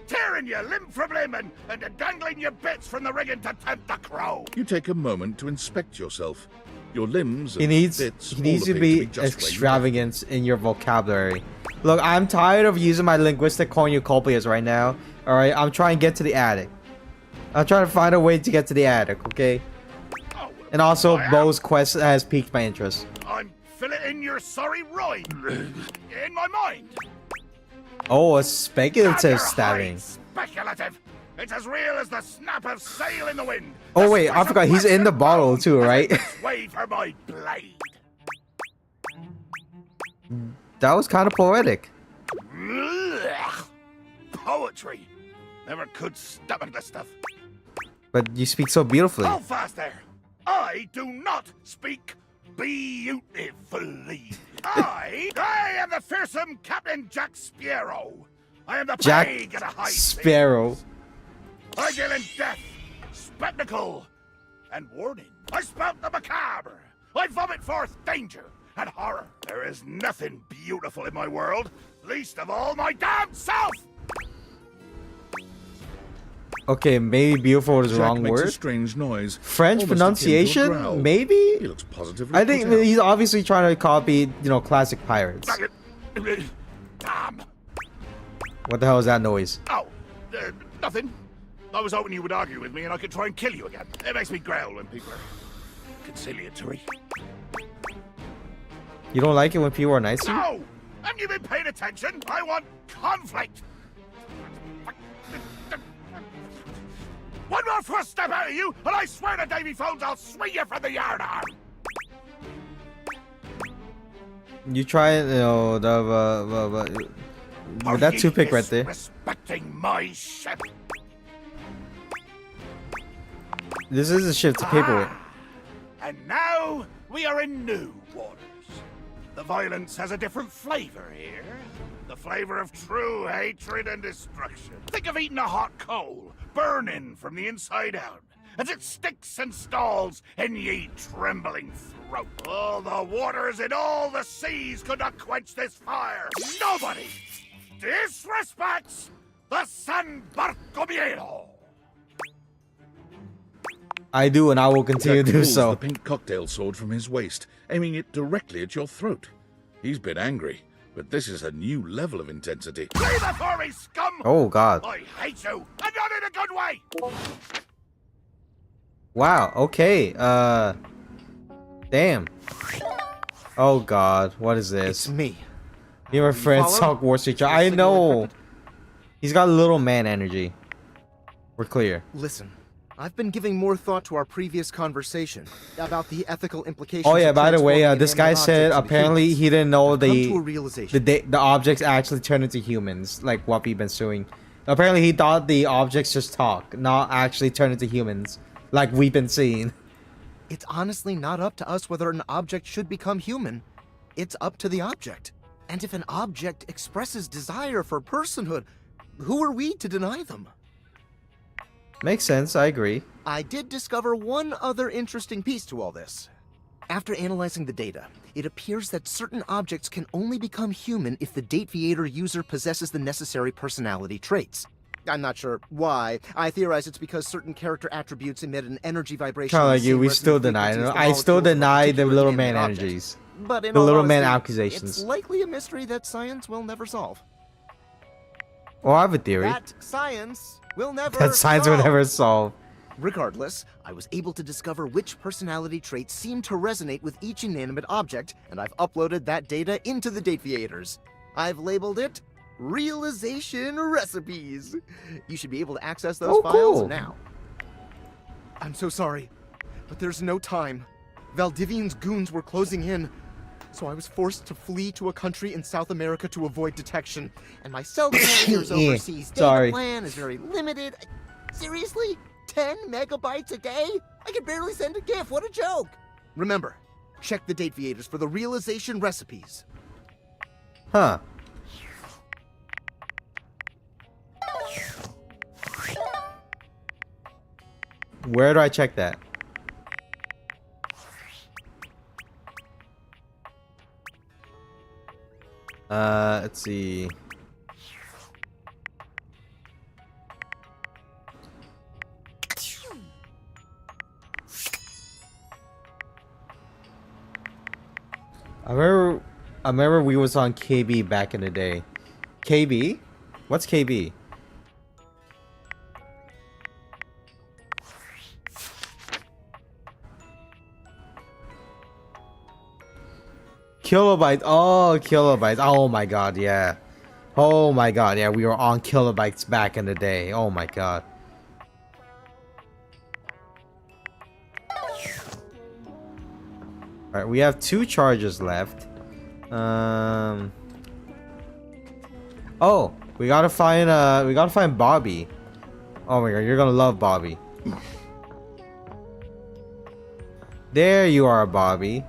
S4: tearing you limb from limb and dangling your bits from the rigging to tempt the crow!
S2: You take a moment to inspect yourself. Your limbs
S1: He
S2: and
S1: needs
S2: bits
S1: he needs
S2: all
S1: to
S2: appear
S1: be
S2: just where you
S1: extravagant in your vocabulary. Look, I'm tired of using my linguistic cornucopias right now. Alright, I'm trying to get to the attic. I'm trying to find a way to get to the attic, okay? And also, Bo's quest has piqued my interest.
S4: I'm filleting your sorry rhyme in my mind.
S1: Oh, a speculative
S4: You're
S1: stabbing.
S4: speculative. It's as real as the snap of sail in the wind.
S1: Oh wait, I forgot he's in the bottle too, right?
S4: Way for my blade.
S1: That was kind of poetic.
S4: Ugh. Poetry. Never could stomach the stuff.
S1: But you speak so beautifully.
S4: Hold fast there. I do not speak beautifully. I am the fearsome Captain Jack Sparrow. I am the
S1: Jack
S4: plague of the high
S1: Sparrow.
S4: seas. I deal in death, spectacle, and warning. I spout the macabre. I vomit forth danger and horror. There is nothing beautiful in my world, least of all my damn self.
S1: Okay, maybe beautiful is the
S2: Jack
S1: wrong
S2: makes a
S1: word.
S2: strange noise.
S1: French
S2: almost akin to a growl.
S1: pronunciation, maybe.
S2: He looks positively.
S1: I think
S2: put out.
S1: he's obviously trying to copy, classic pirates.
S4: Damn.
S1: What the hell is that noise?
S4: Oh, nothing. I was hoping you would argue with me and I could try and kill you again. It makes me growl when people are conciliatory.
S1: You don't like it when people are nice to you?
S4: No! Haven't you been paying attention? I want conflict. One more first step out of you, and I swear to Davy Phones I'll swing you from the yardarm.
S1: You try it, with that toothpick right there.
S4: Respecting my ship.
S1: This is a shift to paperwork.
S4: And now we are in new waters. The violence has a different flavor here. The flavor of true hatred and destruction. Think of eating a hot coal, burning from the inside out, as it sticks and stalls in ye trembling throat. All the waters in all the seas could not quench this fire. Nobody disrespects the San Bartolomeo.
S1: I do, and I will continue
S2: Jack
S1: to do
S2: pulls
S1: so.
S2: the pink cocktail sword from his waist, aiming it directly at your throat. He's been angry, but this is a new level of intensity.
S4: Flee before me, scum!
S1: Oh, God.
S4: I hate you, and not in a good way!
S1: Wow, okay, damn. Oh, God, what is this?
S15: It's me.
S1: Me and my friends
S15: follow?
S1: talk war to each other. I know. He's got little man energy. We're clear.
S15: Listen, I've been giving more thought to our previous conversation about the ethical implications.
S1: Oh yeah,
S15: of
S1: by the way,
S15: transforming
S1: this guy
S15: inanimate
S1: said
S15: objects into
S1: apparently
S15: humans.
S1: he didn't know
S15: I've come to a realization.
S1: the objects actually turn into humans, like what we've been suing. Apparently he thought the objects just talk, not actually turn into humans, like we've been seeing.
S15: It's honestly not up to us whether an object should become human. It's up to the object. And if an object expresses desire for personhood, who are we to deny them?
S1: Makes sense, I agree.
S15: I did discover one other interesting piece to all this. After analyzing the data, it appears that certain objects can only become human if the Dateviator user possesses the necessary personality traits. I'm not sure why. I theorize it's because certain character attributes emit an energy vibration.
S1: Kind of
S15: on
S1: like
S15: the
S1: you,
S15: same
S1: we
S15: resonant
S1: still deny it.
S15: frequency as the
S1: I still
S15: molecules of a
S1: deny the
S15: particular
S1: little man
S15: inanimate object.
S1: energies.
S15: But in
S1: The
S15: all
S1: little man
S15: honesty,
S1: accusations.
S15: It's likely a mystery that science will never solve.
S1: Oh, I have a theory.
S15: That science will never
S1: That science will
S15: solve.
S1: never solve.
S15: Regardless, I was able to discover which personality traits seem to resonate with each inanimate object, and I've uploaded that data into the Dateviators. I've labeled it Realization Recipes. You should be able to access those
S1: Oh,
S15: files
S1: cool.
S15: now. I'm so sorry, but there's no time. Valdivian's goons were closing in, so I was forced to flee to a country in South America to avoid detection. And my cell carrier's
S1: Yeah,
S15: overseas data
S1: sorry.
S15: plan is very limited. Seriously? 10 megabytes a day? I can barely send a GIF. What a joke! Remember, check the Dateviators for the realization recipes.
S1: Huh. Where do I check that? Let's see. I remember we was on KB back in the day. KB? What's KB? Kilobytes. Oh, kilobytes. Oh my god, yeah. Oh my god, yeah. We were on kilobytes back in the day. Oh my god. Alright, we have 2 charges left. Oh, we gotta find Bobby. Oh my god, you're gonna love Bobby. There you are, Bobby.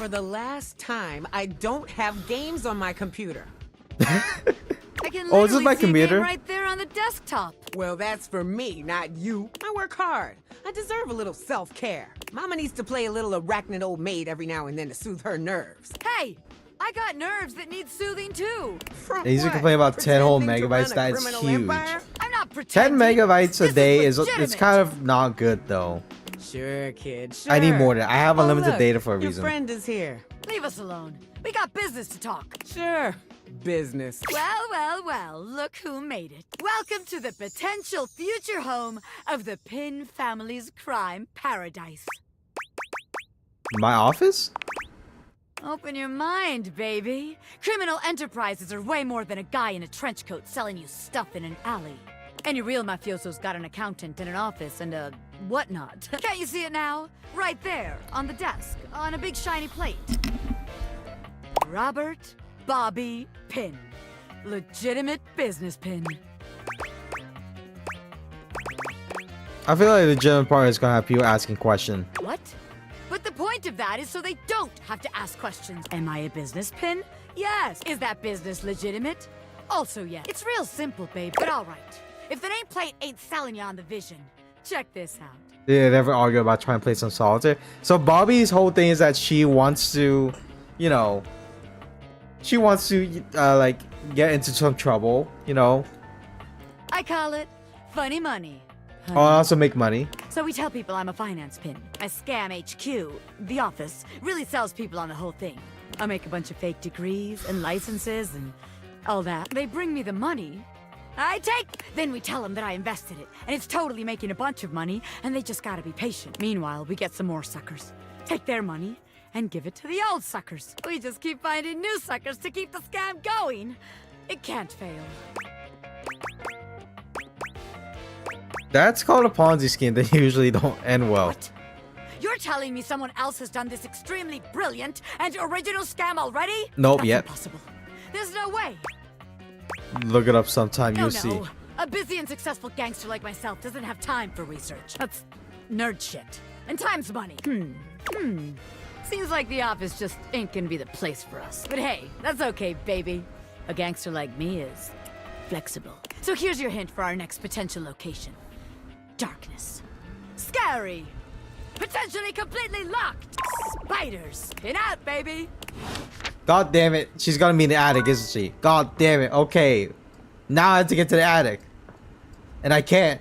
S5: For the last time, I don't have games on my computer.
S20: I can
S1: Oh, is this
S20: literally
S1: my
S20: see a game
S1: computer?
S20: right there on the desktop.
S5: Well, that's for me, not you. I work hard. I deserve a little self-care. Mama needs to play a little arachnid old maid every now and then to soothe her nerves.
S20: Hey, I got nerves that need soothing too.
S1: They usually complain about 10 whole megabytes. That's huge.
S20: I'm not
S1: 10
S20: pretending.
S1: megabytes a day is it's
S20: legitimate.
S1: kind of not good though.
S5: Sure, kid, sure.
S1: I need more than I have
S5: Oh,
S1: unlimited
S5: look,
S1: data for a
S5: your
S1: reason.
S5: friend is here.
S20: Leave us alone. We got business to talk.
S5: Sure. Business.
S20: Well, look who made it. Welcome to the potential future home of the Pin family's crime paradise.
S1: My office?
S20: Open your mind, baby. Criminal enterprises are way more than a guy in a trench coat selling you stuff in an alley. Any real mafioso's got an accountant and an office and a whatnot. Can't you see it now? Right there, on the desk, on a big shiny plate. Robert Bobby Pin. Legitimate business pin.
S1: I feel like the gym part is gonna have people asking questions.
S20: What? But the point of that is so they don't have to ask questions. Am I a business pin? Yes. Is that business legitimate? Also yes. It's real simple, babe, but all right. If the nameplate ain't selling you on the vision, check this out.
S1: They never argue about trying to play some solitaire. So Bobby's whole thing is that she wants to, you know, she wants to like get into some trouble, you know.
S20: I call it funny money.
S1: Oh, also make money.
S20: So we tell people I'm a finance pin. I scam HQ, the office, really sells people on the whole thing. I make a bunch of fake degrees and licenses and all that. They bring me the money. I take, then we tell them that I invested it, and it's totally making a bunch of money, and they just gotta be patient. Meanwhile, we get some more suckers, take their money, and give it to the old suckers. We just keep finding new suckers to keep the scam going. It can't fail.
S1: That's called a Ponzi scheme. They usually don't end well.
S20: You're telling me someone else has done this extremely brilliant and original scam already?
S1: Nope,
S20: That's
S1: yet.
S20: impossible. There's no way.
S1: Look it up sometime, you'll see.
S20: No. A busy and successful gangster like myself doesn't have time for research. That's nerd shit. And time's money. Seems like the office just ain't gonna be the place for us. But hey, that's okay, baby. A gangster like me is flexible. So here's your hint for our next potential location. Darkness. Scary. Potentially completely locked. Spiders. Pin out, baby.
S1: God damn it. She's gonna be in the attic, isn't she? God damn it. Okay. Now I have to get to the attic. And I can't.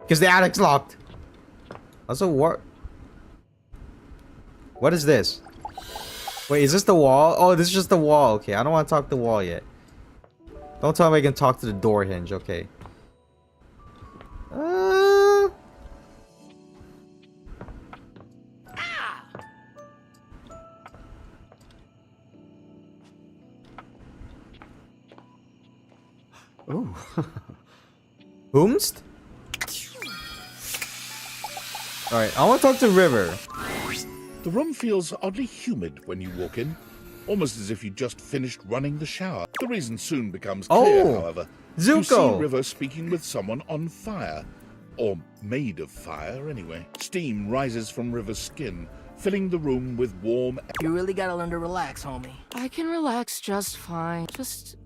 S1: Because the attic's locked. Also, what is this? Wait, is this the wall? Oh, this is just the wall. Okay, I don't want to talk to the wall yet. Don't tell me I can talk to the door hinge. Okay.
S9: Oh.
S1: Whomst? Alright, I want to talk to River.
S2: The room feels oddly humid when you walk in, almost as if you just finished running the shower. The reason soon becomes clear,
S1: Oh,
S2: however.
S1: Zuko.
S2: You see River speaking with someone on fire. Or made of fire, anyway. Steam rises from River's skin, filling the room with warm...
S23: You really gotta learn to relax, homie.
S12: I can relax just fine. Just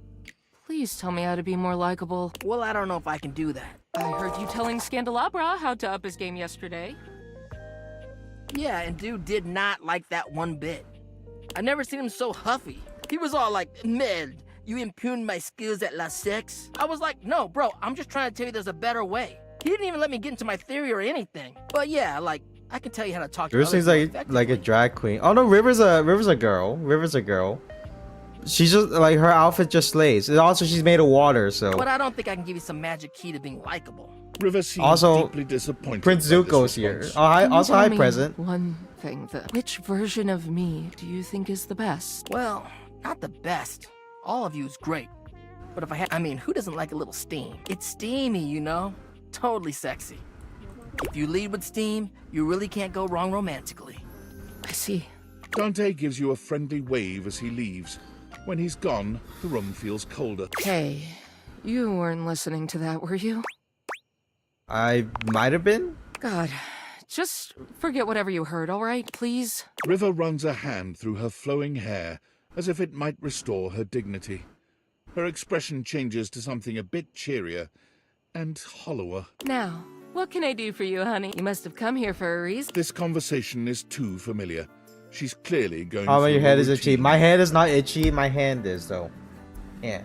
S12: please tell me how to be more likable.
S23: Well, I don't know if I can do that.
S12: I heard you telling Scandelabra how to up his game yesterday.
S23: Yeah, and dude did not like that one bit. I've never seen him so huffy. He was all like, "Mel, you impugned my skills at La Sex?" I was like, "No, bro, I'm just trying to tell you there's a better way." He didn't even let me get into my theory or anything. But yeah, like, I can tell you how to talk to
S1: River
S23: others
S1: seems
S23: more
S1: like a drag queen. Oh no, River's a girl. River's a girl. She's just like, her outfit just slays. And also she's made of water, so.
S23: But I don't think I can give you some magic key to being likable.
S2: River seems
S1: Also,
S2: deeply disappointed.
S1: Prince
S2: by this
S1: Zuko's here.
S2: response.
S1: Oh, hi,
S12: Can you
S1: also
S12: tell
S1: hi,
S12: me
S1: present.
S12: One thing, which version of me do you think is the best?
S23: Well, not the best. All of you is great. But if I mean, who doesn't like a little steam? It's steamy, you know? Totally sexy. If you lead with steam, you really can't go wrong romantically.
S12: I see.
S2: Dante gives you a friendly wave as he leaves. When he's gone, the room feels colder.
S12: Hey, you weren't listening to that, were you?
S1: I might have been.
S12: God,
S3: just forget whatever you heard, all right? Please?
S2: River runs a hand through her flowing hair as if it might restore her dignity. Her expression changes to something a bit cheerier and hollower.
S3: Now, what can I do for you, honey? You must have come here for a reason.
S2: This conversation is too familiar. She's clearly going
S1: How about
S2: through
S1: your head
S2: a
S1: is itchy?
S2: routine.
S1: My head is not itchy. My hand is though. Yeah,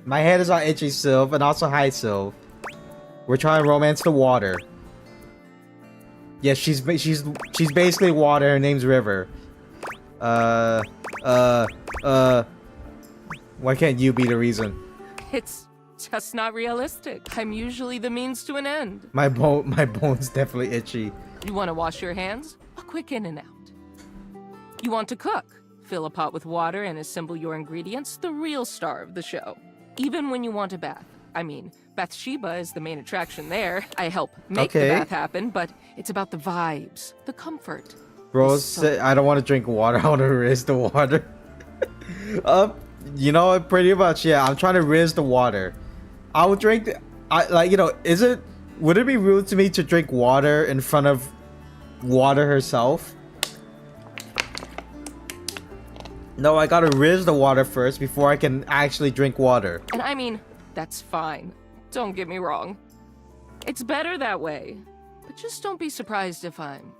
S1: my head is not itchy, Sylv, and also hi, Sylv. We're trying to romance the water. Yeah, she's basically water. Her name's River. Why can't you be the reason?
S3: It's just not realistic. I'm usually the means to an end.
S1: My bone's definitely itchy.
S3: You want to wash your hands? A quick in and out. You want to cook? Fill a pot with water and assemble your ingredients, the real star of the show. Even when you want a bath. I mean, Bathsheba is the main attraction there. I help make the bath happen, but it's about the vibes, the comfort.
S1: Rose, I don't want to drink water. I want to riz the water. You know, pretty much, yeah. I'm trying to riz the water. I would drink. Would it be rude to me to drink water in front of water herself? No, I gotta riz the water first before I can actually drink water.
S3: And I mean, that's fine. Don't get me wrong. It's better that way. But just don't be surprised if I'm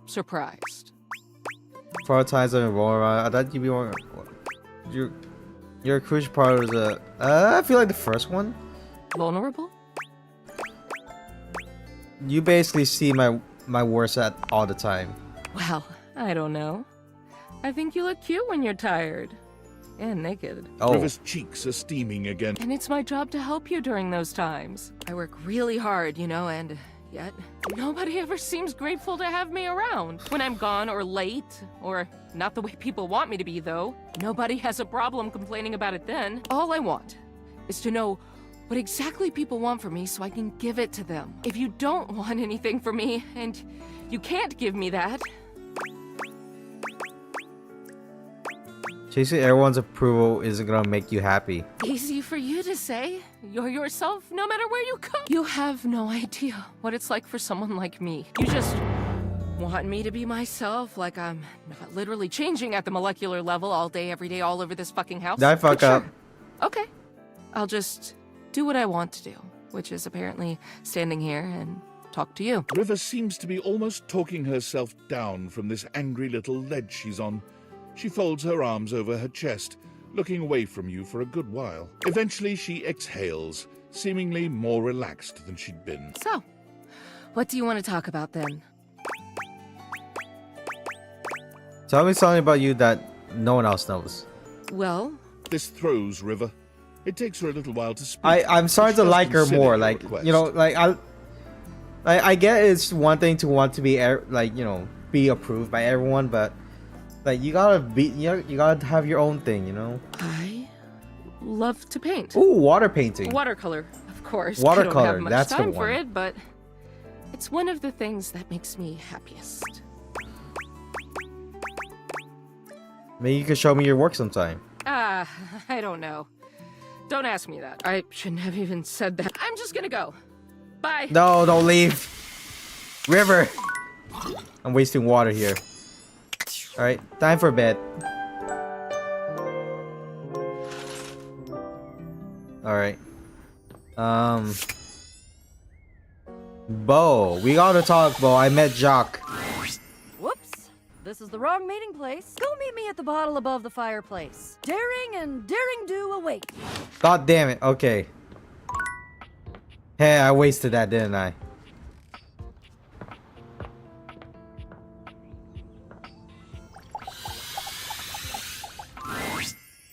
S3: surprised.
S1: Prioritize and roll around. I thought you'd be more. Your crucial part was I feel like the first one.
S3: Vulnerable?
S1: You basically see my worst at all the time.
S3: Well, I don't know. I think you look cute when you're tired. And naked.
S1: Oh.
S2: River's cheeks are steaming again.
S3: And it's my job to help you during those times. I work really hard, you know, and yet nobody ever seems grateful to have me around. When I'm gone or late, or not the way people want me to be, though, nobody has a problem complaining about it then. All I want is to know what exactly people want from me so I can give it to them. If you don't want anything from me, and you can't give me that,
S1: Chasing everyone's approval isn't gonna make you happy.
S3: easy for you to say. You're yourself no matter where you go. You have no idea what it's like for someone like me. You just want me to be myself, like I'm not literally changing at the molecular level all day, every day, all over this fucking house.
S1: Did I fuck
S3: But
S1: up?
S3: sure. Okay. I'll just do what I want to do, which is apparently standing here and talk to you.
S2: River seems to be almost talking herself down from this angry little ledge she's on. She folds her arms over her chest, looking away from you for a good while. Eventually, she exhales, seemingly more relaxed than she'd been.
S3: So, what do you want to talk about then?
S1: Tell me something about you that no one else knows.
S3: Well,
S2: this throws River. It takes her a little while to speak.
S1: I'm starting to
S2: but she
S1: like her
S2: does consider
S1: more.
S2: your
S1: Like,
S2: request.
S1: you know, like I get it's one thing to want to be be approved by everyone, but like you gotta have your own thing, you know.
S3: I love to paint.
S1: Ooh, water painting.
S3: Watercolor, of course. I
S1: Watercolor,
S3: don't have much
S1: that's the
S3: time for
S1: one.
S3: it, but it's one of the things that makes me happiest.
S1: Maybe you could show me your work sometime.
S3: I don't know. Don't ask me that. I shouldn't have even said that. I'm just gonna go. Bye.
S1: No, don't leave. River. I'm wasting water here. Alright, time for bed. Alright. Bo. We gotta talk, Bo. I met Jacques.
S20: Whoops. This is the wrong meeting place. Go meet me at the bottle above the fireplace. Daring and daring do await.
S1: God damn it. Okay. Hey, I wasted that, didn't I?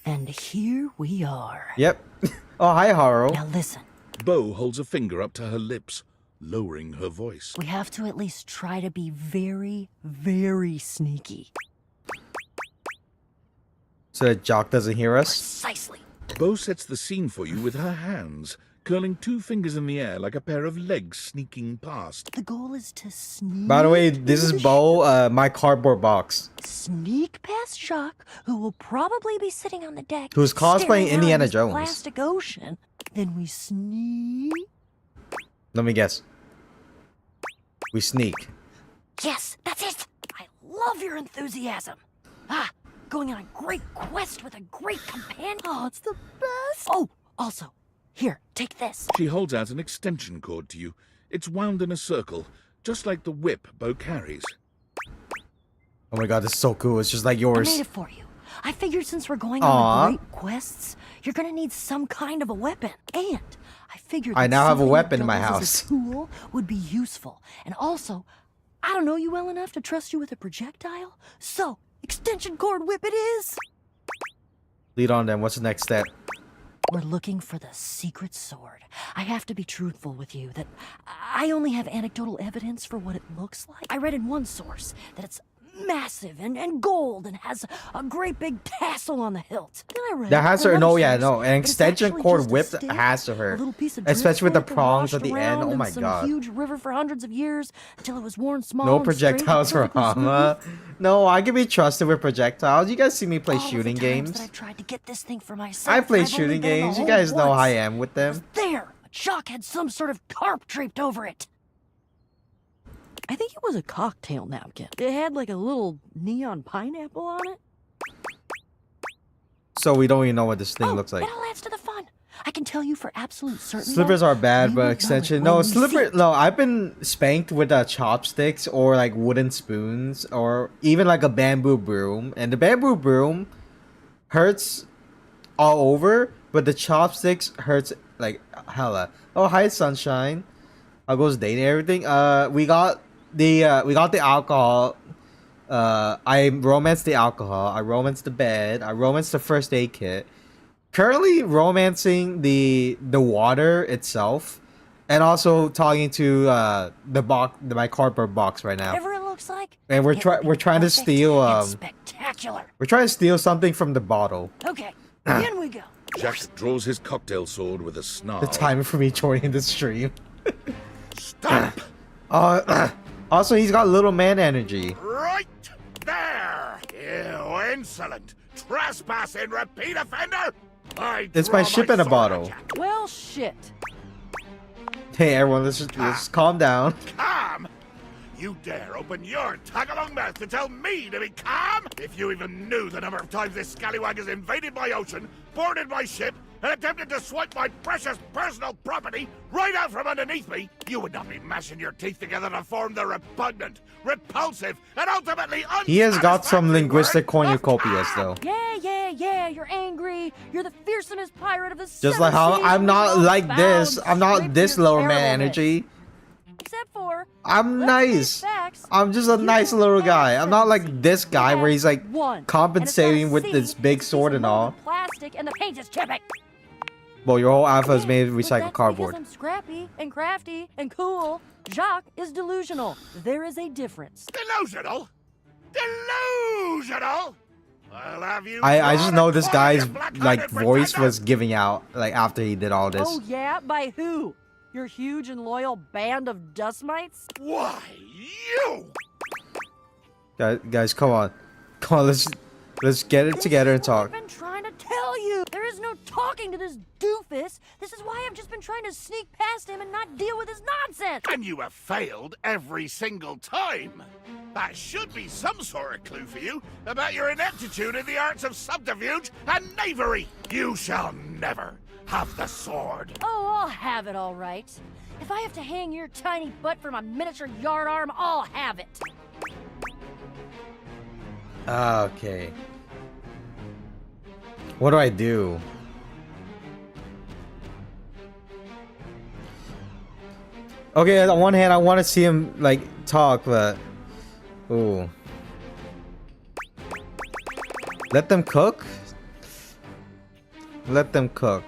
S20: And here we are.
S1: Yep. Oh, hi, Haro.
S20: Now listen.
S2: Bo holds a finger up to her lips, lowering her voice.
S20: We have to at least try to be very, very sneaky.
S1: So that Jock doesn't hear us?
S20: Precisely.
S2: Bo sets the scene for you with her hands, curling two fingers in the air like a pair of legs sneaking past.
S20: The goal is to sneak.
S1: By the way, this is Bo, my cardboard box.
S20: Sneak past Jacques, who will probably be sitting on the deck.
S1: Who's cosplaying
S20: staring out
S1: Indiana
S20: at this
S1: Jones.
S20: Plastic ocean. Then we sneak.
S1: Let me guess. We sneak.
S20: Yes, that's it. I love your enthusiasm. Going on a great quest with a great companion. Oh, it's the best. Oh, also, here, take this.
S2: She holds out an extension cord to you. It's wound in a circle, just like the whip Bo carries.
S1: Oh my god, this is so cool. It's just like
S20: I
S1: yours.
S20: made it for you. I figured since we're going
S1: Aw.
S20: on the great quests, you're gonna need some kind of a weapon. And I figured
S1: I
S20: that
S1: now have a
S20: something
S1: weapon
S20: that
S1: in my
S20: doubles
S1: house.
S20: as a tool would be useful. And also, I don't know you well enough to trust you with a projectile. So, extension cord whip it is.
S1: Lead on then. What's the next step?
S20: We're looking for the secret sword. I have to be truthful with you that I only have anecdotal evidence for what it looks like. I read in one source that it's massive and gold and has a great big tassel on the hilt. Then I read
S1: That has
S20: in
S1: to.
S20: another
S1: No, yeah,
S20: source
S1: no. An
S20: that it's
S1: extension
S20: actually
S1: cord
S20: just a
S1: whip
S20: stick,
S1: has to
S20: a
S1: hurt.
S20: little piece of
S1: Especially with the
S20: driftwood that
S1: prongs
S20: washed
S1: at the end.
S20: around
S1: Oh
S20: in
S1: my
S20: some
S1: god.
S20: huge river for hundreds of years until it was worn small.
S1: No
S20: and straight and
S1: projectiles for
S20: perfectly smooth.
S1: Hama. No, I can be trusted with projectiles. You guys see me play
S20: All of the
S1: shooting
S20: times
S1: games.
S20: that I've tried to get this thing for myself,
S1: I play
S20: I've only
S1: shooting
S20: been in the
S1: games. You
S20: hole
S1: guys know how I
S20: once.
S1: am with them.
S20: There, a chalk had some sort of carp draped over it. I think it was a cocktail napkin. It had like a little neon pineapple on it.
S1: So we don't even know what this thing looks like.
S20: It all adds to the fun. I can tell you for absolute certainty.
S1: Slippers
S20: though,
S1: are bad,
S20: we
S1: but
S20: won't know
S1: extension.
S20: it
S1: No,
S20: when we see
S1: slipper.
S20: it.
S1: No, I've been spanked with chopsticks or like wooden spoons or even like a bamboo broom, and the bamboo broom hurts all over, but the chopsticks hurts like hella. Oh, hi, sunshine. How goes dating and everything? We got the alcohol. I romanced the alcohol. I romanced the bed. I romanced the first aid kit. Currently romancing the water itself, and also talking to my cardboard box right now.
S20: Whatever it looks like.
S1: And we're trying to steal
S20: Spectacular.
S1: we're trying to steal something from the bottle.
S20: Okay, in we go.
S2: Jack draws his cocktail sword with a snarl.
S1: The time for me joining the stream.
S2: Stop!
S1: Also, he's got little man energy.
S4: Right there! You insolent, trespassing repeat offender!
S1: It's my ship in a bottle.
S20: Well, shit.
S1: Hey, everyone, let's just calm down.
S4: Calm? You dare open your tag-along mouth to tell me to be calm? If you even knew the number of times this scallywag has invaded my ocean, boarded my ship, and attempted to swipe my precious personal property right out from underneath me, you would not be mashing your teeth together to form the repugnant, repulsive, and ultimately
S1: He has got some
S4: unsatisfactory
S1: linguistic
S4: word
S1: cornucopias, though.
S20: Yeah, you're angry. You're the fearsomest pirate of the
S1: Just like how I'm not like this. I'm not this lower man energy.
S20: Except for
S1: I'm nice. I'm just a nice little guy. I'm not like this guy where he's like compensating with this big sword and all.
S20: plastic and the paint is chipping.
S1: Well, your whole alpha is made of
S20: But
S1: recycled
S20: that's
S1: cardboard.
S20: because I'm scrappy and crafty and cool. Jacques is delusional. There is a difference.
S4: Delusional? Delusional? I'll have you
S1: I just know this guy's
S4: black-hearted
S1: like voice
S4: pretender.
S1: was giving out like after he did all this.
S20: Oh yeah? By who? Your huge and loyal band of dust mites?
S4: Why, you?
S1: Guys, come on, let's get it together and talk.
S20: I've been trying to tell you. There is no talking to this doofus. This is why I've just been trying to sneak past him and not deal with his nonsense.
S4: And you have failed every single time. That should be some sort of clue for you about your ineptitude in the arts of subterfuge and knavery. You shall never have the sword.
S20: Oh, I'll have it all right. If I have to hang your tiny butt for my miniature yard arm, I'll have it.
S1: Okay. What do I do? Okay, on one hand, I want to see him like talk, but ooh, let them cook. Let them cook.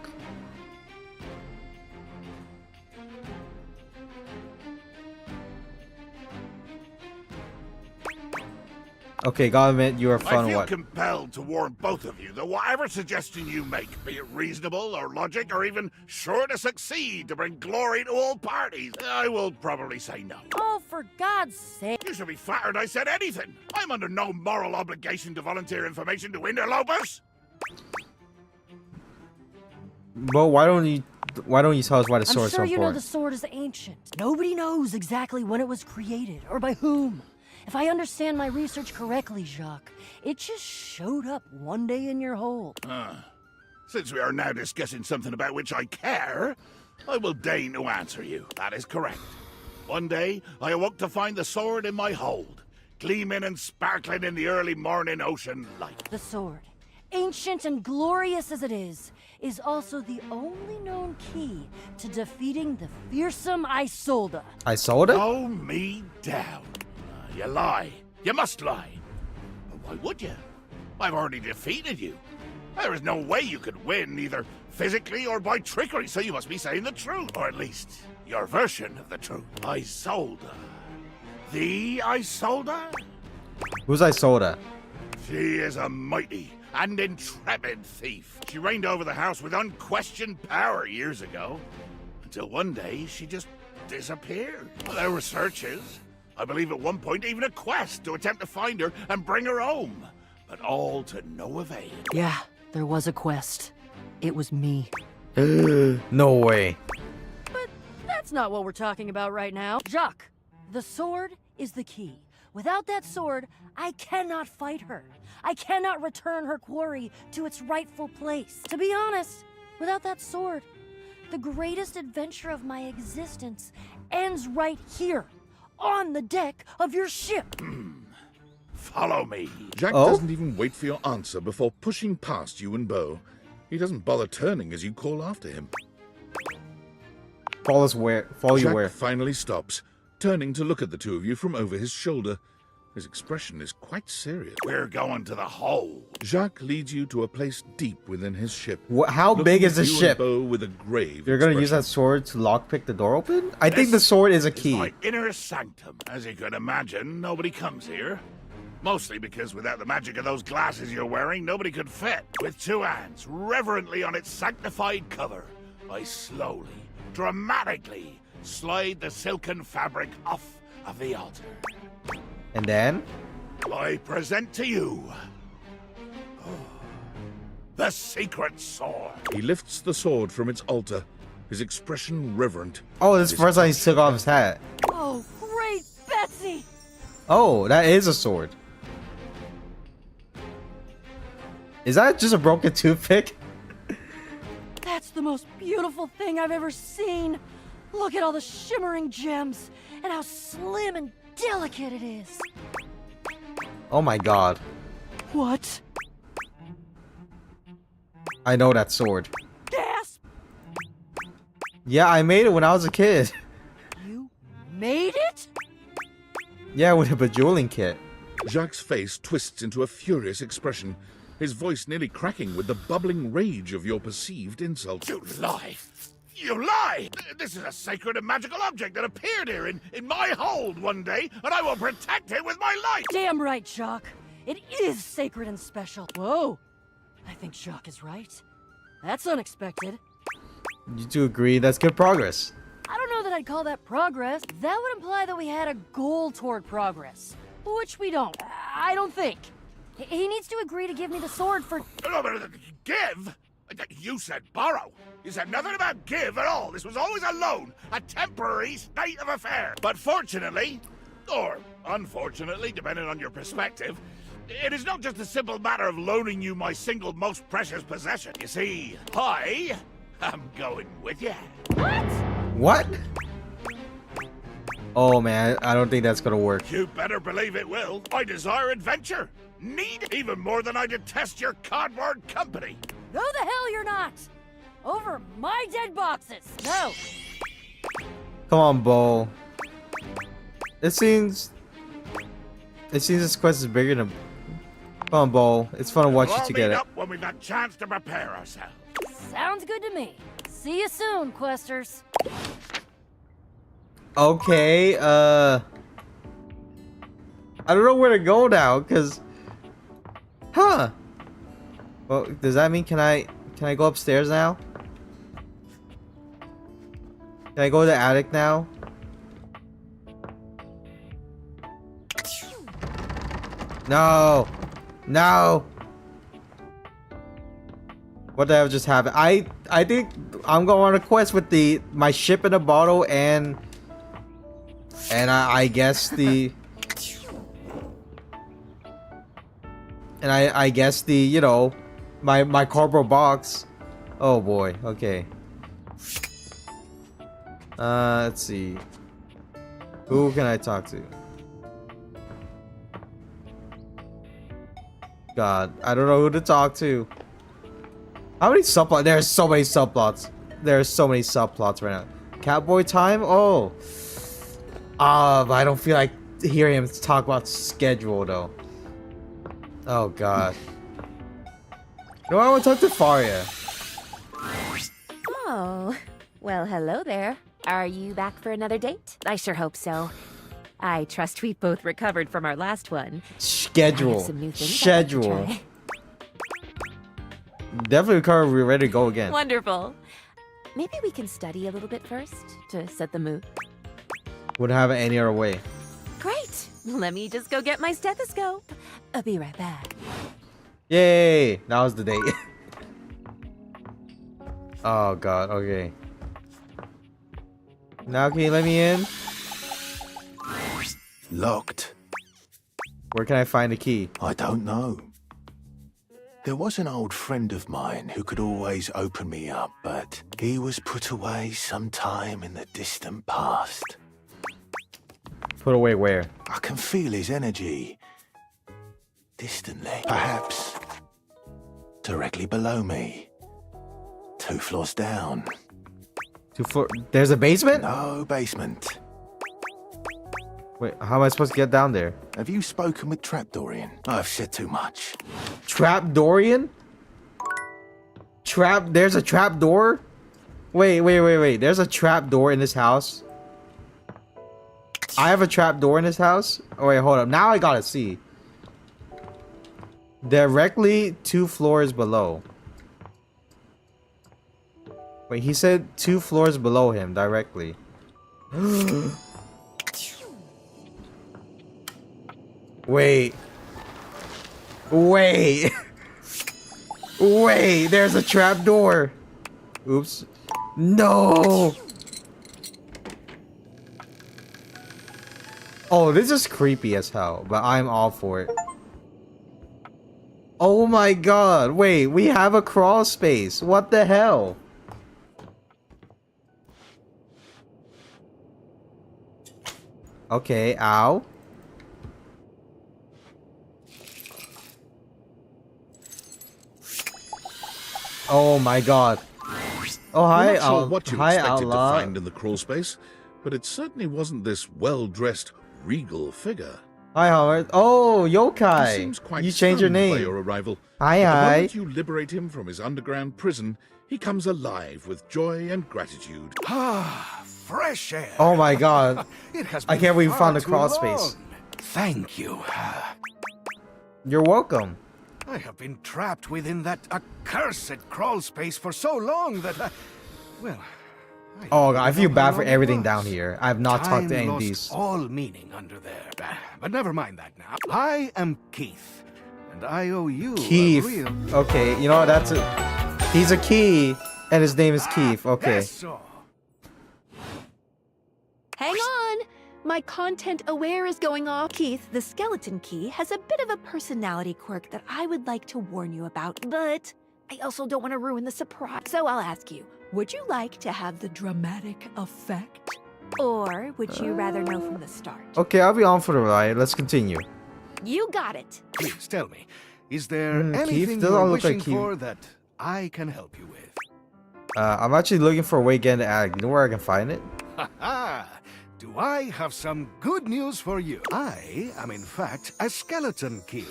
S1: Okay, gotta admit, you are
S4: I
S1: fun.
S4: feel
S1: What?
S4: compelled to warn both of you that whatever suggestion you make, be it reasonable or logic or even sure to succeed to bring glory to all parties, I will probably say no.
S20: Oh, for God's sake.
S4: You should be flattered I said anything. I'm under no moral obligation to volunteer information to interlopers.
S1: Well, why don't you Why don't you tell us why the
S20: I'm
S1: sword is so
S20: sure you know
S1: important?
S20: the sword is ancient. Nobody knows exactly when it was created or by whom. If I understand my research correctly, Jacques, it just showed up one day in your hold.
S4: Since we are now discussing something about which I care, I will deign to answer you. That is correct. One day, I awoke to find the sword in my hold, gleaming and sparkling in the early morning ocean light.
S20: The sword, ancient and glorious as it is also the only known key to defeating the fearsome Isolde.
S1: Isolde?
S4: Oh, me down. You lie. You must lie. But why would you? I've already defeated you. There is no way you could win, either physically or by trickery, so you must be saying the truth. Or at least, your version of the truth. Isolde. The Isolde?
S1: Who's Isolde?
S4: She is a mighty and intrepid thief. She reigned over the house with unquestioned power years ago, until one day she just disappeared. Well, there were searches. I believe at one point even a quest to attempt to find her and bring her home, but all to no avail.
S20: Yeah, there was a quest. It was me.
S1: No way.
S20: But that's not what we're talking about right now. Jacques, the sword is the key. Without that sword, I cannot fight her. I cannot return her quarry to its rightful place. To be honest, without that sword, the greatest adventure of my existence ends right here, on the deck of your ship.
S4: Follow me.
S2: Jack doesn't even wait for your answer before pushing past you and Bo. He doesn't bother turning as you call after him.
S1: Follow you where?
S2: Jack finally stops, turning to look at the two of you from over his shoulder. His expression is quite serious.
S4: We're going to the hold.
S2: Jacques leads you to a place deep within his ship.
S1: How big is the
S2: Looking at you
S1: ship?
S2: and Bo with a grave
S1: You're gonna use that sword to lockpick the door open? I think the sword is a key.
S4: My inner sanctum. As you could imagine, nobody comes here. Mostly because without the magic of those glasses you're wearing, nobody could fit. With two hands reverently on its sanctified cover, I slowly, dramatically slide the silken fabric off of the altar.
S1: And then?
S4: I present to you the secret sword.
S2: He lifts the sword from its altar, his expression reverent.
S1: Oh, this is the first time he took off his hat.
S20: Oh, great Betsy!
S1: Oh, that is a sword. Is that just a broken toothpick?
S20: That's the most beautiful thing I've ever seen. Look at all the shimmering gems and how slim and delicate it is.
S1: Oh my god.
S20: What?
S1: I know that sword.
S20: Gasp!
S1: Yeah, I made it when I was a kid.
S20: You made it?
S1: Yeah, with a bejeweling kit.
S2: Jacques' face twists into a furious expression, his voice nearly cracking with the bubbling rage of your perceived insult.
S4: You lie! You lie! This is a sacred and magical object that appeared here in my hold one day, and I will protect it with my life!
S20: Damn right, Jacques. It is sacred and special. Whoa. I think Jacques is right. That's unexpected.
S1: You two agree that's good progress.
S20: I don't know that I'd call that progress. That would imply that we had a goal toward progress. Which we don't. I don't think. He needs to agree to give me the sword for...
S4: No, but give? You said borrow. You said nothing about give at all. This was always a loan, a temporary state of affair. But fortunately, or unfortunately, depending on your perspective, it is not just a simple matter of loaning you my single most precious possession. You see, I am going with you.
S1: What? Oh man, I don't think that's gonna work.
S4: You better believe it will. I desire adventure. Need even more than I detest your cardboard company.
S20: No, the hell you're not! Over my dead boxes! No!
S1: Come on, Bo. It seems this quest is bigger than... Come on, Bo. It's fun to watch you two get it.
S4: Up when we've got a chance to prepare ourselves.
S20: Sounds good to me. See you soon, questers.
S1: Okay, I don't know where to go now, cause... Huh. Well, does that mean can I go upstairs now? Can I go to the attic now? No! No! What the hell just happened? I think I'm going on a quest with my ship in a bottle and I guess the I guess the, you know, my cardboard box. Oh boy. Okay. Let's see. Who can I talk to? God, I don't know who to talk to. How many subplots? There's so many subplots. There's so many subplots right now. Catboy time? Oh. But I don't feel like hearing him talk about schedule though. Oh god. No, I want to talk to Faria.
S9: Oh, well, hello there. Are you back for another date? I sure hope so. I trust we both recovered from our last one.
S1: Schedule. Schedule. Definitely recovered. We're ready to go again.
S9: Wonderful. Maybe we can study a little bit first to set the mood.
S1: Wouldn't have it any other way.
S9: Great. Let me just go get my stethoscope. I'll be right back.
S1: Yay! That was the date. Oh god, okay. Now can you let me in?
S14: Locked.
S1: Where can I find the key?
S14: I don't know. There was an old friend of mine who could always open me up, but he was put away sometime in the distant past.
S1: Put away where?
S14: I can feel his energy. Distantly. Perhaps directly below me. 2 floors down.
S1: 2 floor. There's a basement?
S14: No basement.
S1: Wait, how am I supposed to get down there?
S14: Have you spoken with Trapdorian? I've said too much.
S1: Trapdorian? There's a trap door? Wait. There's a trap door in this house? I have a trap door in this house? Oh wait, hold up. Now I gotta see. Directly 2 floors below. Wait, he said 2 floors below him directly. Wait. Wait, there's a trap door. Oops. No. Oh, this is creepy as hell, but I'm all for it. Oh my god. Wait, we have a crawl space. What the hell? Okay, ow. Oh my god. Oh, hi,
S2: I'm not sure what you
S1: hi,
S2: expected
S1: Allah.
S2: to find in the crawl space, but it certainly wasn't this well-dressed, regal figure.
S1: Hi, Howard. Oh,
S2: He
S1: Yokai.
S2: seems quite
S1: You changed your
S2: stunned by
S1: name.
S2: your arrival.
S1: Hi,
S2: But the
S1: hi.
S2: moment you liberate him from his underground prison, he comes alive with joy and gratitude.
S10: Ah, fresh air.
S1: Oh my god.
S10: It has
S1: I
S10: been
S1: can't believe we
S10: far
S1: found the
S10: too
S1: crawl
S10: long.
S1: space.
S10: Thank you.
S1: You're welcome.
S10: I have been trapped within that accursed crawl space for so long that well,
S1: Oh god, I feel bad for
S10: long it
S1: everything
S10: was.
S1: down here. I have not talked to any of
S10: Time
S1: these.
S10: lost all meaning under there. But never mind that now. I am Keith, and I owe you a
S1: Keith.
S10: real...
S1: Okay, you know what? That's a. He's a key, and his name is Keith. Okay.
S7: Hang on! My content aware is going off. Keith, the skeleton key, has a bit of a personality quirk that I would like to warn you about, but I also don't want to ruin the surprise. So I'll ask you, would you like to have the dramatic effect? Or would you rather know from the start?
S1: Okay, I'll be on for the ride. Let's continue.
S7: You got it.
S10: Please tell me, is there
S1: Keith?
S10: anything
S1: Doesn't
S10: you're
S1: look like
S10: wishing
S1: Keith.
S10: for that I can help you with?
S1: I'm actually looking for a way to get into attic. You know where I can find it?
S10: Ha-ha! Do I have some good news for you? I am in fact a skeleton key.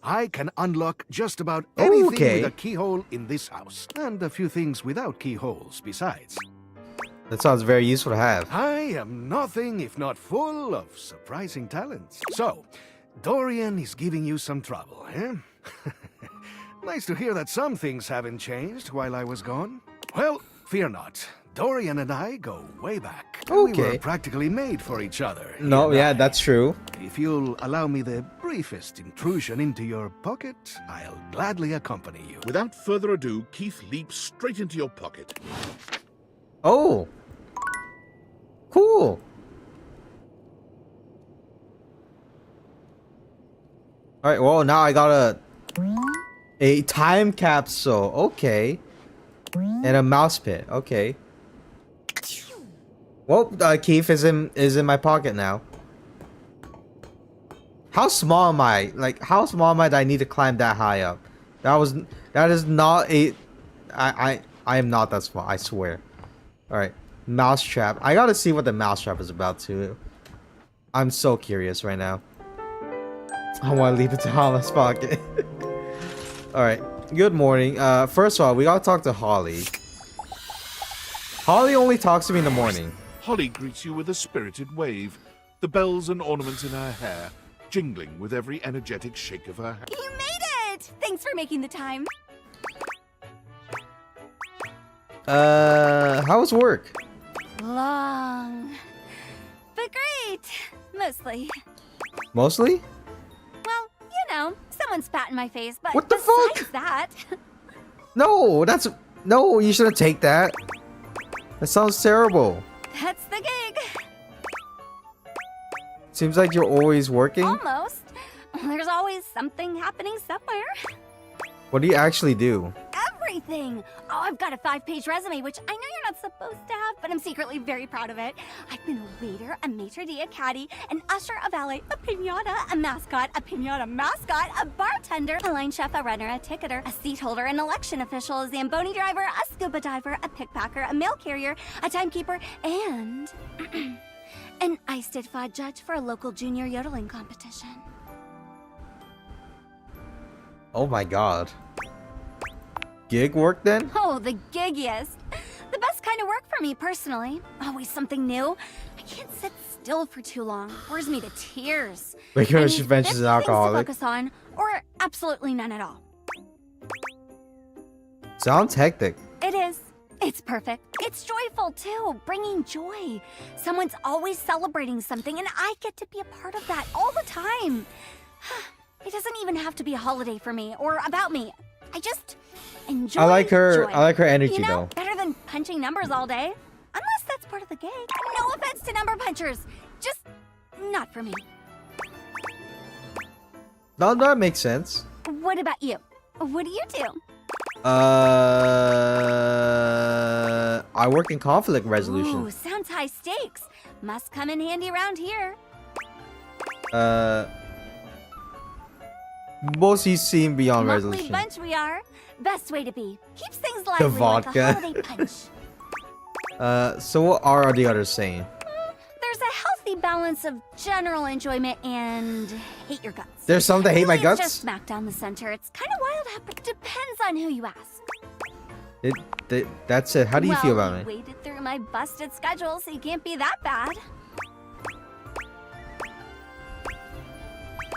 S10: I can unlock just about anything
S1: Okay.
S10: with a keyhole in this house, and a few things without keyholes besides.
S1: That sounds very useful to have.
S10: I am nothing if not full of surprising talents. So, Dorian is giving you some trouble, eh? Nice to hear that some things haven't changed while I was gone. Well, fear not. Dorian and I go way back. We were
S1: Okay.
S10: practically made for each other.
S1: No, yeah, that's true.
S10: If you'll allow me the briefest intrusion into your pocket, I'll gladly accompany you.
S2: Without further ado, Keith leaps straight into your pocket.
S1: Oh. Cool. All right. Well, now I got a time capsule. Okay. And a mouse pit. Okay. Well, Keith is in my pocket now. How small am I? Like, how small am I that I need to climb that high up? That is not a. I am not that small. I swear. All right, mousetrap. I gotta see what the mousetrap is about too. I'm so curious right now. I want to leave it to Hama's pocket. All right. Good morning. First of all, we gotta talk to Holly. Holly only talks to me in the morning.
S2: Holly greets you with a spirited wave, the bells and ornaments in her hair jingling with every energetic shake of her hand.
S22: You made it! Thanks for making the time.
S1: How was work?
S22: Long. But great. Mostly.
S1: Mostly?
S22: Well, you know, someone spat in my face, but
S1: What the
S22: besides that...
S1: No, no, you shouldn't take that. That sounds terrible.
S22: That's the gig.
S1: Seems like you're always working.
S22: Almost. There's always something happening somewhere.
S1: What do you actually do?
S22: Everything. Oh, I've got a 5-page resume, which I know you're not supposed to have, but I'm secretly very proud of it. I've been a waiter, a maitre d', a caddy, an usher, a valet, a piñata, a mascot, a piñata mascot, a bartender, a line chef, a runner, a ticketer, a seat holder, an election official, a Zamboni driver, a scuba diver, a pickpacker, a mail carrier, a timekeeper, and an ice-did-fod judge for a local junior yodeling competition.
S1: Oh my god. Gig work then?
S22: Oh, the giggiest. The best kind of work for me, personally. Always something new. I can't sit still for too long. Bores me to tears.
S1: Because she ventures an alcoholic.
S22: Things to focus on, or absolutely none at all.
S1: Sounds hectic.
S22: It is. It's perfect. It's joyful, too. Bringing joy. Someone's always celebrating something, and I get to be a part of that all the time. It doesn't even have to be a holiday for me, or about me. I just enjoy
S1: I like her
S22: joy.
S1: energy
S22: You know,
S1: though.
S22: better than punching numbers all day. Unless that's part of the gig. No offense to number punchers. Just not for me.
S1: No, that makes sense.
S22: What about you? What do you do?
S1: I work in conflict resolution.
S22: Ooh, sounds high stakes. Must come in handy around here.
S1: Mostly seen beyond
S22: Lovely
S1: resolution.
S22: bunch we are. Best way to be. Keeps things
S1: The
S22: lively like a
S1: vodka.
S22: holiday punch.
S1: So what are the others saying?
S22: There's a healthy balance of general enjoyment and hate your guts.
S1: There's some that hate my
S22: Really,
S1: guts?
S22: It's just smack down the center. It's kind of wild how it depends on who you ask.
S1: That's it. How do you feel about
S22: Well,
S1: me?
S22: you waded through my busted schedule, so you can't be that bad.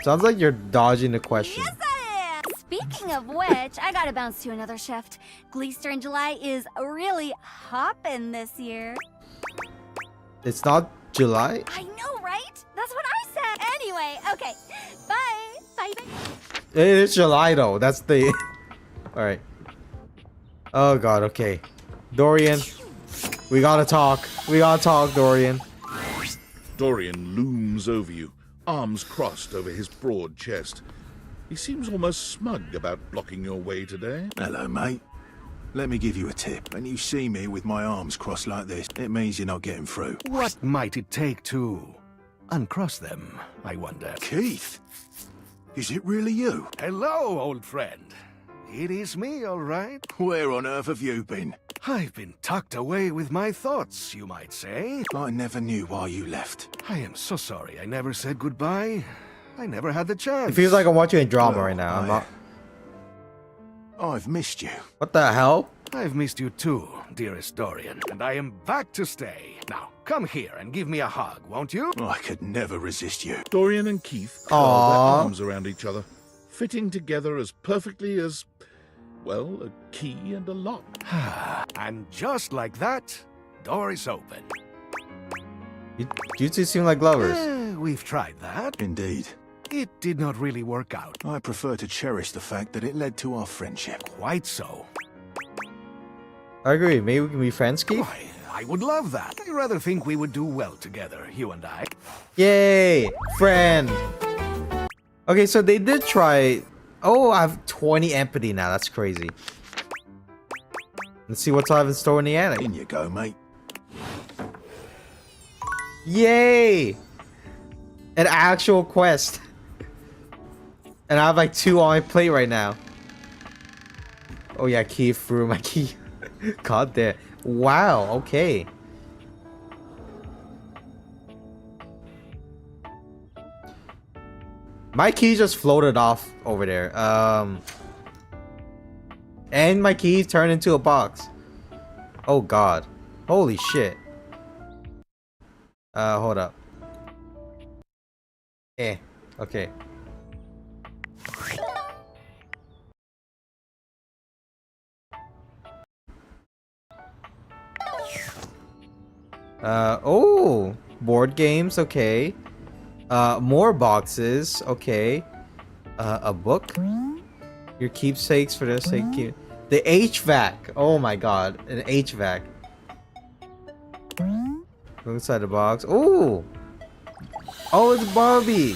S1: Sounds like you're dodging the question.
S22: Yes, I am! Speaking of which, I gotta bounce to another shift. Gleester in July is really hopping this year.
S1: It's not July?
S22: I know, right? That's what I said. Anyway, okay. Bye. Bye.
S1: It is July though. That's the. Alright. Oh god, okay. Dorian. We gotta talk. We gotta talk, Dorian.
S2: Dorian looms over you, arms crossed over his broad chest. He seems almost smug about blocking your way today.
S14: Hello, mate. Let me give you a tip. When you see me with my arms crossed like this, it means you're not getting through.
S10: What might it take to uncross them, I wonder?
S14: Keith? Is it really you?
S10: Hello, old friend. It is me, all right.
S14: Where on earth have you been?
S10: I've been tucked away with my thoughts, you might say.
S14: I never knew why you left.
S10: I am so sorry I never said goodbye. I never had the chance.
S1: It feels like I'm watching a drama right now. I'm not.
S14: I've missed you.
S1: What the hell?
S10: I've missed you too, dearest Dorian, and I am back to stay. Now, come here and give me a hug, won't you?
S14: I could never resist you.
S2: Dorian and Keith curl their arms around each other, fitting together as perfectly as, well, a key and a lock.
S10: And just like that, door is open.
S1: You two seem like lovers.
S10: We've tried that.
S14: Indeed.
S10: it did not really work out.
S14: I prefer to cherish the fact that it led to our friendship.
S10: Quite so.
S1: I agree. Maybe we can be friends, Keith?
S10: I would love that. I rather think we would do well together, you and I.
S1: Yay! Friend! Okay, so they did try... Oh, I have 20 empathy now. That's crazy. Let's see what's I have in store in the attic.
S14: In you go, mate.
S1: Yay! An actual quest. And I have like 2 on my plate right now. Oh yeah, key through my key. God damn. Wow, okay. My key just floated off over there. And my key turned into a box. Oh god. Holy shit. Hold up. Okay. Oh, board games, okay. More boxes, okay. A book. Your keepsakes for the sake. The HVAC. Oh my god, an HVAC. Go inside the box. Oh, it's Barbie.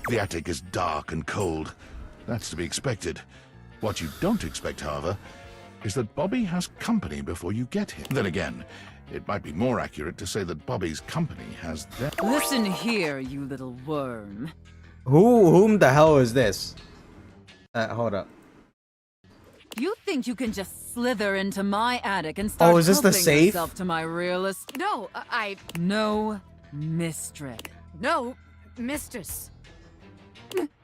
S2: The attic is dark and cold. That's to be expected. What you don't expect, however, is that Bobby has company before you get here. Then again, it might be more accurate to say that Bobby's company has them.
S11: Listen here, you little worm.
S1: Whom the hell is this? Hold up.
S11: You think you can just slither into my attic and start
S1: is this the
S11: helping
S1: safe?
S11: yourself to my realist?
S19: No,
S11: No, mistress.
S19: No, mistress.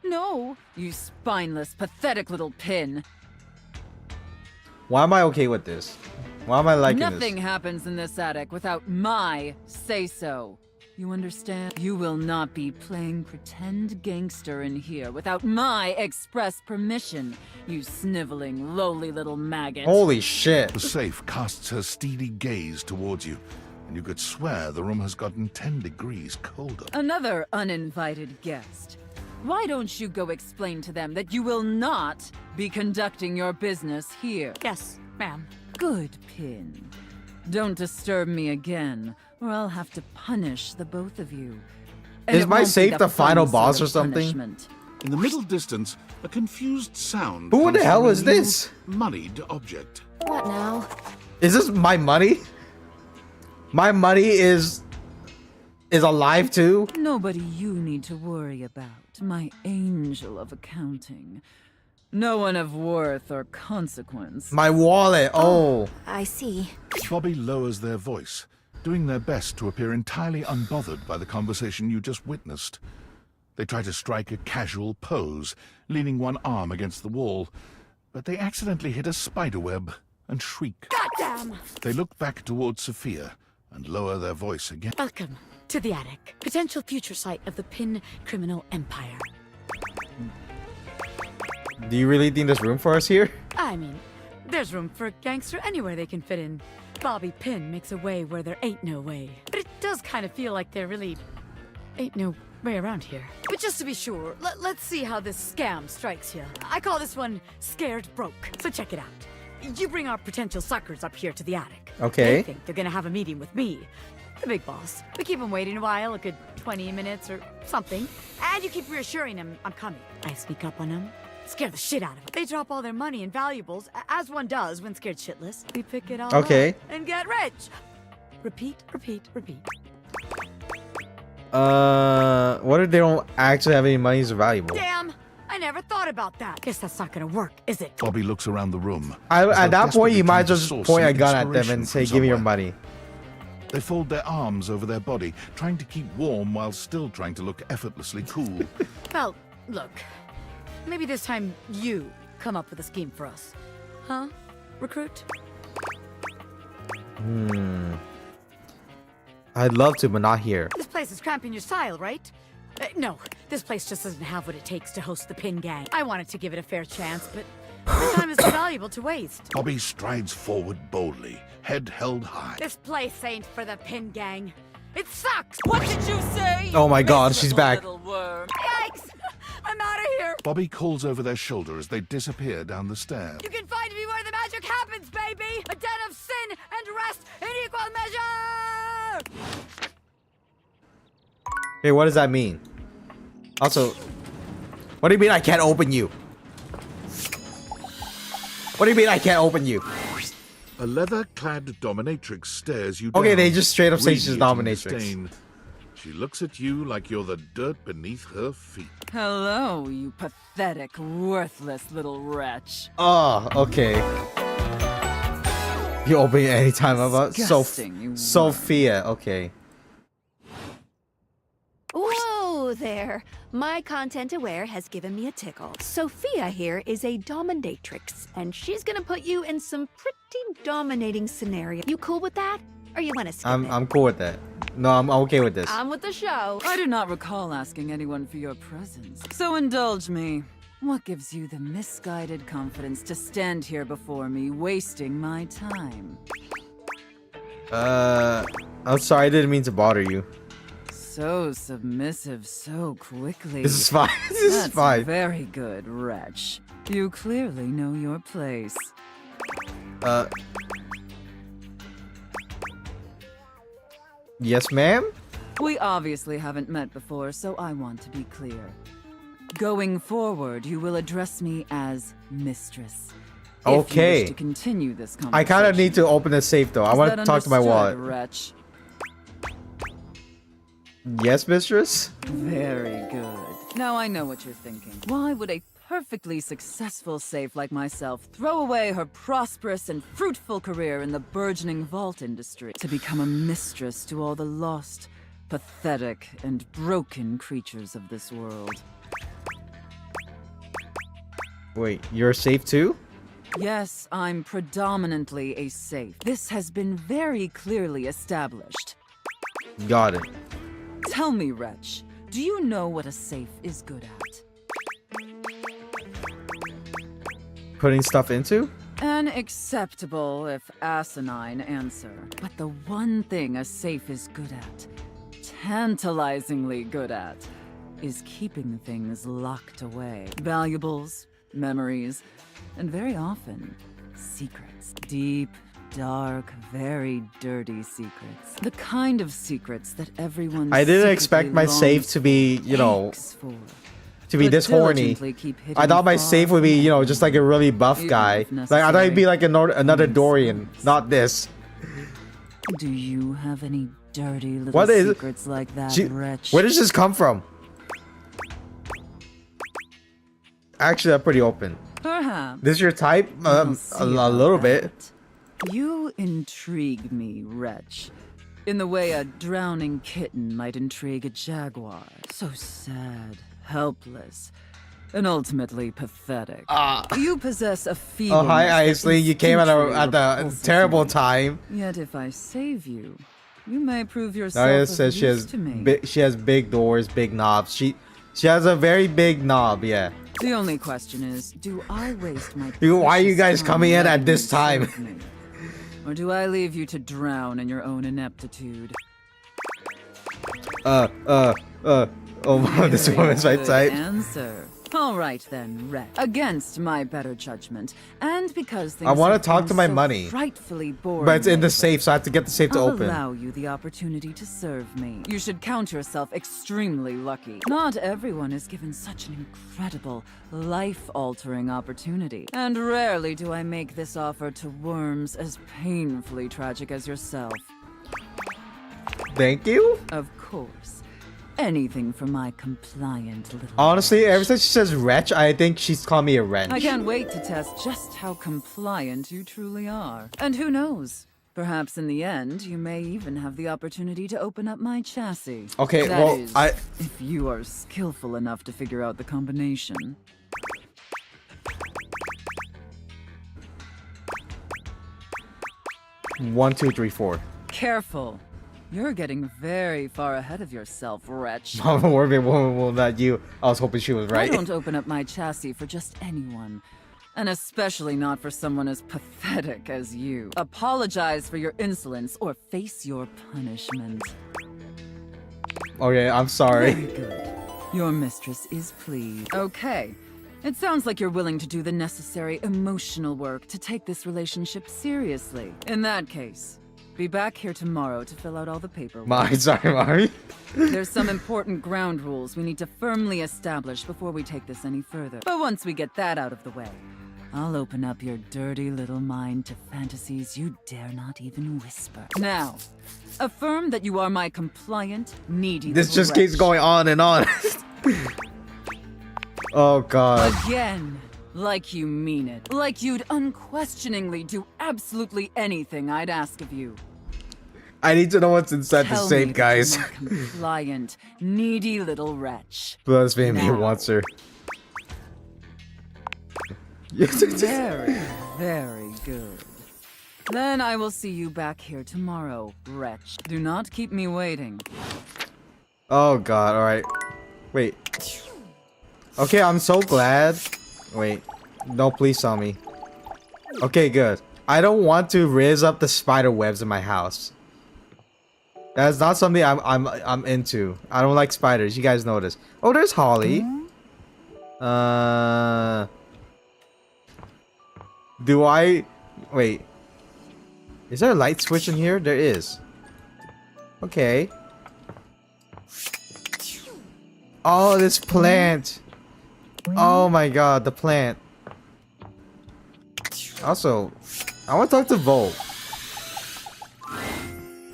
S11: No, you spineless, pathetic little pin.
S1: Why am I okay with this? Why am I liking
S11: Nothing
S1: this?
S11: happens in this attic without my say-so. You understand? You will not be playing pretend gangster in here without my express permission, you sniveling, lowly little maggot.
S1: Holy shit.
S2: The safe casts her steely gaze towards you, and you could swear the room has gotten 10 degrees colder.
S11: Another uninvited guest. Why don't you go explain to them that you will not be conducting your business here?
S19: Yes, ma'am.
S11: Good, Pin. Don't disturb me again, or I'll have to punish the both of you. And
S1: Is
S11: it
S1: my
S11: won't be
S1: safe the
S11: fun
S1: final
S11: sort
S1: boss
S11: of
S1: or something?
S11: punishment.
S2: In the middle distance, a confused sound.
S1: Who the
S2: comes
S1: hell
S2: from a
S1: is
S2: new,
S1: this?
S2: Moneyed object.
S20: What now?
S1: Is this my money? My money is alive too?
S11: Nobody you need to worry about, my angel of accounting. No one of worth or consequence.
S1: My wallet. Oh.
S20: I see.
S2: Bobby lowers their voice, doing their best to appear entirely unbothered by the conversation you just witnessed. They try to strike a casual pose, leaning one arm against the wall, but they accidentally hit a spiderweb and shriek.
S19: Goddamn!
S2: They look back towards Sophia and lower their voice again.
S19: Welcome to the attic, potential future site of the Pin criminal empire.
S1: Do you really think there's room for us here?
S19: I mean, there's room for a gangster anywhere they can fit in. Bobby Pin makes a way where there ain't no way. But it does kind of feel like there really ain't no way around here. But just to be sure, let's see how this scam strikes you. I call this one Scared Broke. So check it out. You bring our potential suckers up here to the attic.
S1: Okay.
S19: They think they're gonna have a meeting with me, the big boss. We keep them waiting a while, a good 20 minutes or something. And you keep reassuring them I'm coming. I sneak up on them. Scare the shit out of them. They drop all their money and valuables, as one does when scared shitless. We pick it all
S1: Okay.
S19: up and get rich. Repeat, repeat, repeat.
S1: What if they don't actually have any money that's valuable?
S19: Damn! I never thought about that. Guess that's not gonna work, is it?
S2: Bobby looks around the room.
S1: At that point, you might just
S2: source
S1: point a
S2: some
S1: gun at them
S2: inspiration
S1: and say,
S2: from
S1: give me your
S2: somewhere.
S1: money.
S2: They fold their arms over their body, trying to keep warm while still trying to look effortlessly cool.
S19: Well, look. Maybe this time you come up with a scheme for us. Huh? Recruit?
S1: I'd love to, but not here.
S19: This place is cramping your style, right? No, this place just doesn't have what it takes to host the Pin Gang. I wanted to give it a fair chance, but my time is too valuable to waste.
S2: Bobby strides forward boldly, head held high.
S19: This place ain't for the Pin Gang.
S11: It sucks! What did you say?
S1: Oh my god, she's back.
S11: Yikes! I'm out of here!
S2: Bobby calls over their shoulder as they disappear down the stair.
S11: You can find me where the magic happens, baby! A den of sin and rest in equal measure!
S1: Hey, what does that mean? Also, what do you mean I can't open you? What do you mean I can't open you?
S2: A leather-clad dominatrix stares you down.
S1: Okay, they just straight up say she's
S2: radiating
S1: dominatrix.
S2: disdain. She looks at you like you're the dirt beneath her feet.
S11: Hello, you pathetic, worthless little wretch.
S1: Oh, okay. You open it anytime about
S11: Disgusting, you
S1: Sophia. Okay.
S7: Whoa there! My content aware has given me a tickle. Sophia here is a dominatrix, and she's gonna put you in some pretty dominating scenario. You cool with that? Or you wanna skip it?
S1: I'm cool with that. No, I'm okay with this.
S7: I'm with the show.
S11: I do not recall asking anyone for your presence, so indulge me. What gives you the misguided confidence to stand here before me, wasting my time?
S1: I'm sorry, I didn't mean to bother you.
S11: So submissive so quickly.
S1: This is fine. This is
S11: That's
S1: fine.
S11: Very good, wretch. You clearly know your place.
S1: Yes, ma'am?
S11: We obviously haven't met before, so I want to be clear. Going forward, you will address me as Mistress. If you
S1: Okay.
S11: wish to continue this conversation.
S1: I kind of need to open the safe though. I
S11: Is
S1: want to
S11: that
S1: talk to my
S11: understood,
S1: wallet.
S11: Wretch?
S1: Yes, mistress?
S11: Very good. Now I know what you're thinking. Why would a perfectly successful safe like myself throw away her prosperous and fruitful career in the burgeoning vault industry to become a mistress to all the lost, pathetic, and broken creatures of this world?
S1: Wait, you're safe too?
S11: Yes, I'm predominantly a safe. This has been very clearly established.
S1: Got it.
S11: Tell me, wretch, do you know what a safe is good at?
S1: Putting stuff into?
S11: An acceptable, if asinine, answer. But the one thing a safe is good at, tantalizingly good at, is keeping things locked away. Valuables, memories, and very often, secrets. Deep, dark, very dirty secrets. The kind of secrets that everyone
S1: I didn't expect
S11: secretly
S1: my
S11: longs
S1: safe to be, you know,
S11: aches for.
S1: to be
S11: But
S1: this horny.
S11: diligently keep hitting
S1: I thought my
S11: far
S1: safe would be, you know, just like a really buff
S11: Even
S1: guy.
S11: if
S1: Like I thought he'd be like
S11: necessary.
S1: another Dorian, not this.
S11: Do you have any dirty little
S1: What is
S11: secrets like that,
S1: Gee,
S11: wretch?
S1: where does this come from? Actually, I'm pretty open.
S11: Perhaps.
S1: This your type?
S11: We'll
S1: A
S11: see about
S1: little bit.
S11: that. You intrigue me, wretch. In the way a drowning kitten might intrigue a jaguar. So sad, helpless, and ultimately pathetic. You possess a feeble.
S1: Oh, hi, Isley. You came at a terrible time.
S11: Yet if I save you, you may prove yourself
S1: Nadia
S11: of
S1: says she
S11: use
S1: has
S11: to me.
S1: she has big doors, big knobs. She has a very big knob. Yeah.
S11: The only question is, do I waste my
S1: Why are you
S11: precious
S1: guys
S11: time
S1: coming in
S11: letting
S1: at this
S11: you
S1: time?
S11: serve me? Or do I leave you to drown in your own ineptitude?
S1: Oh my, this woman's my
S11: Good
S1: type.
S11: Answer. All right then, wretch. Against my better judgment, and because things
S1: I want to
S11: have
S1: talk
S11: been
S1: to my
S11: so
S1: money,
S11: frightfully boring
S1: but it's in the
S11: lately,
S1: safe, so I have to get the safe to
S11: I'll
S1: open.
S11: allow you the opportunity to serve me. You should count yourself extremely lucky. Not everyone is given such an incredible, life-altering opportunity. And rarely do I make this offer to worms as painfully tragic as yourself.
S1: Thank you.
S11: Of course. Anything for my compliant little...
S1: Honestly, ever since she says wretch, I think she's calling me a wrench.
S11: I can't wait to test just how compliant you truly are. And who knows? Perhaps in the end, you may even have the opportunity to open up my chassis.
S1: Okay,
S11: That
S1: well,
S11: is,
S1: I...
S11: if you are skillful enough to figure out the combination.
S1: One, two, three, four.
S11: Careful. You're getting very far ahead of yourself, wretch.
S1: Mama Warby, well, not you. I was hoping she was right.
S11: I don't open up my chassis for just anyone. And especially not for someone as pathetic as you. Apologize for your insolence or face your punishment.
S1: Okay, I'm sorry.
S11: Very good. Your mistress is pleased. Okay. It sounds like you're willing to do the necessary emotional work to take this relationship seriously. In that case, be back here tomorrow to fill out all the paperwork.
S1: Sorry, Mari.
S11: There's some important ground rules we need to firmly establish before we take this any further. But once we get that out of the way, I'll open up your dirty little mind to fantasies you dare not even whisper. Now, affirm that you are my compliant, needy
S1: This
S11: little
S1: just keeps
S11: wretch.
S1: going on and on. Oh god.
S11: Again, like you mean it. Like you'd unquestioningly do absolutely anything I'd ask of you.
S1: I need to know what's inside the
S11: Tell
S1: safe,
S11: me that
S1: guys.
S11: you're my compliant, needy little wretch.
S1: Blasphemy
S11: Now.
S1: wants her.
S11: Very, very good. Then I will see you back here tomorrow, wretch. Do not keep me waiting.
S1: Oh god, alright. Wait. Okay, I'm so glad. Wait. No, please tell me. Okay, good. I don't want to raise up the spider webs in my house. That's not something I'm into. I don't like spiders. You guys know this. Oh, there's Holly. Do I... Wait. Is there a light switch in here? There is. Okay. Oh, this plant. Oh my god, the plant. Also, I want to talk to Volt.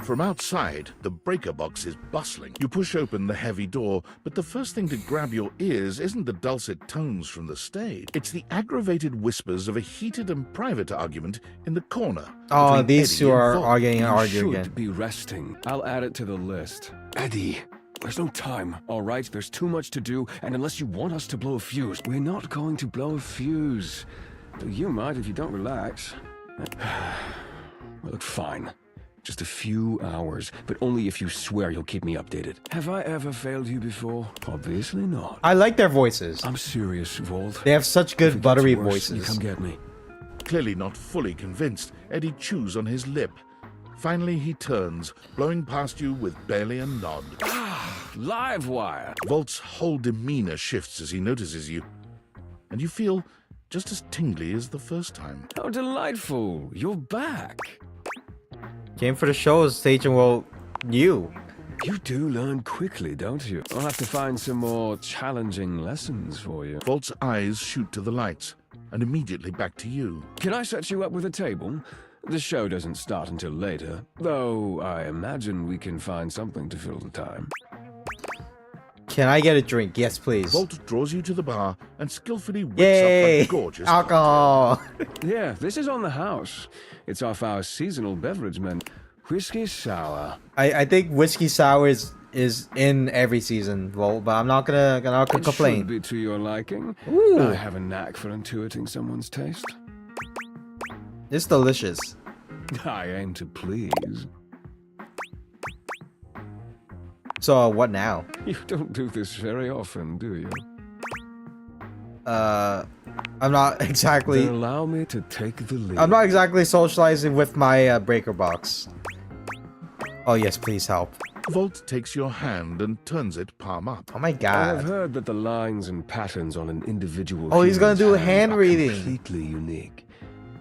S2: From outside, the breaker box is bustling. You push open the heavy door, but the first thing to grab your ears isn't the dulcet tones from the stage. It's the aggravated whispers of a heated and private argument in the corner.
S1: Oh,
S2: between
S1: these
S2: Eddie
S1: two
S2: and
S1: are
S2: Volt.
S1: arguing and
S6: You
S1: arguing
S6: should
S1: again.
S6: be resting. I'll add it to the list. Eddie, there's no time, all right? There's too much to do, and unless you want us to blow a fuse, we're not going to blow a fuse. You might if you don't relax. Well, look, fine. Just a few hours, but only if you swear you'll keep me updated. Have I ever failed you before? Obviously not.
S1: I like their voices.
S6: I'm serious, Volt.
S1: They have such
S6: If
S1: good
S6: it gets
S1: buttery
S6: worse, you
S1: voices.
S6: come get me.
S2: Clearly not fully convinced, Eddie chews on his lip. Finally, he turns, blowing past you with barely a nod.
S6: Live wire.
S2: Volt's whole demeanor shifts as he notices you, and you feel just as tingly as the first time.
S6: How delightful. You're back.
S1: Came for the show, stage and well, you.
S6: You do learn quickly, don't you? I'll have to find some more challenging lessons for you.
S2: Volt's eyes shoot to the lights, and immediately back to you.
S6: Can I set you up with a table? The show doesn't start until later, though I imagine we can find something to fill the time.
S1: Can I get a drink? Yes, please.
S2: Volt draws you to the bar and skillfully whips
S1: Yay!
S2: up a gorgeous
S1: Alcohol.
S6: Yeah, this is on the house. It's off our seasonal beverage menu. Whiskey sour.
S1: I think whiskey sour is in every season, Volt, but I'm not gonna
S6: It should
S1: complain.
S6: be to your liking.
S1: Ooh.
S6: I have a knack for intuiting someone's taste.
S1: It's delicious.
S6: I aim to please.
S1: So what now?
S6: You don't do this very often, do you?
S1: I'm not exactly.
S6: Then allow me to take the lead.
S1: I'm not exactly socializing with my breaker box. Oh yes, please help.
S2: Volt takes your hand and turns it palm up.
S1: Oh my
S6: I have
S1: god.
S6: heard that the lines and patterns on an individual
S1: Oh, he's gonna
S6: human's
S1: do hand
S6: are
S1: reading.
S6: completely unique.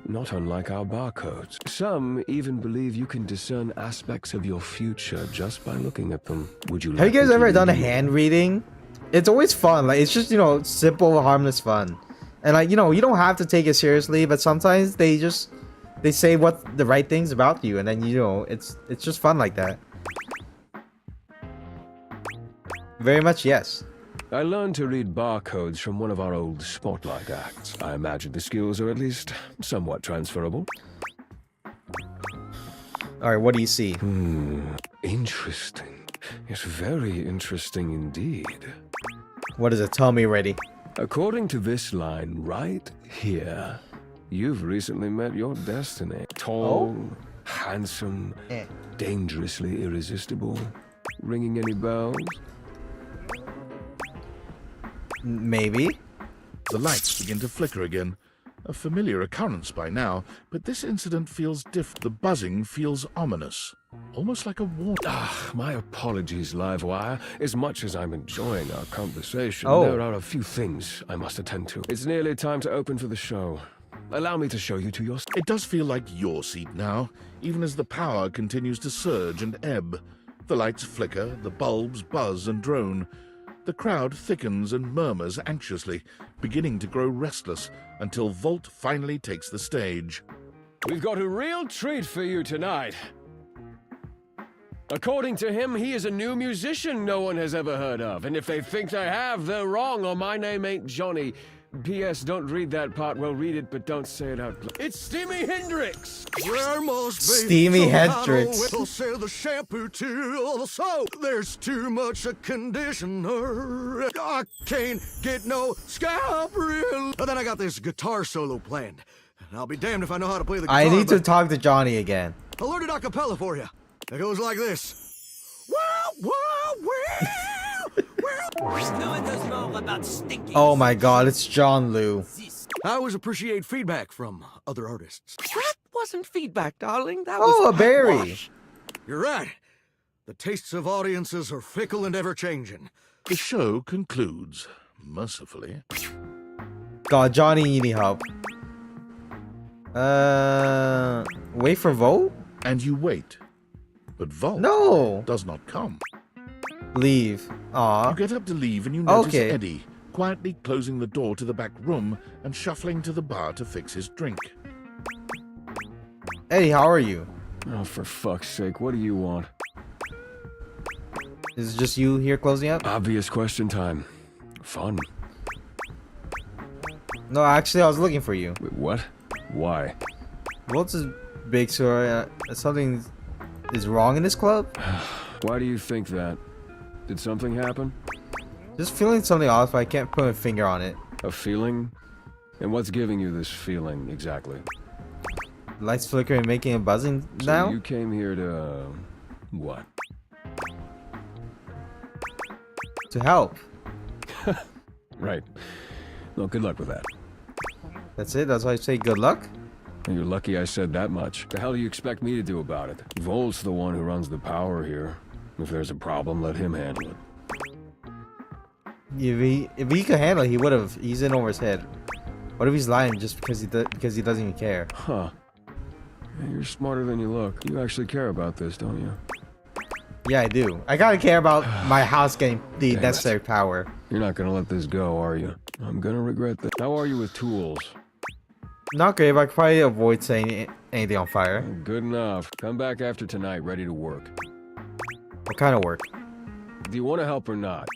S6: Not unlike our barcodes. Some even believe you can discern aspects of your future just by looking at them. Would you
S1: Have you
S6: like
S1: guys
S6: me to
S1: ever done a
S6: read you?
S1: hand reading? It's always fun. Like it's just, you know, simple, harmless fun. And like, you know, you don't have to take it seriously, but sometimes they say what the right things about you, and then you know, it's just fun like that. Very much yes.
S6: I learned to read barcodes from one of our old spotlight acts. I imagine the skills are at least somewhat transferable.
S1: Alright, what do you see?
S6: Interesting. Yes, very interesting indeed.
S1: What is it? Tell me already.
S6: According to this line right here, you've recently met your destiny. Tall, handsome, dangerously irresistible. Ringing any bells?
S1: Maybe.
S2: The lights begin to flicker again, A familiar occurrence by now, but this incident feels The buzzing feels ominous, almost like a warning.
S6: My apologies, Livewire. As much as I'm enjoying our conversation,
S1: Oh.
S6: there are a few things I must attend to. It's nearly time to open for the show. Allow me to show you to your...
S2: It does feel like your seat now, even as the power continues to surge and ebb. The lights flicker, the bulbs buzz and drone. The crowd thickens and murmurs anxiously, beginning to grow restless, until Volt finally takes the stage.
S6: We've got a real treat for you tonight. According to him, he is a new musician no one has ever heard of. And if they think they have, they're wrong, or my name ain't Johnny. P.S. Don't read that part. Well, read it, but don't say it out loud. It's Steamy Hendrix!
S10: There must be
S1: Steamy
S10: some kind of
S1: Hendrix.
S10: way to sell the shampoo to the soap. There's too much conditioner. I can't get no scalp reel. But then I got this guitar solo planned. And I'll be damned if I know how to play the guitar.
S1: I need to
S10: but
S1: talk to Johnny again.
S10: I'll learn it a cappella for you. It goes like this. Wow, wow,
S1: Oh my god, it's John Liu.
S10: I always appreciate feedback from other artists. That wasn't feedback, darling. That
S1: Oh,
S10: was
S1: a berry.
S10: whitewash. You're right. The tastes of audiences are fickle and ever-changing.
S2: The show concludes, mercifully.
S1: God, Johnny, you need help. Wait for Volt?
S2: And you wait. But Volt does not come.
S1: Leave. Aw.
S2: You get up to leave and you notice
S1: Okay.
S2: Eddie quietly closing the door to the back room and shuffling to the bar to fix his drink.
S1: Eddie, how are you?
S6: Oh, for fuck's sake, what do you want?
S1: Is it just you here closing up?
S6: Obvious question time. Fun.
S1: No, actually, I was looking for you.
S6: Wait, what? Why?
S1: Volt's is big, so something is wrong in this club?
S6: Why do you think that? Did something happen?
S1: Just feeling something off, but I can't put a finger on it.
S6: A feeling? And what's giving you this feeling, exactly?
S1: Lights flickering, making a buzzing
S6: So
S1: now?
S6: you came here to... what?
S1: To help.
S6: Right. Well, good luck with that.
S1: That's it? That's why I say good luck?
S6: You're lucky I said that much. The hell do you expect me to do about it? Volt's the one who runs the power here. If there's a problem, let him handle it.
S1: If he could handle it, he would have. He's in over his head. What if he's lying just because he doesn't even care?
S6: Huh. Yeah, you're smarter than you look. You actually care about this, don't you?
S1: Yeah, I do. I gotta care about my house getting the
S6: Damn
S1: necessary power.
S6: You're not gonna let this go, are you? I'm gonna regret this. How are you with tools?
S1: Not great, but I could probably avoid saying anything on fire.
S6: Good enough. Come back after tonight, ready to work.
S1: What kind of work?
S6: Do you want to help or not?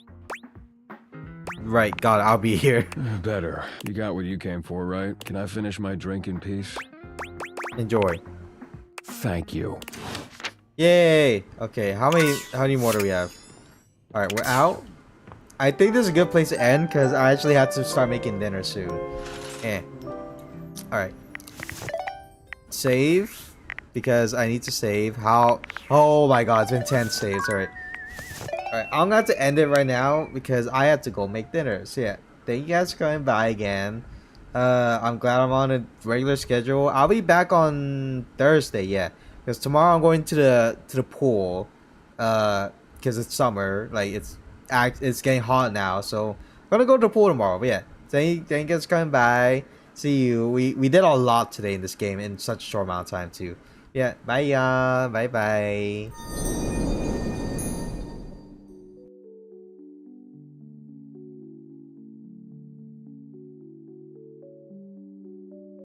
S1: Right, God, I'll be here.
S6: Better. You got what you came for, right? Can I finish my drink in peace?
S1: Enjoy.
S6: Thank you.
S1: Yay! Okay, how many more do we have? Alright, we're out. I think this is a good place to end because I actually have to start making dinner soon. Alright. Save. Because I need to save. How? Oh my god, it's been 10 saves. Alright. Alright, I'm gonna have to end it right now because I have to go make dinner. So yeah, thank you guys for coming by again. I'm glad I'm on a regular schedule. I'll be back on Thursday, yeah. Because tomorrow I'm going to the pool. Because it's summer. Like, it's getting hot now. So, I'm gonna go to the pool tomorrow. But yeah, thank you guys for coming by. See you. We did a lot today in this game in such a short amount of time, too. Yeah, bye, y'all. Bye-bye.